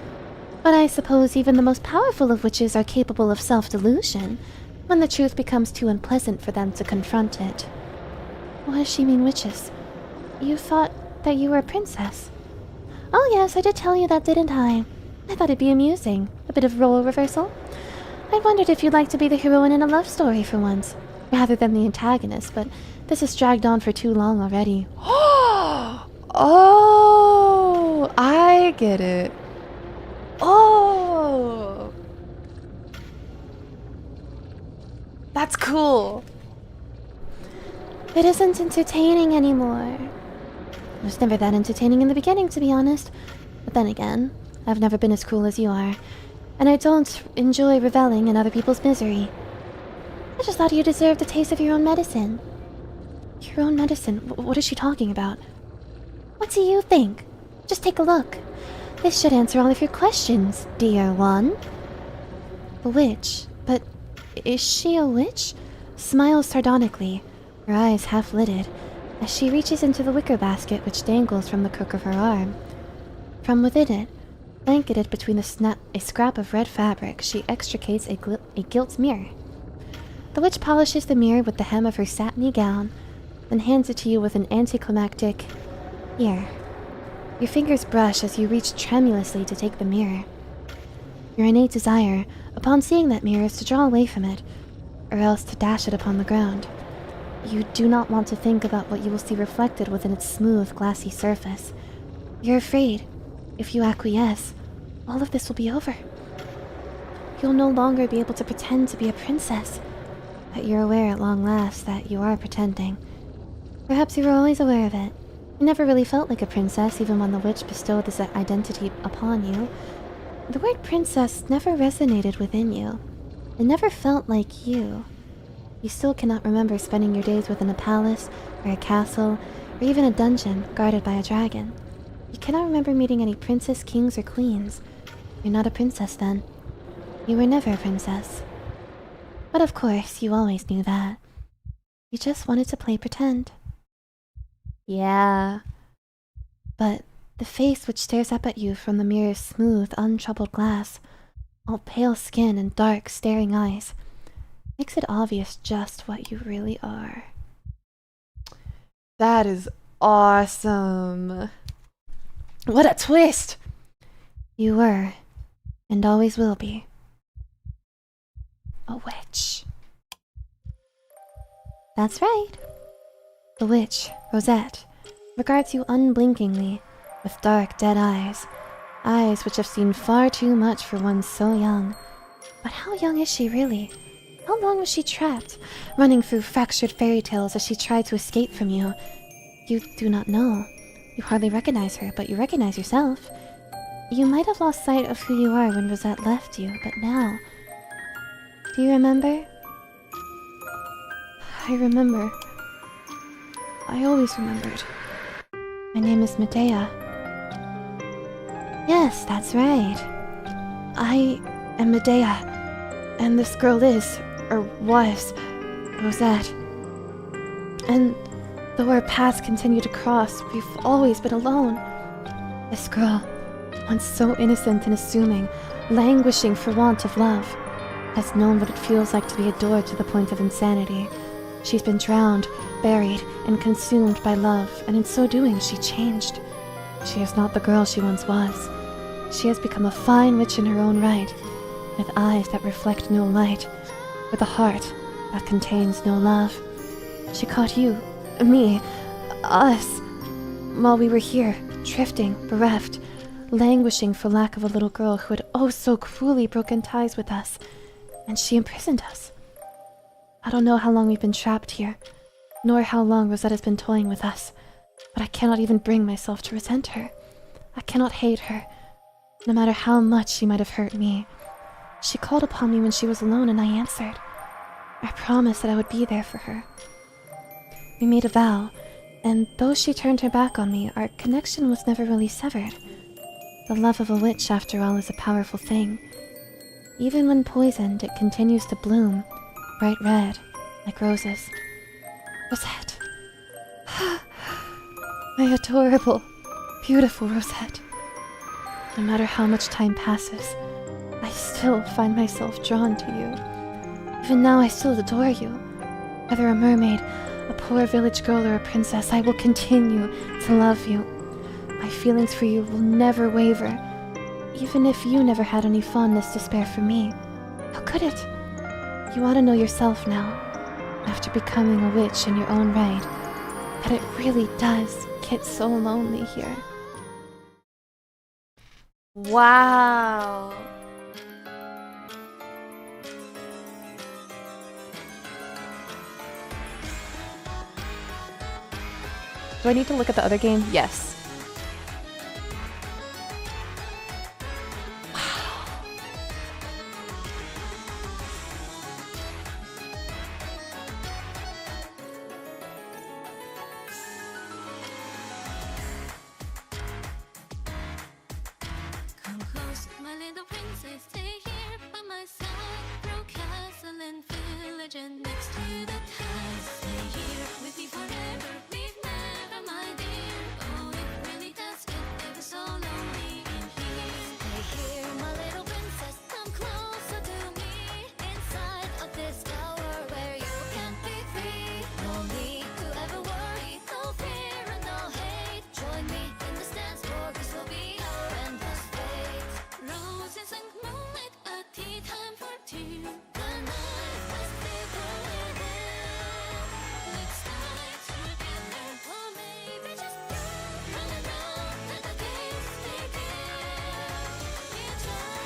But I suppose even the most powerful of witches are capable of self-delusion, when the truth becomes too unpleasant for them to confront it. What does she mean, witches? You thought that you were a princess. Oh yes, I did tell you that, didn't I? I thought it'd be amusing. A bit of role reversal. I wondered if you'd like to be the heroine in a love story for once, rather than the antagonist, but this has dragged on for too long already. Oh, I get it. Oh, that's cool. It isn't entertaining anymore. It was never that entertaining in the beginning, to be honest. But then again, I've never been as cruel as you are, and I don't enjoy reveling in other people's misery. I just thought you deserved a taste of your own medicine. Your own medicine? What is she talking about? What do you think? Just take a look. This should answer all of your questions, dear one. A witch? But is she a witch? Smiles sardonically, her eyes half-lidded, as she reaches into the wicker basket which dangles from the crook of her arm. From within it, blanketed between a scrap of red fabric, she extricates a gilt mirror. The witch polishes the mirror with the hem of her satiny gown, then hands it to you with an anticlimactic, "Here." Your fingers brush as you reach tremulously to take the mirror. Your innate desire, upon seeing that mirror, is to draw away from it, or else to dash it upon the ground. You do not want to think about what you will see reflected within its smooth, glassy surface. You're afraid, if you acquiesce, all of this will be over. You'll no longer be able to pretend to be a princess, but you're aware at long last that you are pretending. Perhaps you were always aware of it. You never really felt like a princess, even when the witch bestowed this identity upon you. The word princess never resonated within you. It never felt like you. You still cannot remember spending your days within a palace, or a castle, or even a dungeon guarded by a dragon. You cannot remember meeting any princes, kings, or queens. You're not a princess then. You were never a princess. But of course, you always knew that. You just wanted to play pretend. Yeah. But the face which stares up at you from the mirror's smooth, untroubled glass, all pale skin and dark, staring eyes, makes it obvious just what you really are. That is awesome. What a twist! You were, and always will be, a witch. That's right. The witch, Rosette, regards you unblinkingly, with dark, dead eyes. Eyes which have seen far too much for one so young. But how young is she really? How long was she trapped, running through fractured fairy tales as she tried to escape from you? You do not know. You hardly recognize her, but you recognize yourself. You might have lost sight of who you are when Rosette left you, but now... Do you remember? I remember. I always remembered. My name is Medea. Yes, that's right. I am Medea, and this girl is, or was, Rosette. And though our paths continue to cross, we've always been alone. This girl, once so innocent and assuming, languishing for want of love, has known what it feels like to be adored to the point of insanity. She's been drowned, buried, and consumed by love, and in so doing, she changed. She is not the girl she once was. She has become a fine witch in her own right, with eyes that reflect no light, with a heart that contains no love. She caught you, me, us, while we were here, drifting, bereft, languishing for lack of a little girl who had oh so cruelly broken ties with us, and she imprisoned us. I don't know how long we've been trapped here, nor how long Rosette has been toying with us, but I cannot even bring myself to resent her. I cannot hate her, no matter how much she might have hurt me. She called upon me when she was alone, and I answered. I promised that I would be there for her. We made a vow, and though she turned her back on me, our connection was never really severed. The love of a witch, after all, is a powerful thing. Even when poisoned, it continues to bloom, bright red, like roses. Rosette. My adorable, beautiful Rosette. No matter how much time passes, I still find myself drawn to you. Even now, I still adore you. Whether a mermaid, a poor village girl, or a princess, I will continue to love you. My feelings for you will never waver, even if you never had any fondness to spare for me. How could it? You ought to know yourself now, after becoming a witch in your own right, that it really does get so lonely here. Wow. Do I need to look at the other game? Yes. Come close, my little princess, stay here by my side. Through castle and village and next to the tide. Stay here with me forever, leave never, my dear. Oh, it really does get ever so lonely in here. Stay here, my little princess, come closer to me. Inside of this tower where you can be free. No need to ever worry, no fear and no hate. Join me in the dance floor, this will be our endless fate. Roses and moonlight, a tea time for two. The night must be golden. Let's stay together, or maybe just run around, let the games begin. Eternal,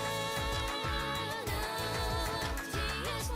tears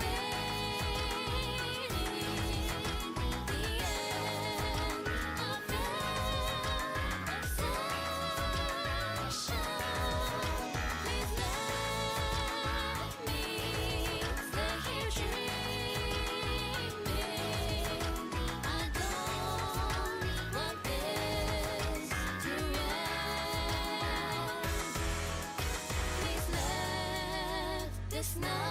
this nightmare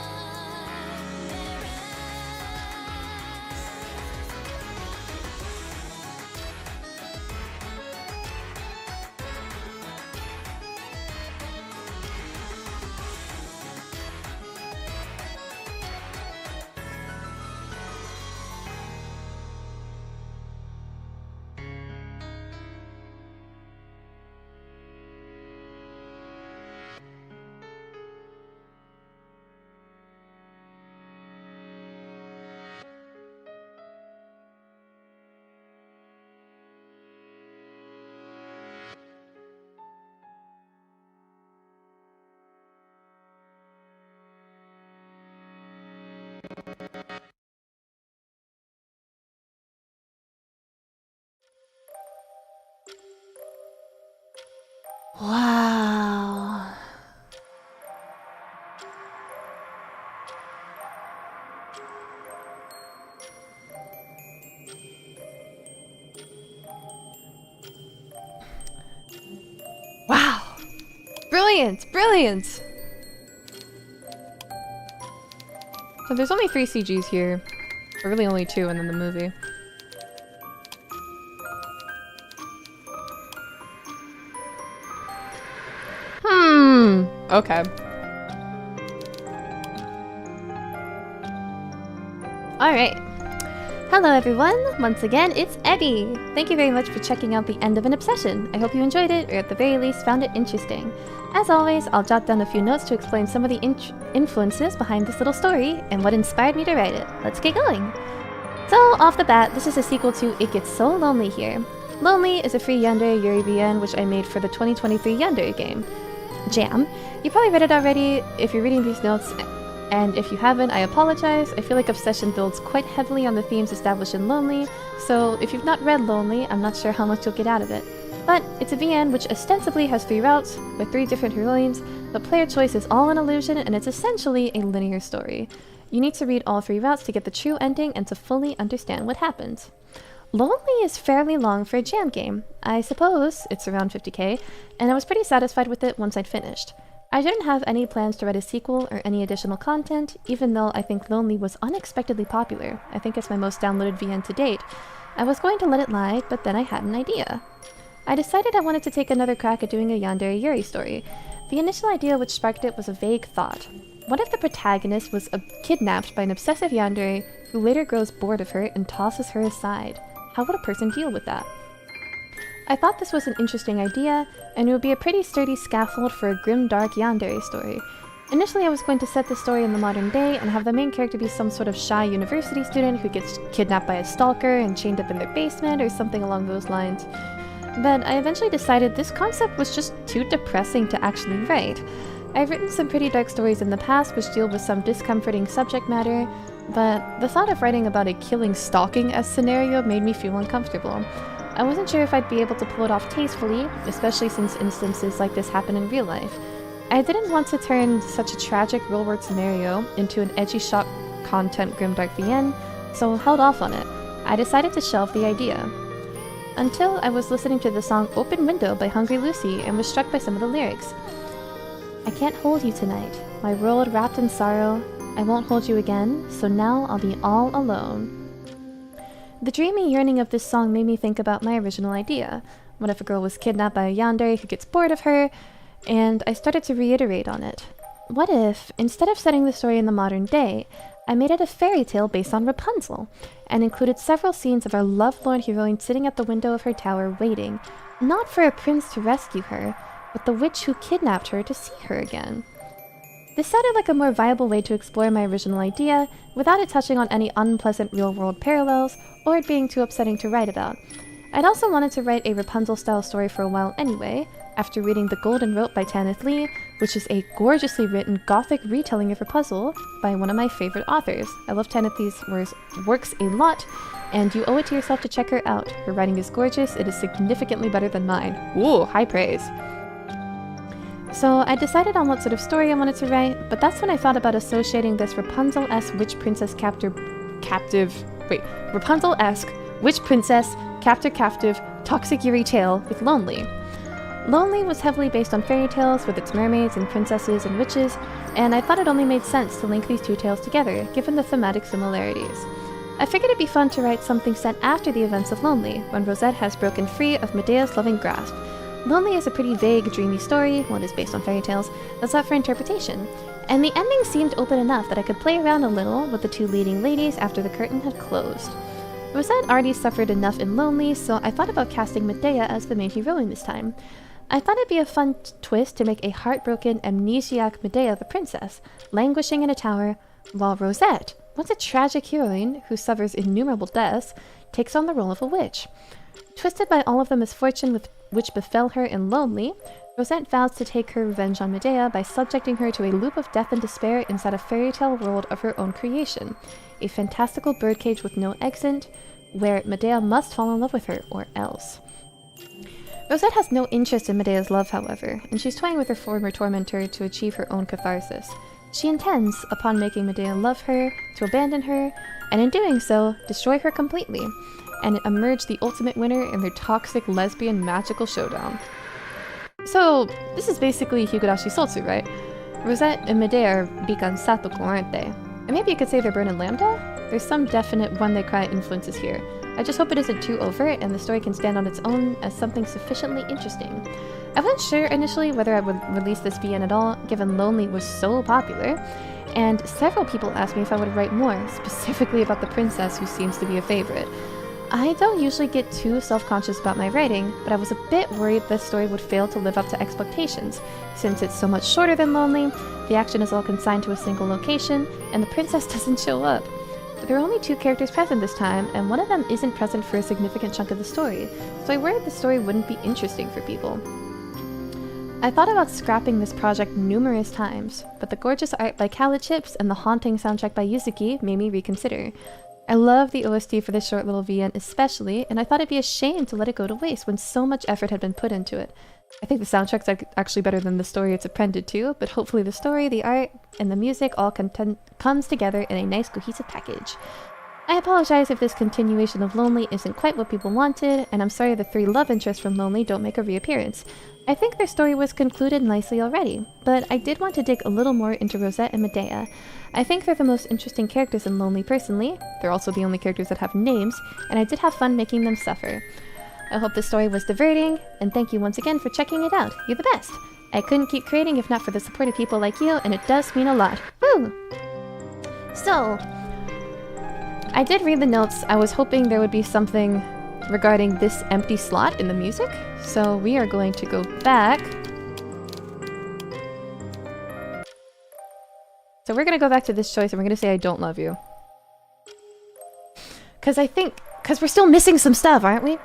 Wow. Wow! Brilliant! Brilliant! So there's only 3 CGs here. Or really only 2 and then the movie. Okay. Alright. Hello everyone, once again it's Abby! Thank you very much for checking out the end of an obsession. I hope you enjoyed it, or at the very least found it interesting. As always, I'll jot down a few notes to explain some of the influences behind this little story and what inspired me to write it. Let's get going! So, off the bat, this is a sequel to It Gets So Lonely Here. Lonely is a free yandere yuri VN which I made for the 2023 yandere game. Jam. You probably read it already if you're reading these notes, and if you haven't, I apologize. I feel like Obsession builds quite heavily on the themes established in Lonely, so if you've not read Lonely, I'm not sure how much you'll get out of it. But it's a VN which ostensibly has 3 routes, with 3 different heroines, but player choice is all an illusion and it's essentially a linear story. You need to read all 3 routes to get the true ending and to fully understand what happens. Lonely is fairly long for a jam game. I suppose it's around 50k, and I was pretty satisfied with it once I'd finished. I didn't have any plans to write a sequel or any additional content, even though I think Lonely was unexpectedly popular. I think it's my most downloaded VN to date. I was going to let it lie, but then I had an idea. I decided I wanted to take another crack at doing a yandere yuri story. The initial idea which sparked it was a vague thought. What if the protagonist was kidnapped by an obsessive yandere who later grows bored of her and tosses her aside? How would a person deal with that? I thought this was an interesting idea, and it would be a pretty sturdy scaffold for a grim, dark yandere story. Initially, I was going to set the story in the modern day and have the main character be some sort of shy university student who gets kidnapped by a stalker and chained up in their basement or something along those lines. But I eventually decided this concept was just too depressing to actually write. I've written some pretty dark stories in the past which deal with some discomforting subject matter, but the thought of writing about a killing stalking-esque scenario made me feel uncomfortable. I wasn't sure if I'd be able to pull it off tastefully, especially since instances like this happen in real life. I didn't want to turn such a tragic real-world scenario into an edgy shock content grimdark VN, so held off on it. I decided to shelve the idea. Until I was listening to the song Open Window by Hungry Lucy and was struck by some of the lyrics. I can't hold you tonight, my world wrapped in sorrow. I won't hold you again, so now I'll be all alone. The dreamy yearning of this song made me think about my original idea. What if a girl was kidnapped by a yandere who gets bored of her? And I started to reiterate on it. What if, instead of setting the story in the modern day, I made it a fairy tale based on Rapunzel, and included several scenes of our lovelorn heroine sitting at the window of her tower waiting, not for a prince to rescue her, but the witch who kidnapped her to see her again. This sounded like a more viable way to explore my original idea, without it touching on any unpleasant real-world parallels, or it being too upsetting to write about. I'd also wanted to write a Rapunzel-style story for a while anyway, after reading The Golden Rope by Tanith Lee, which is a gorgeously written gothic retelling of Rapunzel by one of my favorite authors. I love Tanith Lee's works a lot, and you owe it to yourself to check her out. Her writing is gorgeous, it is significantly better than mine. Ooh, high praise. So I decided on what sort of story I wanted to write, but that's when I thought about associating this Rapunzel-esque witch princess Rapunzel-esque witch princess captive toxic yuri tale with Lonely. Lonely was heavily based on fairy tales with its mermaids and princesses and witches, and I thought it only made sense to link these two tales together, given the thematic similarities. I figured it'd be fun to write something set after the events of Lonely, when Rosette has broken free of Medea's loving grasp. Lonely is a pretty vague, dreamy story, one is based on fairy tales, that's up for interpretation, and the ending seemed open enough that I could play around a little with the two leading ladies after the curtain had closed. Rosette already suffered enough in Lonely, so I thought about casting Medea as the main heroine this time. I thought it'd be a fun twist to make a heartbroken, amnesiac Medea the princess, languishing in a tower, while Rosette, once a tragic heroine who suffers innumerable deaths, takes on the role of a witch. Twisted by all of the misfortune which befell her in Lonely, Rosette vows to take her revenge on Medea by subjecting her to a loop of death and despair inside a fairy tale world of her own creation, a fantastical birdcage with no exit, where Medea must fall in love with her, or else. Rosette has no interest in Medea's love, however, and she's toying with her former tormentor to achieve her own catharsis. She intends, upon making Medea love her, to abandon her, and in doing so, destroy her completely, and emerge the ultimate winner in their toxic lesbian magical showdown. So, this is basically Higurashi Sotsu, right? Rosette and Medea are Bikan Satoko, aren't they? And maybe you could say they're Burn and Lambda? There's some definite When They Cry influences here. I just hope it isn't too overt and the story can stand on its own as something sufficiently interesting. I wasn't sure initially whether I would release this VN at all, given Lonely was so popular, and several people asked me if I would write more, specifically about the princess who seems to be a favorite. I don't usually get too self-conscious about my writing, but I was a bit worried this story would fail to live up to expectations, since it's so much shorter than Lonely, the action is all consigned to a single location, and the princess doesn't show up. There are only two characters present this time, and one of them isn't present for a significant chunk of the story, so I worried the story wouldn't be interesting for people. I thought about scrapping this project numerous times, but the gorgeous art by Caelestis and the haunting soundtrack by Yuzuki made me reconsider. I love the OST for this short little VN especially, and I thought it'd be a shame to let it go to waste when so much effort had been put into it. I think the soundtrack's actually better than the story it's appended to, but hopefully the story, the art, and the music all comes together in a nice cohesive package. I apologize if this continuation of Lonely isn't quite what people wanted, and I'm sorry the three love interests from Lonely don't make a reappearance. I think their story was concluded nicely already, but I did want to dig a little more into Rosette and Medea. I think they're the most interesting characters in Lonely personally, they're also the only characters that have names, and I did have fun making them suffer. I hope this story was diverting, and thank you once again for checking it out. You're the best! I couldn't keep creating if not for the support of people like you, and it does mean a lot. Woo! So, I did read the notes. I was hoping there would be something regarding this empty slot in the music. So we are going to go back. So we're going to go back to this choice and we're going to say I don't love you. Because we're still missing some stuff, aren't we?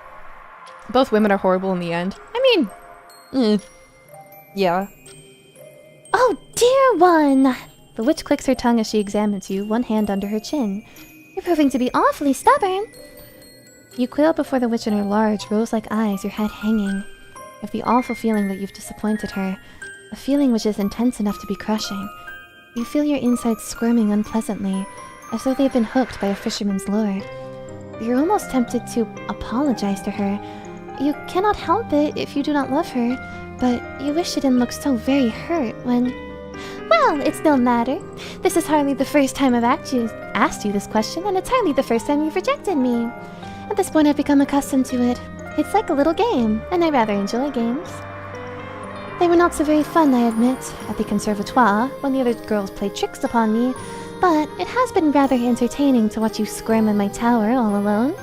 Both women are horrible in the end. I mean, yeah. Oh, dear one! The witch clicks her tongue as she examines you, one hand under her chin. You're proving to be awfully stubborn. You quail before the witch in her large, rose-like eyes, your head hanging. You have the awful feeling that you've disappointed her, a feeling which is intense enough to be crushing. You feel your insides squirming unpleasantly, as though they've been hooked by a fisherman's lure. You're almost tempted to apologize to her. You cannot help it if you do not love her, but you wish she didn't look so very hurt when... Well, it's no matter. This is hardly the first time I've asked you this question, and it's hardly the first time you've rejected me. At this point, I've become accustomed to it. It's like a little game, and I rather enjoy games. They were not so very fun, I admit, at the conservatoire, when the other girls played tricks upon me, but it has been rather entertaining to watch you squirm in my tower all alone.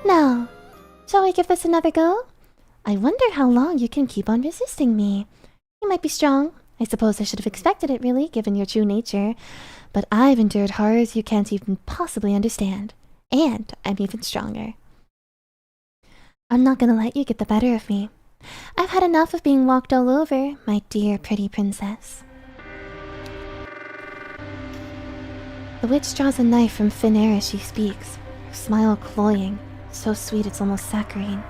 Now, shall we give this another go? I wonder how long you can keep on resisting me. You might be strong. I suppose I should have expected it, really, given your true nature. But I've endured horrors you can't even possibly understand. And I'm even stronger. I'm not gonna let you get the better of me. I've had enough of being walked all over, my dear pretty princess. The witch draws a knife from thin air as she speaks, her smile cloying, so sweet it's almost saccharine.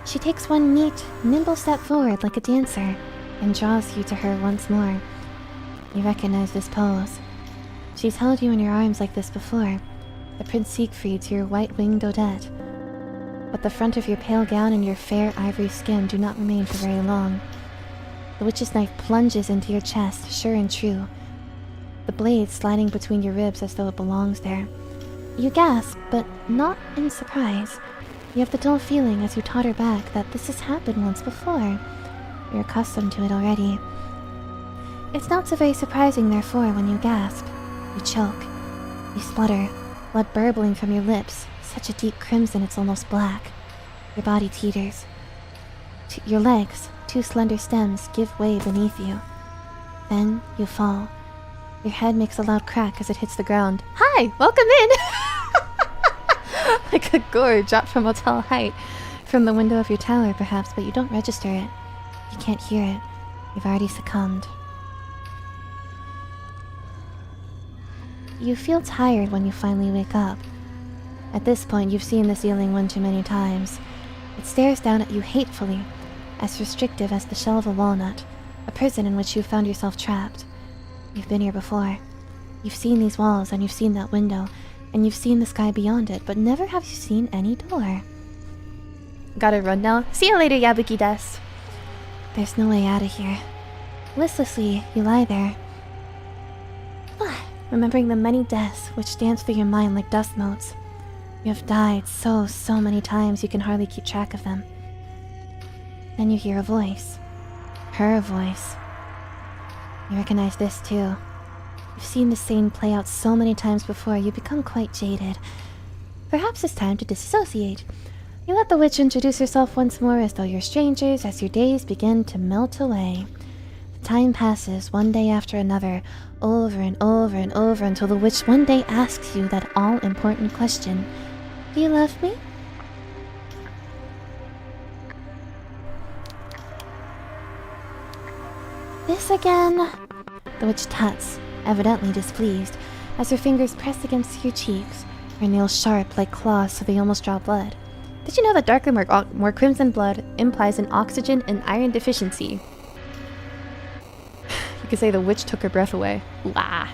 She takes one neat, nimble step forward like a dancer, and draws you to her once more. You recognize this pose. She's held you in her arms like this before, the Prince Siegfried to your white-winged Odette. But the front of your pale gown and your fair ivory skin do not remain for very long. The witch's knife plunges into your chest, sure and true, the blade sliding between your ribs as though it belongs there. You gasp, but not in surprise. You have the dull feeling as you totter back that this has happened once before. You're accustomed to it already. It's not so very surprising, therefore, when you gasp. You choke. You splutter, blood burbling from your lips, such a deep crimson it's almost black. Your body teeters. Your legs, two slender stems, give way beneath you. Then you fall. Your head makes a loud crack as it hits the ground. Hi! Welcome in! Like a gourd dropped from a tall height. From the window of your tower, perhaps, but you don't register it. You can't hear it. You've already succumbed. You feel tired when you finally wake up. At this point, you've seen the ceiling one too many times. It stares down at you hatefully, as restrictive as the shell of a walnut, a prison in which you've found yourself trapped. You've been here before. You've seen these walls, and you've seen that window, and you've seen the sky beyond it, but never have you seen any door. Gotta run now. See you later, Yabuki Des. There's no way out of here. Listlessly, you lie there, remembering the many deaths which dance through your mind like dust motes. You have died so many times you can hardly keep track of them. Then you hear a voice. Her voice. You recognize this too. You've seen the scene play out so many times before, you become quite jaded. Perhaps it's time to disassociate. You let the witch introduce herself once more as though you're strangers as your days begin to melt away. The time passes one day after another, over and over and over, until the witch one day asks you that all-important question. Do you love me? This again? The witch tuts, evidently displeased, as her fingers press against your cheeks, her nails sharp like claws so they almost draw blood. Did you know that darker, more crimson blood implies an oxygen and iron deficiency? You could say the witch took her breath away. Wah.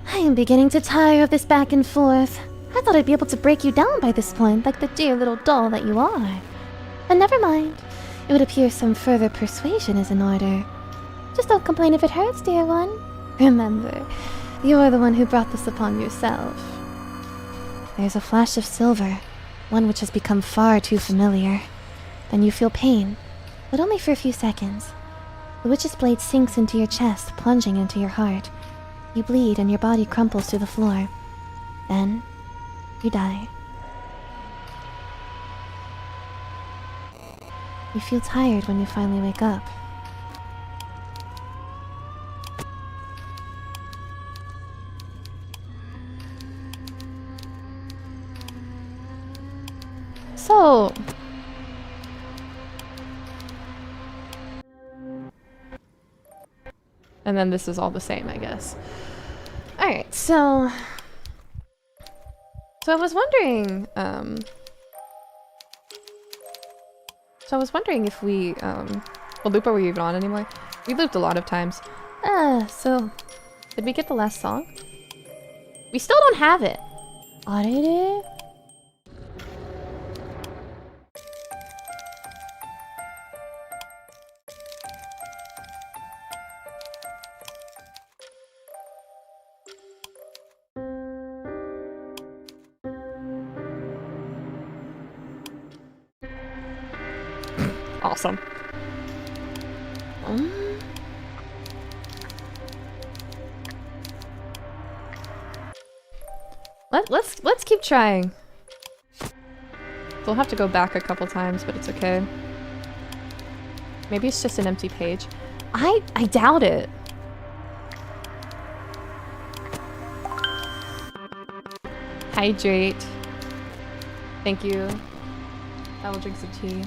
I am beginning to tire of this back and forth. I thought I'd be able to break you down by this point, like the dear little doll that you are. But never mind. It would appear some further persuasion is in order. Just don't complain if it hurts, dear one. Remember, you're the one who brought this upon yourself. There's a flash of silver, one which has become far too familiar. Then you feel pain, but only for a few seconds. The witch's blade sinks into your chest, plunging into your heart. You bleed and your body crumples to the floor. Then, you die. You feel tired when you finally wake up. So... And then this is all the same, I guess. Alright, so... So I was wondering, if we, well, loop, are we even on anymore? We looped a lot of times. So... Did we get the last song? We still don't have it. Arere? Awesome. Let's keep trying. We'll have to go back a couple times, but it's okay. Maybe it's just an empty page. I doubt it. Hydrate. Thank you. I will drink some tea.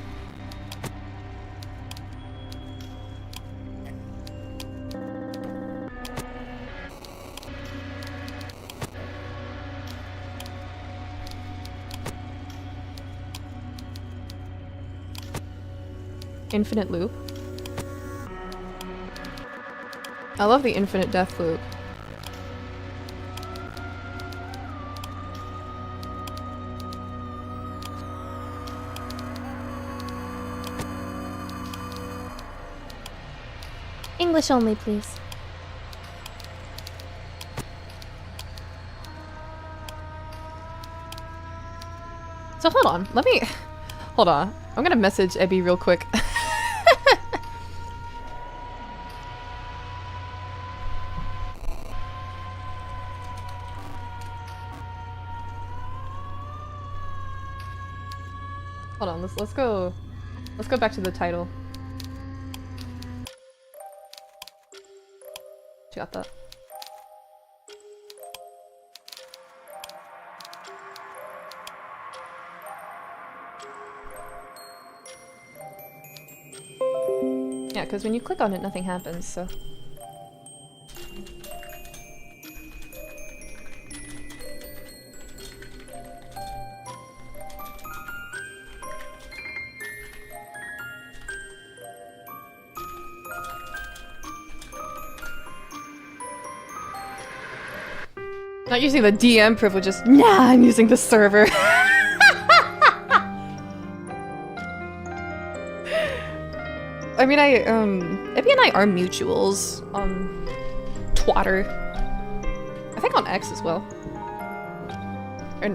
Infinite loop. I love the infinite death loop. English only, please. So hold on, hold on. I'm gonna message Ebby real quick. Hold on, let's go back to the title. You got that? Yeah, because when you click on it, nothing happens, so... Not using the DM privileges. Nah, I'm using the server. I mean, Ebby and I are mutuals on Twitter. I think on X as well. Or,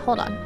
hold on.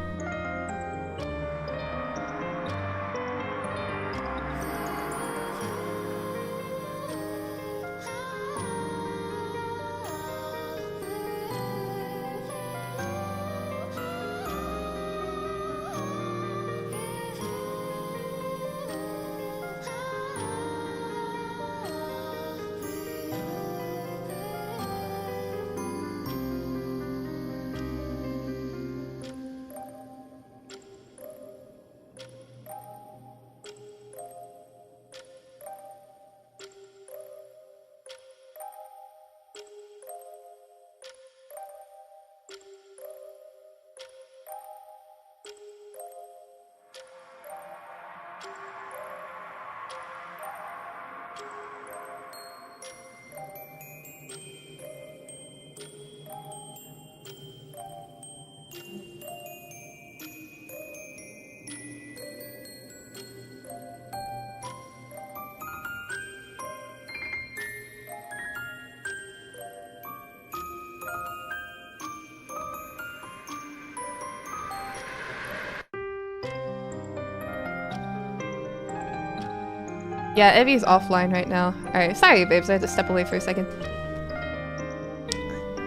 Yeah, Evie's offline right now. Alright, sorry babes, I had to step away for a second.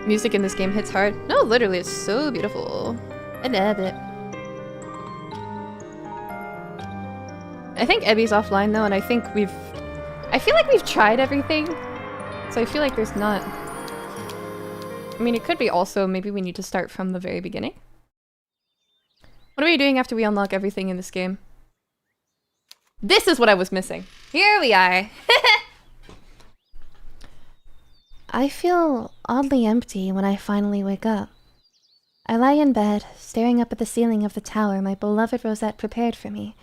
Music in this game hits hard. No, literally, it's so beautiful. I love it. I think Ebby's offline though, and I think I feel like we've tried everything. So I feel like there's not... I mean, it could be also maybe we need to start from the very beginning. What are we doing after we unlock everything in this game? This is what I was missing. Here we are. I feel oddly empty when I finally wake up. I lie in bed, staring up at the ceiling of the tower my beloved Rosette prepared for me.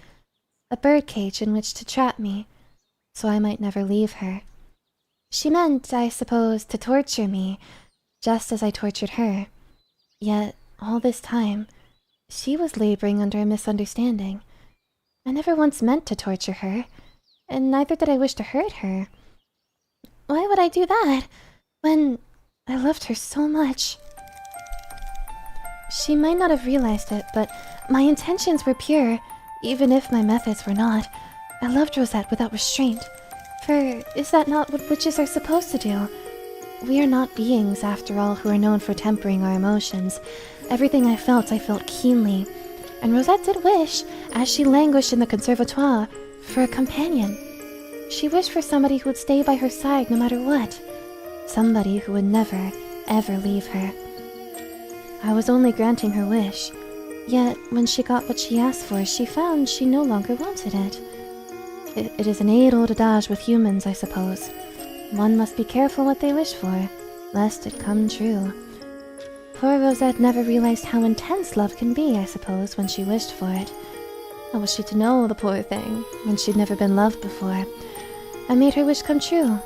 A birdcage in which to trap me, so I might never leave her. She meant, I suppose, to torture me, just as I tortured her. Yet, all this time, she was laboring under a misunderstanding. I never once meant to torture her, and neither did I wish to hurt her. Why would I do that, when I loved her so much? She might not have realized it, but my intentions were pure, even if my methods were not. I loved Rosette without restraint, for is that not what witches are supposed to do? We are not beings, after all, who are known for tempering our emotions. Everything I felt keenly, and Rosette did wish, as she languished in the conservatoire, for a companion. She wished for somebody who would stay by her side no matter what. Somebody who would never, ever leave her. I was only granting her wish, yet when she got what she asked for, she found she no longer wanted it. It is an age-old adage with humans, I suppose. One must be careful what they wish for, lest it come true. Poor Rosette never realized how intense love can be, I suppose, when she wished for it. How was she to know, the poor thing, when she'd never been loved before? I made her wish come true,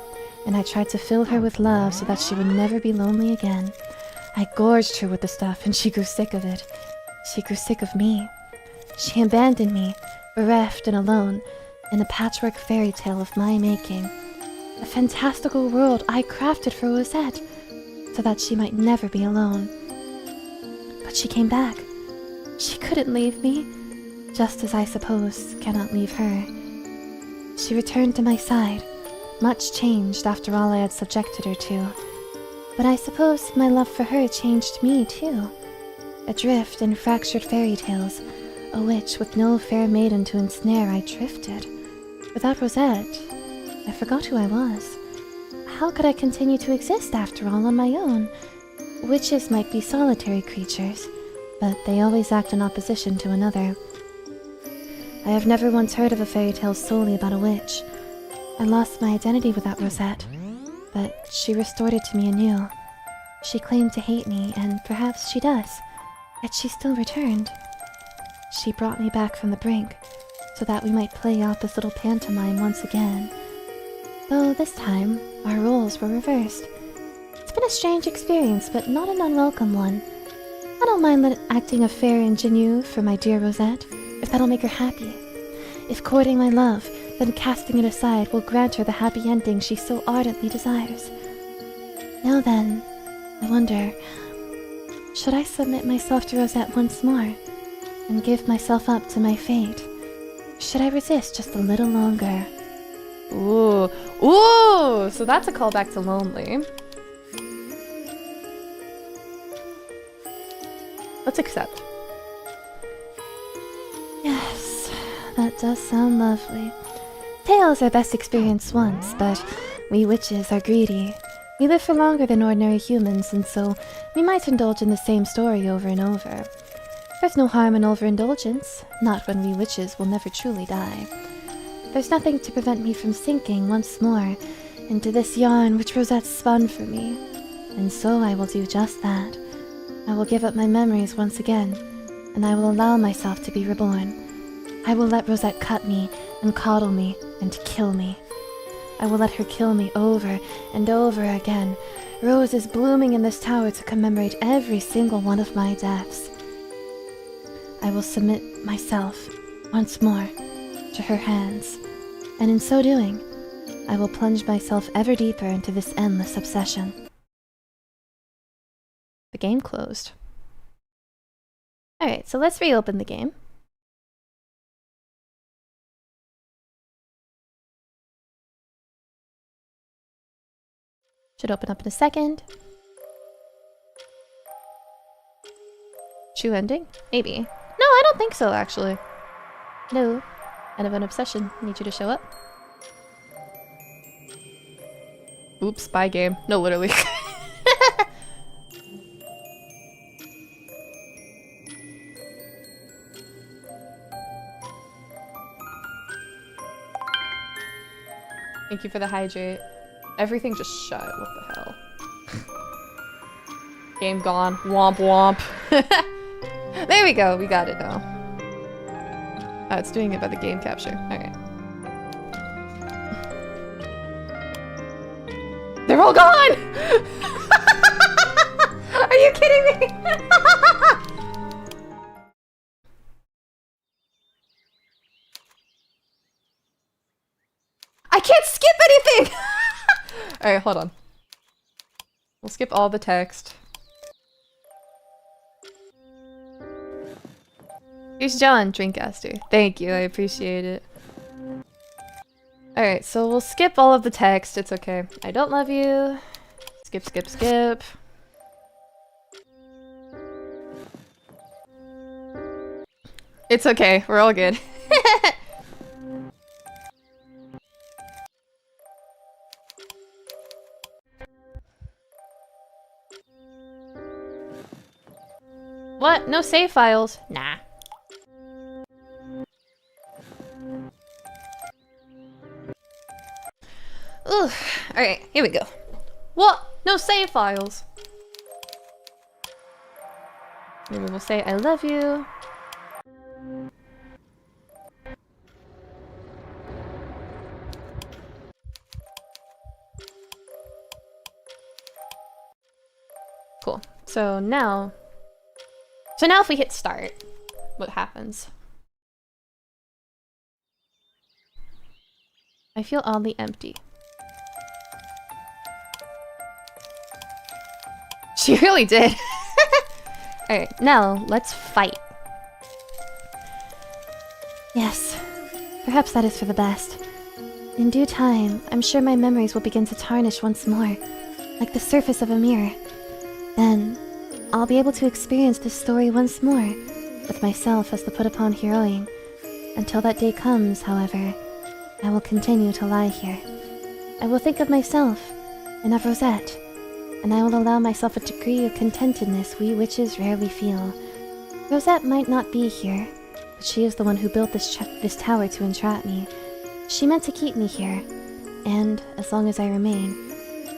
and I tried to fill her with love so that she would never be lonely again. I gorged her with the stuff, and she grew sick of it. She grew sick of me. She abandoned me, bereft and alone, in a patchwork fairy tale of my making. A fantastical world I crafted for Rosette, so that she might never be alone. But she came back. She couldn't leave me, just as I suppose cannot leave her. She returned to my side, much changed after all I had subjected her to. But I suppose my love for her changed me too. Adrift in fractured fairy tales, a witch with no fair maiden to ensnare, I drifted. Without Rosette, I forgot who I was. How could I continue to exist after all on my own? Witches might be solitary creatures, but they always act in opposition to another. I have never once heard of a fairy tale solely about a witch. I lost my identity without Rosette, but she restored it to me anew. She claimed to hate me, and perhaps she does, yet she still returned. She brought me back from the brink, so that we might play Appa's little pantomime once again. Though this time, our roles were reversed. It's been a strange experience, but not an unwelcome one. I don't mind acting a fair ingenue for my dear Rosette, if that'll make her happy. If courting my love, then casting it aside will grant her the happy ending she so ardently desires. Now then, I wonder, should I submit myself to Rosette once more, and give myself up to my fate? Should I resist just a little longer? Ooh. Ooh! So that's a callback to Lonely. Let's accept. Yes, that does sound lovely. Tales are best experienced once, but we witches are greedy. We live for longer than ordinary humans, and so we might indulge in the same story over and over. There's no harm in overindulgence, not when we witches will never truly die. There's nothing to prevent me from sinking once more into this yarn which Rosette spun for me, and so I will do just that. I will give up my memories once again, and I will allow myself to be reborn. I will let Rosette cut me, and coddle me, and kill me. I will let her kill me over and over again, roses blooming in this tower to commemorate every single one of my deaths. I will submit myself, once more, to her hands, and in so doing, I will plunge myself ever deeper into this endless obsession. The game closed. Alright, so let's reopen the game. Should open up in a second. True ending? Maybe. No, I don't think so, actually. No. End of an obsession. Need you to show up. Oops, spy game. No, literally. Thank you for the hydrate. Everything just shut. What the hell? Game gone. Womp womp. There we go. We got it now. Oh, it's doing it by the game capture. Alright. They're all gone! Are you kidding me? I can't skip anything! Alright, hold on. We'll skip all the text. Here's John, Drinkcaster. Thank you, I appreciate it. Alright, so we'll skip all of the text. It's okay. I don't love you. Skip, skip, skip. It's okay. We're all good. What? No save files? Nah. Ugh. Alright, here we go. What? No save files. Maybe we'll say I love you. Cool. So now if we hit start, what happens? I feel oddly empty. She really did. Alright, now let's fight. Yes, perhaps that is for the best. In due time, I'm sure my memories will begin to tarnish once more, like the surface of a mirror. Then, I'll be able to experience this story once more, with myself as the put-upon heroine. Until that day comes, however, I will continue to lie here. I will think of myself, and of Rosette, and I will allow myself a degree of contentedness we witches rarely feel. Rosette might not be here, but she is the one who built this tower to entrap me. She meant to keep me here, and as long as I remain,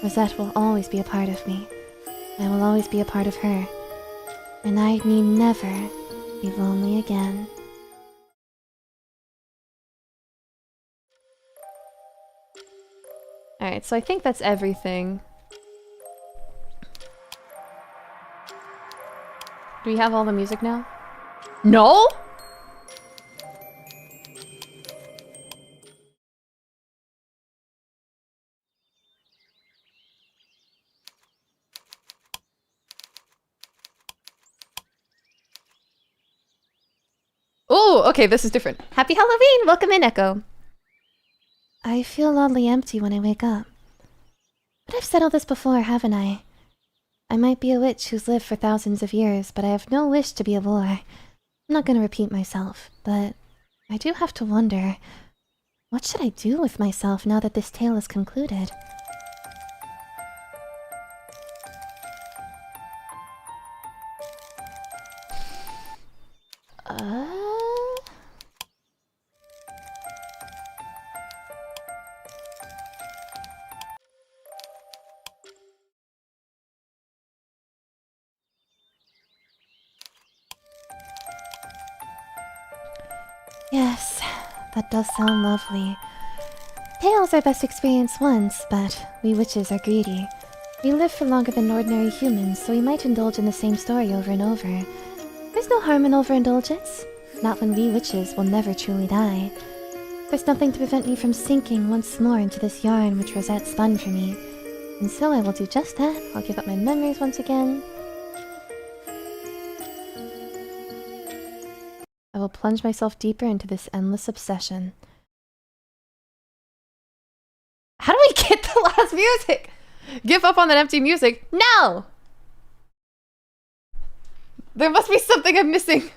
Rosette will always be a part of me. I will always be a part of her, and I need never be lonely again. Alright, so I think that's everything. Do we have all the music now? No? Oh, okay, this is different. Happy Halloween! Welcome in, Echo. I feel oddly empty when I wake up. But I've said all this before, haven't I? I might be a witch who's lived for thousands of years, but I have no wish to be a lore. I'm not gonna repeat myself, but I do have to wonder, what should I do with myself now that this tale is concluded? Yes, that does sound lovely. Tales are best experienced once, but we witches are greedy. We live for longer than ordinary humans, so we might indulge in the same story over and over. There's no harm in overindulgence. Not when we witches will never truly die. There's nothing to prevent me from sinking once more into this yarn which Rosette spun for me. And so I will do just that. I'll give up my memories once again. I will plunge myself deeper into this endless obsession. How do we get the last music? Give up on that empty music. No! There must be something I'm missing.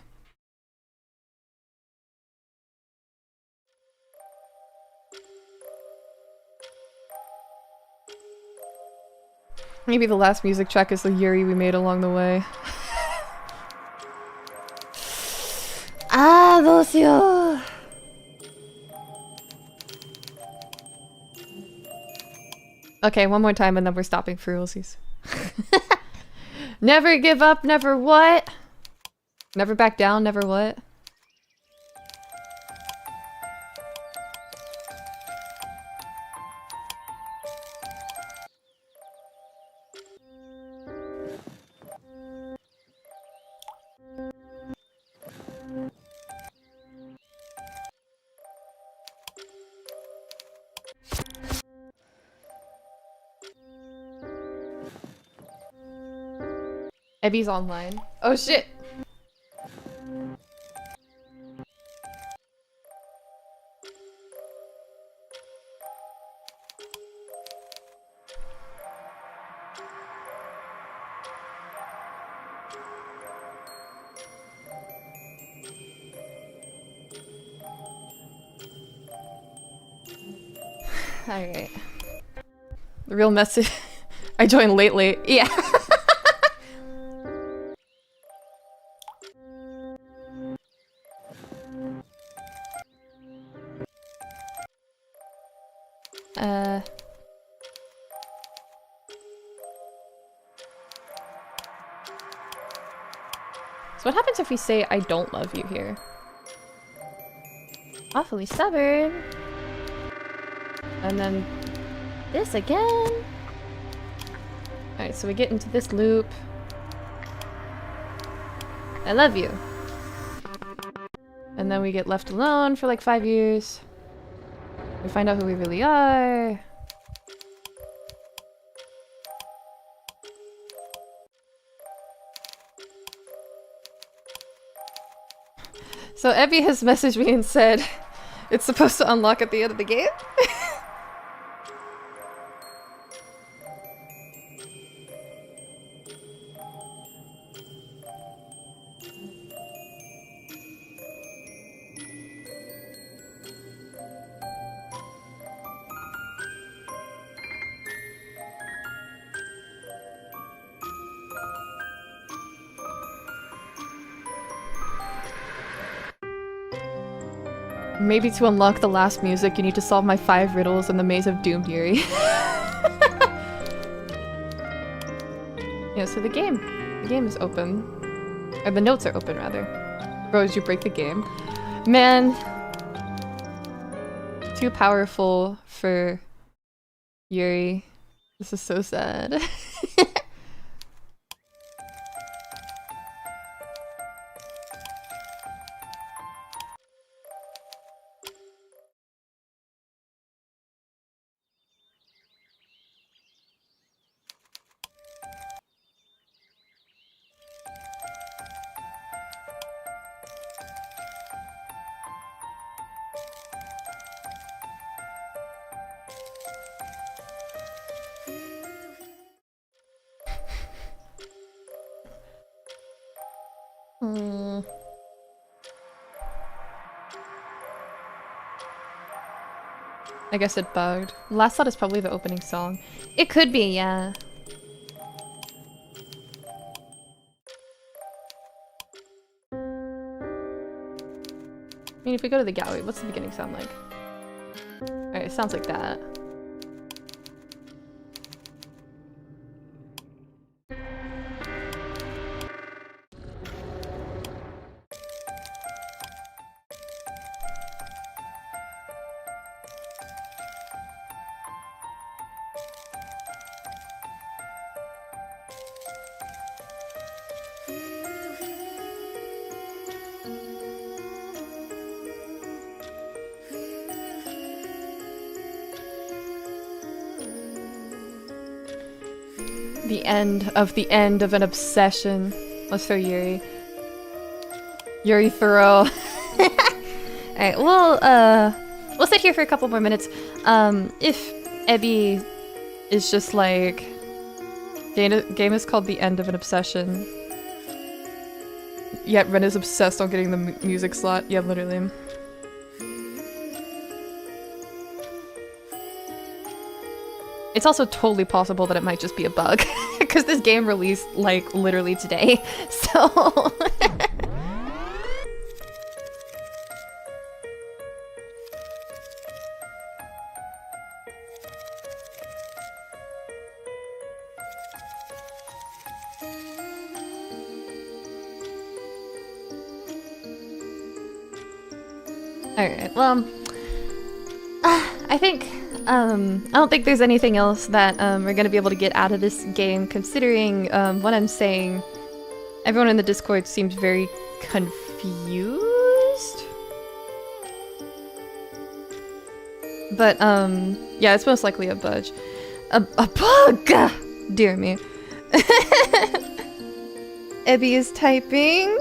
Maybe the last music track is the Yuri we made along the way. Ah, どうしよう。Okay, one more time and then we're stopping for realsies. Never give up, never what? Never back down, never what? Ebby's online. Oh shit! Alright. The real message. I joined late. Yeah. So what happens if we say I don't love you here? Awfully stubborn. And then This again. alright, so we get into this loop. I love you. And then we get left alone for like 5 years. We find out who we really are. So Ebby has messaged me and said it's supposed to unlock at the end of the game. Maybe to unlock the last music, you need to solve my 5 riddles in the maze of doomed Yuri. Yeah, so the game is open. Or the notes are open, rather. Bro, did you break the game? Man. Too powerful for Yuri. This is so sad. I guess it bugged. Last thought is probably the opening song. It could be, yeah. I mean, if we go to the gallery, what's the beginning sound like? Alright, it sounds like that. The end of an obsession. Let's throw Yuri. Yuri throw. Alright, we'll sit here for a couple more minutes. If Ebby Is just like... Game is called The End of an Obsession. Yet Ren is obsessed on getting the music slot. Yeah, literally. It's also totally possible that it might just be a bug, because this game released, like, literally today, so... Alright, well... I think... I don't think there's anything else that we're gonna be able to get out of this game, considering what I'm saying. Everyone in the Discord seems very confused. But yeah, it's most likely a budge. A bug! Dear me. Ebby is typing.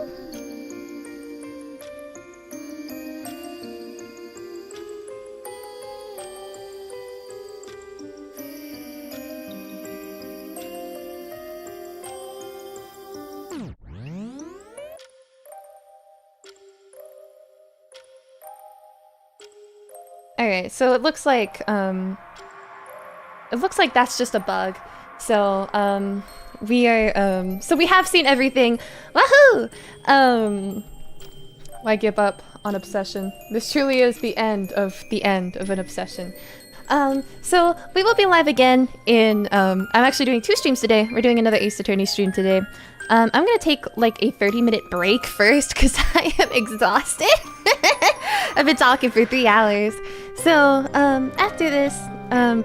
Alright, so it looks like that's just a bug. So, we are, so we have seen everything. Wahoo! Why give up on obsession? This truly is the end of an obsession. So we will be live again in, I'm actually doing 2 streams today. We're doing another Ace Attorney stream today. I'm gonna take like a 30-minute break first because I am exhausted. I've been talking for 3 hours. So, after this,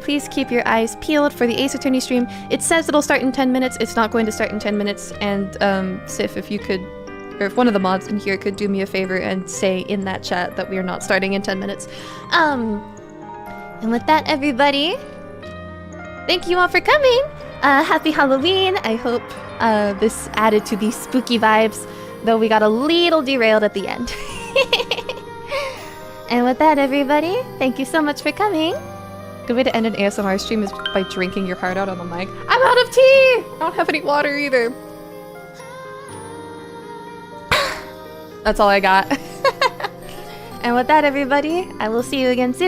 please keep your eyes peeled for the Ace Attorney stream. It says it'll start in 10 minutes. It's not going to start in 10 minutes. And, Sif, if you could, or if one of the mods in here could do me a favor and say in that chat that we are not starting in 10 minutes. And with that, everybody, thank you all for coming. Happy Halloween. I hope this added to these spooky vibes, though we got a little derailed at the end. And with that, everybody, thank you so much for coming. Good way to end an ASMR stream is by drinking your heart out on the mic. I'm out of tea! I don't have any water either. That's all I got. And with that, everybody, I will see you again soon.